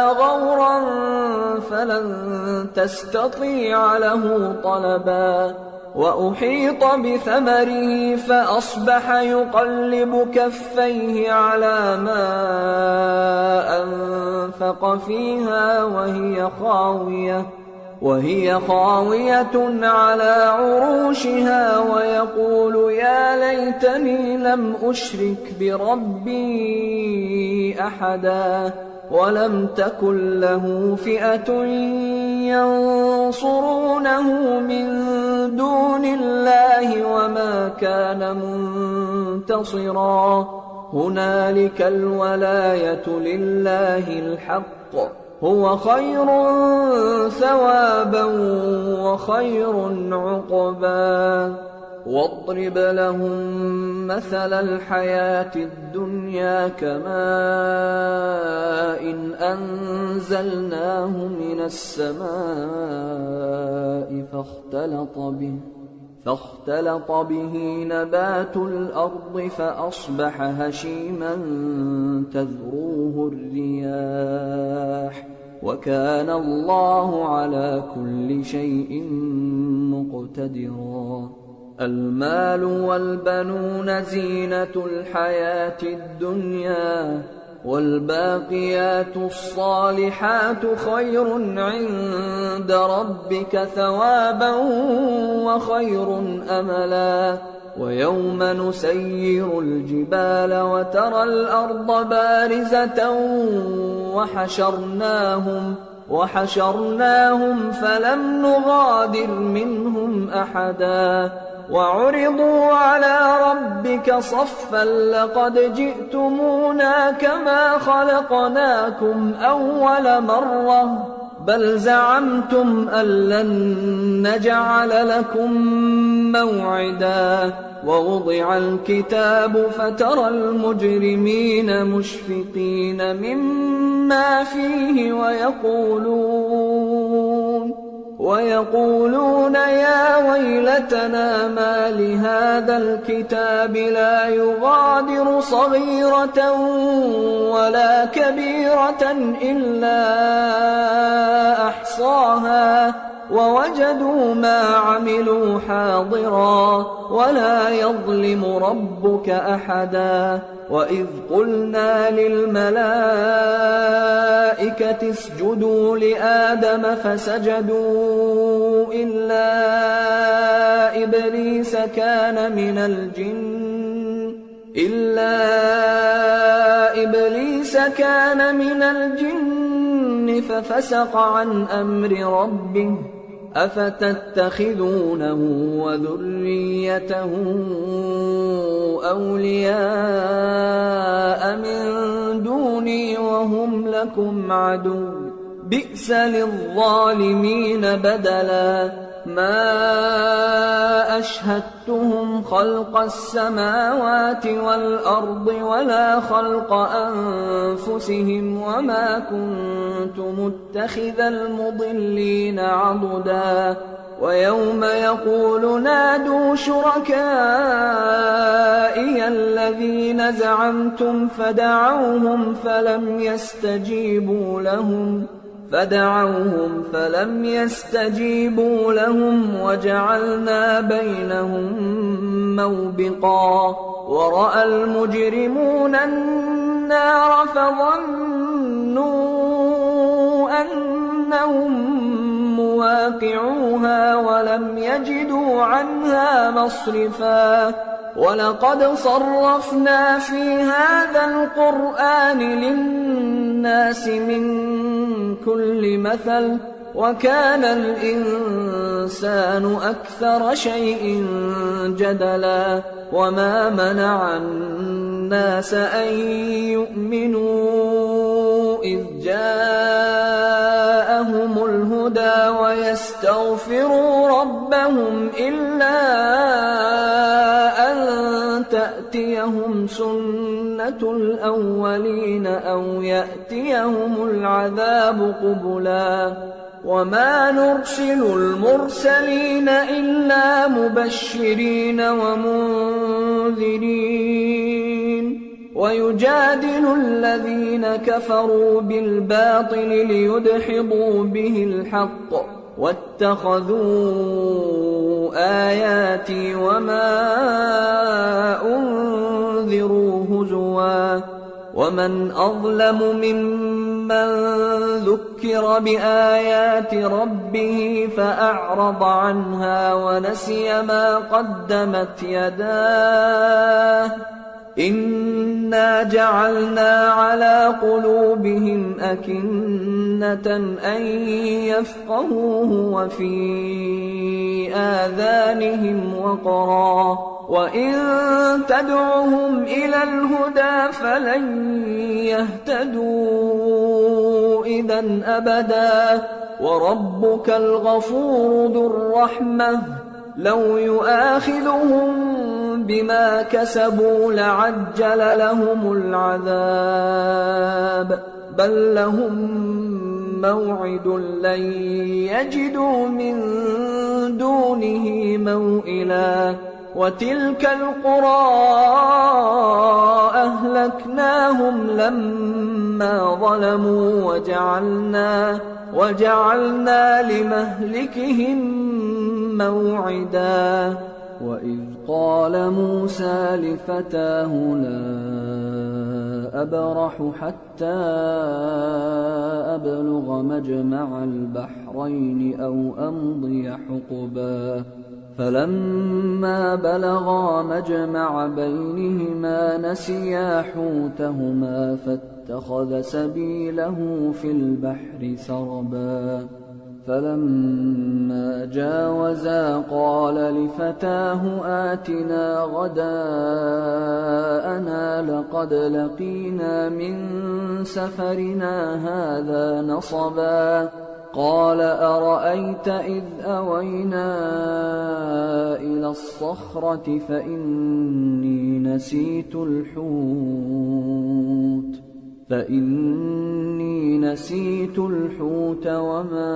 غورا فلن تستطيع له طلبا وأحيط بثمره فأصبح يقلب كفيه على ما أنفق فيها وهي خاوية على عروشها ويقول يا ليتني لم أشرك بربي أحدا ولم تكن له فئة ينصرونه من دون الله وما كان منتصرا هنالك الولاية لله الحق هو خير ثوابا وخير عقبا واضرب لهم مثل الحياة الدنيا كماء أنزلناه من السماء فاختلط به نبات الأرض فأصبح هشيما تذروه الرياح وكان الله على كل شيء مقتدرا المال والبنون زينة الحياة الدنيا والباقيات الصالحات خير عند ربك ثوابا وخير أملا ويوم نسير الجبال وترى الأرض بارزة وحشرناهم فلم نغادر منهم أحدا وعرضوا على ربك صفا لقد جئتمونا كما خلقناكم أول مرة بل زعمتم أن لن نجعل لكم موعدا ووضع الكتاب فترى المجرمين مشفقين مما فيه ويقولون يا ويلتنا ما لهذا الكتاب لا يغادر صغيرة ولا كبيرة إلا أحصاها ووجدوا ما عملوا حاضرا ولا يظلم ربك أحدا وإذ قلنا للملائكة اسجدوا لآدم فسجدوا إلا إبليس كان من الجن ففسق عن أمر ربه أفتتخذونه وذريته أولياء من دوني وهم لكم عدو بئس للظالمين بدلا ما أشهدتهم خلق السماوات والأرض ولا خلق أنفسهم وما كنت متخذ المضلين عضدا ويوم يقول نادوا شركائي الذين زعمتم فدعوهم فلم يستجيبوا لهم وجعلنا بينهم موبقا ورأى المجرمون النار فظنوا أنهم مواقعوها ولم يجدوا عنها مصرفا ولقد صرفنا في هذا القرآن للناس من كل مثل وكان الإنسان أكثر شيء جدلا وما منع الناس أن يؤمنوا إذ جاءهم الهدى ويستغفروا ربهم إلا أن تأتيهم سنة الأولين أو يأتيهم العذاب قبلا وما نرسل المرسلين إلا مبشرين ومنذرين ويجادل الذين كفروا بالباطل ليدحضوا به الحق واتخذوا آياتي وما أنذروا هزوا ومن أظلم ممن ذكر بآيات ربه فأعرض عنها ونسي ما قدمت يداه إنا جعلنا على قلوبهم أكنة أن يفقهوه وفي آذانهم وقرا وإن تدعهم إلى الهدى فلن يهتدوا إذا أبدا وربك الغفور ذو الرحمة لو يؤاخذهم بما كسبوا لعجل لهم العذاب بل لهم موعد لن يجدوا من دونه موئلا وتلك القرى أهلكناهم لما ظلموا وجعلنا لمهلكهم موعدا وإذ قال موسى لفتاه لا أبرح حتى أبلغ مجمع البحرين أو أمضي حقبا فلما بلغا مجمع بينهما نسيا حوتهما فاتخذ سبيله في البحر سربا فلما جاوزا قال لفتاه آتنا غداءنا لقد لقينا من سفرنا هذا نصبا قال أرأيت إذ أوينا إلى الصخرة فإني نسيت الحوت وما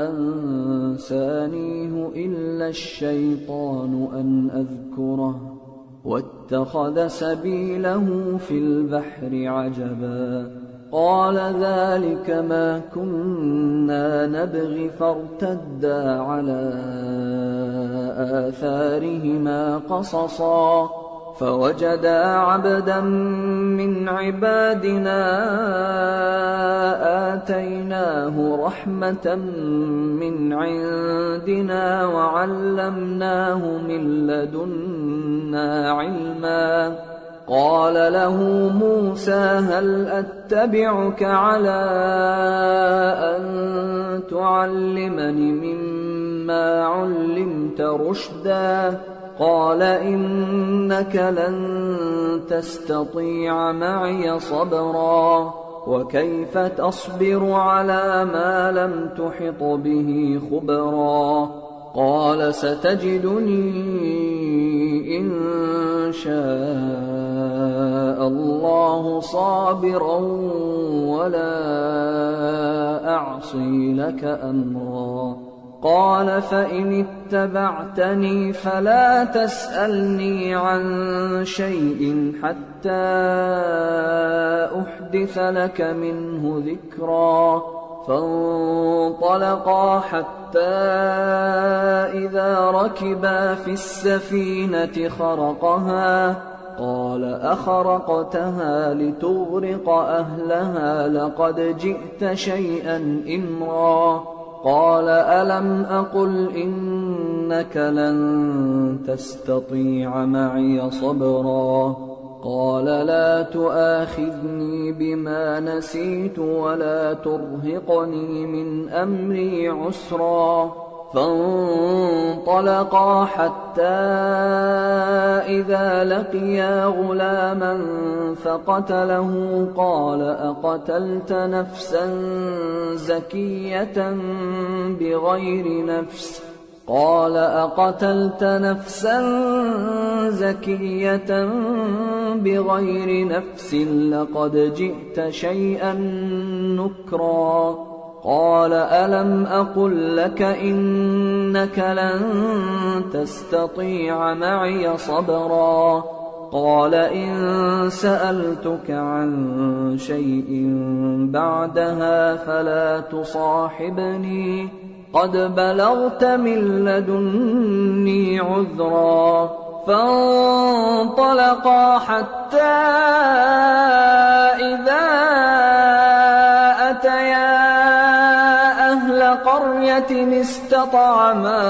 أنسانيه إلا الشيطان أن أذكره واتخذ سبيله في البحر عجبا قال ذلك ما كنا نبغي فارتدا على آثارهما قصصا فوجدا عبدا من عبادنا آتيناه رحمة من عندنا وعلمناه من لدنا علما قال له موسى هل أتبعك على أن تعلمني مما علمت رشدا قال إنك لن تستطيع معي صبرا وكيف تصبر على ما لم تحط به خبرا قال ستجدني إن شاء الله صابرا ولا أعصي لك أمرا قال فإن اتبعتني فلا تسألني عن شيء حتى أحدث لك منه ذكرا فانطلقا حتى إذا ركبا في السفينة خرقها قال أخرقتها لتغرق أهلها لقد جئت شيئا إمرا قال ألم أقل إنك لن تستطيع معي صبرا قال لا تؤاخذني بما نسيت ولا ترهقني من أمري عسرا فانطلقا حتى إذا لقيا غلاما فقتله قال أقتلت نفسا زكية بغير نفس قال أقتلت نفسا زكية بغير نفس لقد جئت شيئا نكرا قال ألم أقل لك إنك لن تستطيع معي صبرا قال إن سألتك عن شيء بعدها فلا تصاحبني قد بلغت من لدني عذرا فانطلقا حتى إذا أتيا أهل قرية استطعما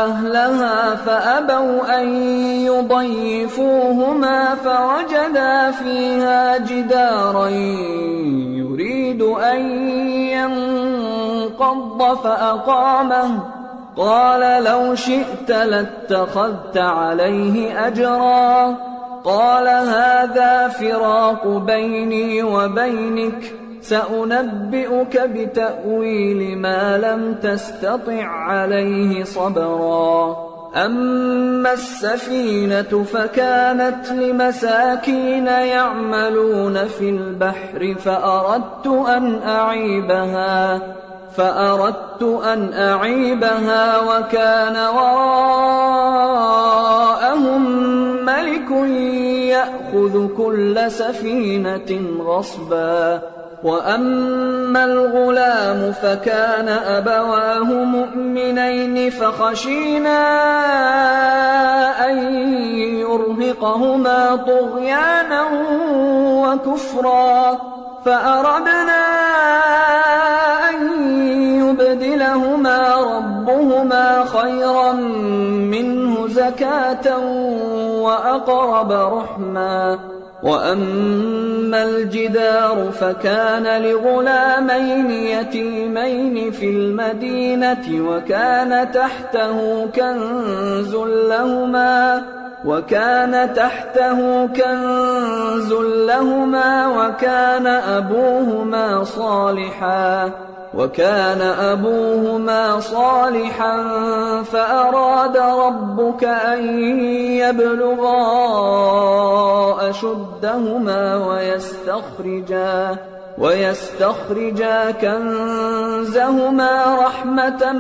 أهلها فأبوا أن يضيفوهما فوجدا فيها جدارا يريد أن ينقض فأقامه قال لو شئت لاتخذت عليه أجرا قال هذا فراق بيني وبينك سأنبئك بتأويل ما لم تستطع عليه صبرا أما السفينة فكانت لمساكين يعملون في البحر فأردت أن أعيبها وكان وراءهم ملك يأخذ كل سفينة غصبا وأما الغلام فكان أبواه مؤمنين فخشينا أن يرهقهما طغيانا وكفرا فأردنا أن يبدلهما ربهما خيرا منه زكاة وأقرب رحما. وأما الجدار فكان لغلامين يتيمين في المدينة وكان تحته كنز لهما وكان أبوهما صالحا فأراد ربك أن يبلغا أشدهما ويستخرجا كنزهما رحمة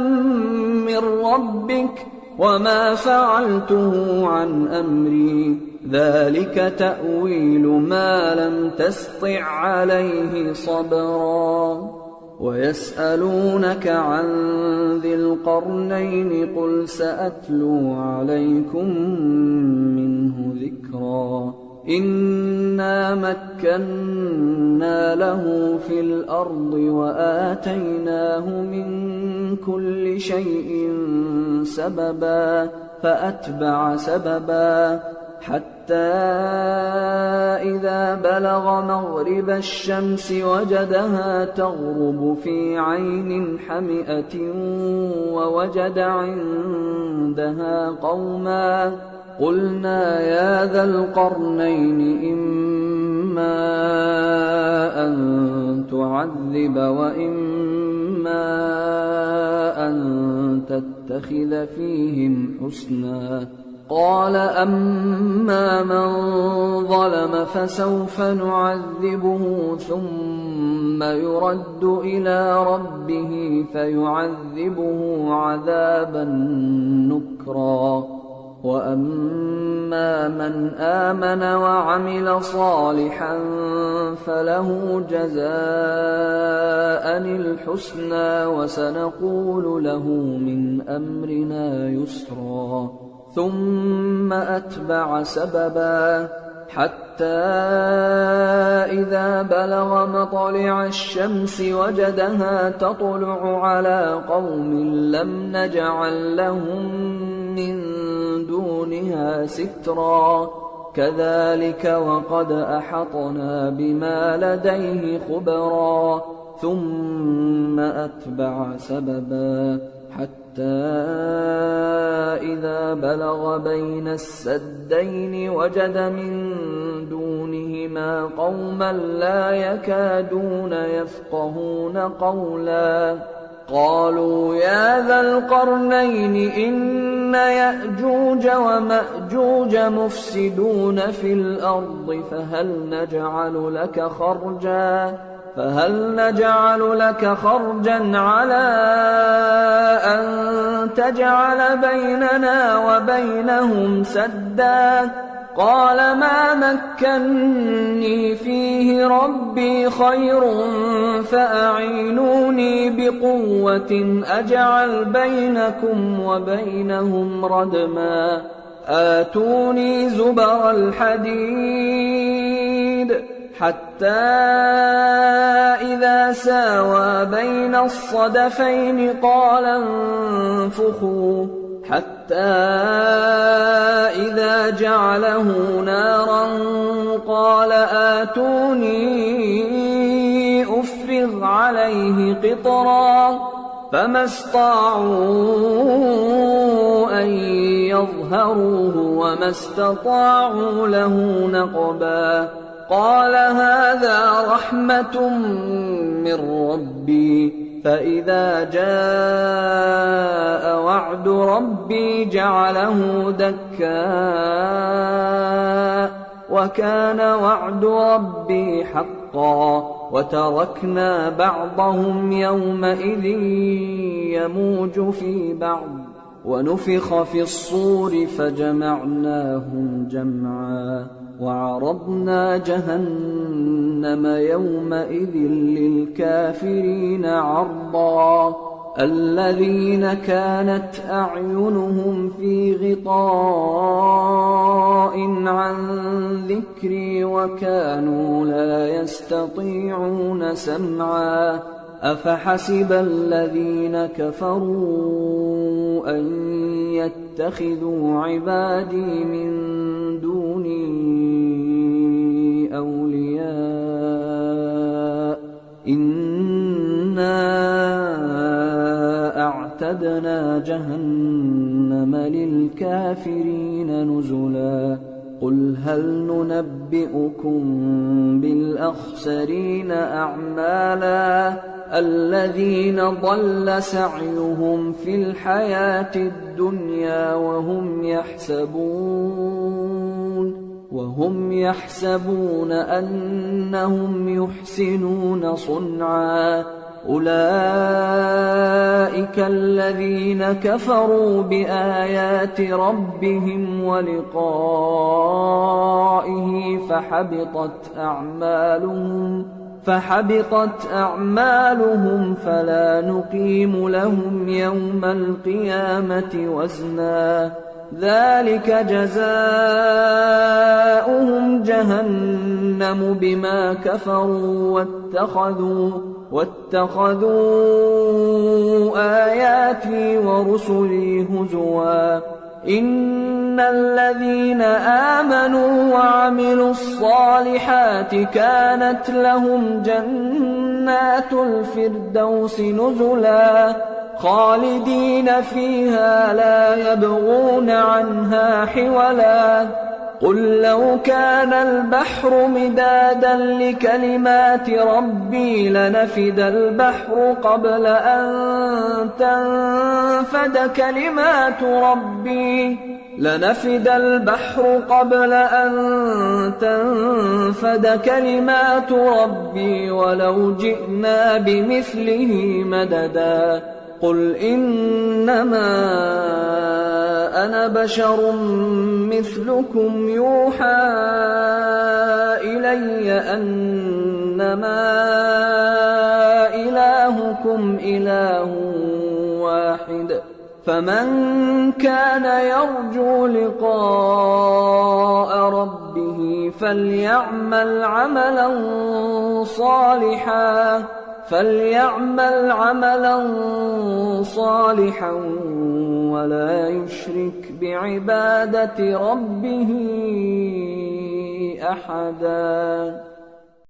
من ربك وما فعلته عن أمري ذلك تأويل ما لم تسطع عليه صبرا. ويسألونك عن ذي القرنين قل سأتلو عليكم منه ذكرا. إنا مكنا له في الأرض وآتيناه من كل شيء سببا فأتبع سببا حتى إذا بلغ مغرب الشمس وجدها تغرب في عين حمئة ووجد عندها قوما قلنا يا ذا القرنين إما أن تعذب وإما أن تتخذ فيهم حسنا. قال أما من ظلم فسوف نعذبه ثم يرد إلى ربه فيعذبه عذابا نكرا. وأما من آمن وعمل صالحا فله جزاء الحسنى وسنقول له من أمرنا يسرا. ثم أتبع سببا حتى إذا بلغ مطلع الشمس وجدها تطلع على قوم لم نجعل لهم من دونها سترا. كذلك وقد أحطنا بما لديه خبرا. ثم أتبع سببا حتى إذا بلغ بين السدين وجد من دونهما قوما لا يكادون يفقهون قولا. قالوا يا ذا القرنين إن يأجوج ومأجوج مفسدون في الأرض فهل نجعل لك خرجا على أن تجعل بيننا وبينهم سدا. قال ما مكني فيه ربي خير فأعينوني بقوة أجعل بينكم وبينهم ردما. آتوني زبر الحديد حتى إذا ساوى بين الصدفين قال انفخوا حتى إذا جعله نارا قال آتوني أفرغ عليه قطرا. فما استطاعوا أن يظهروه وما استطاعوا له نقبا. قال هذا رحمة من ربي فإذا جاء وعد ربي جعله دكا وكان وعد ربي حقا. وتركنا بعضهم يومئذ يموج في بعض ونفخ في الصور فجمعناهم جمعا. وعرضنا جهنم جهنم يومئذ للكافرين عرضا الذين كانت أعينهم في غطاء عن ذكري وكانوا لا يستطيعون سمعا أفحسب الذين كفروا أن يتخذوا عبادي من دوني أولياء إنا أعتدنا جهنم للكافرين نزلا قل هل ننبئكم بالأخسرين أعمالا الذين ضل سعيهم في الحياة الدنيا وهم يحسبون أنهم يحسنون صنعا أولئك الذين كفروا بآيات ربهم ولقائه فحبطت أعمالهم فلا نقيم لهم يوم القيامة وزنا ذلك جزاؤهم جهنم بما كفروا واتخذوا آياتي ورسلي هزوا إن الذين آمنوا وعملوا الصالحات كانت لهم جنات الفردوس نزلا خالدين فيها لا يبغون عنها حولا قل لو كان البحر مدادا لكلمات ربي لنفد البحر قبل أن تنفد كلمات ربي ولو جئنا بمثله مددا قل إنما أنا بشر مثلكم يوحى إلي أنما إلهكم إله واحد فمن كان يرجو لقاء ربه فليعمل عملا صالحا ولا يشرك بعبادة ربه أحدا.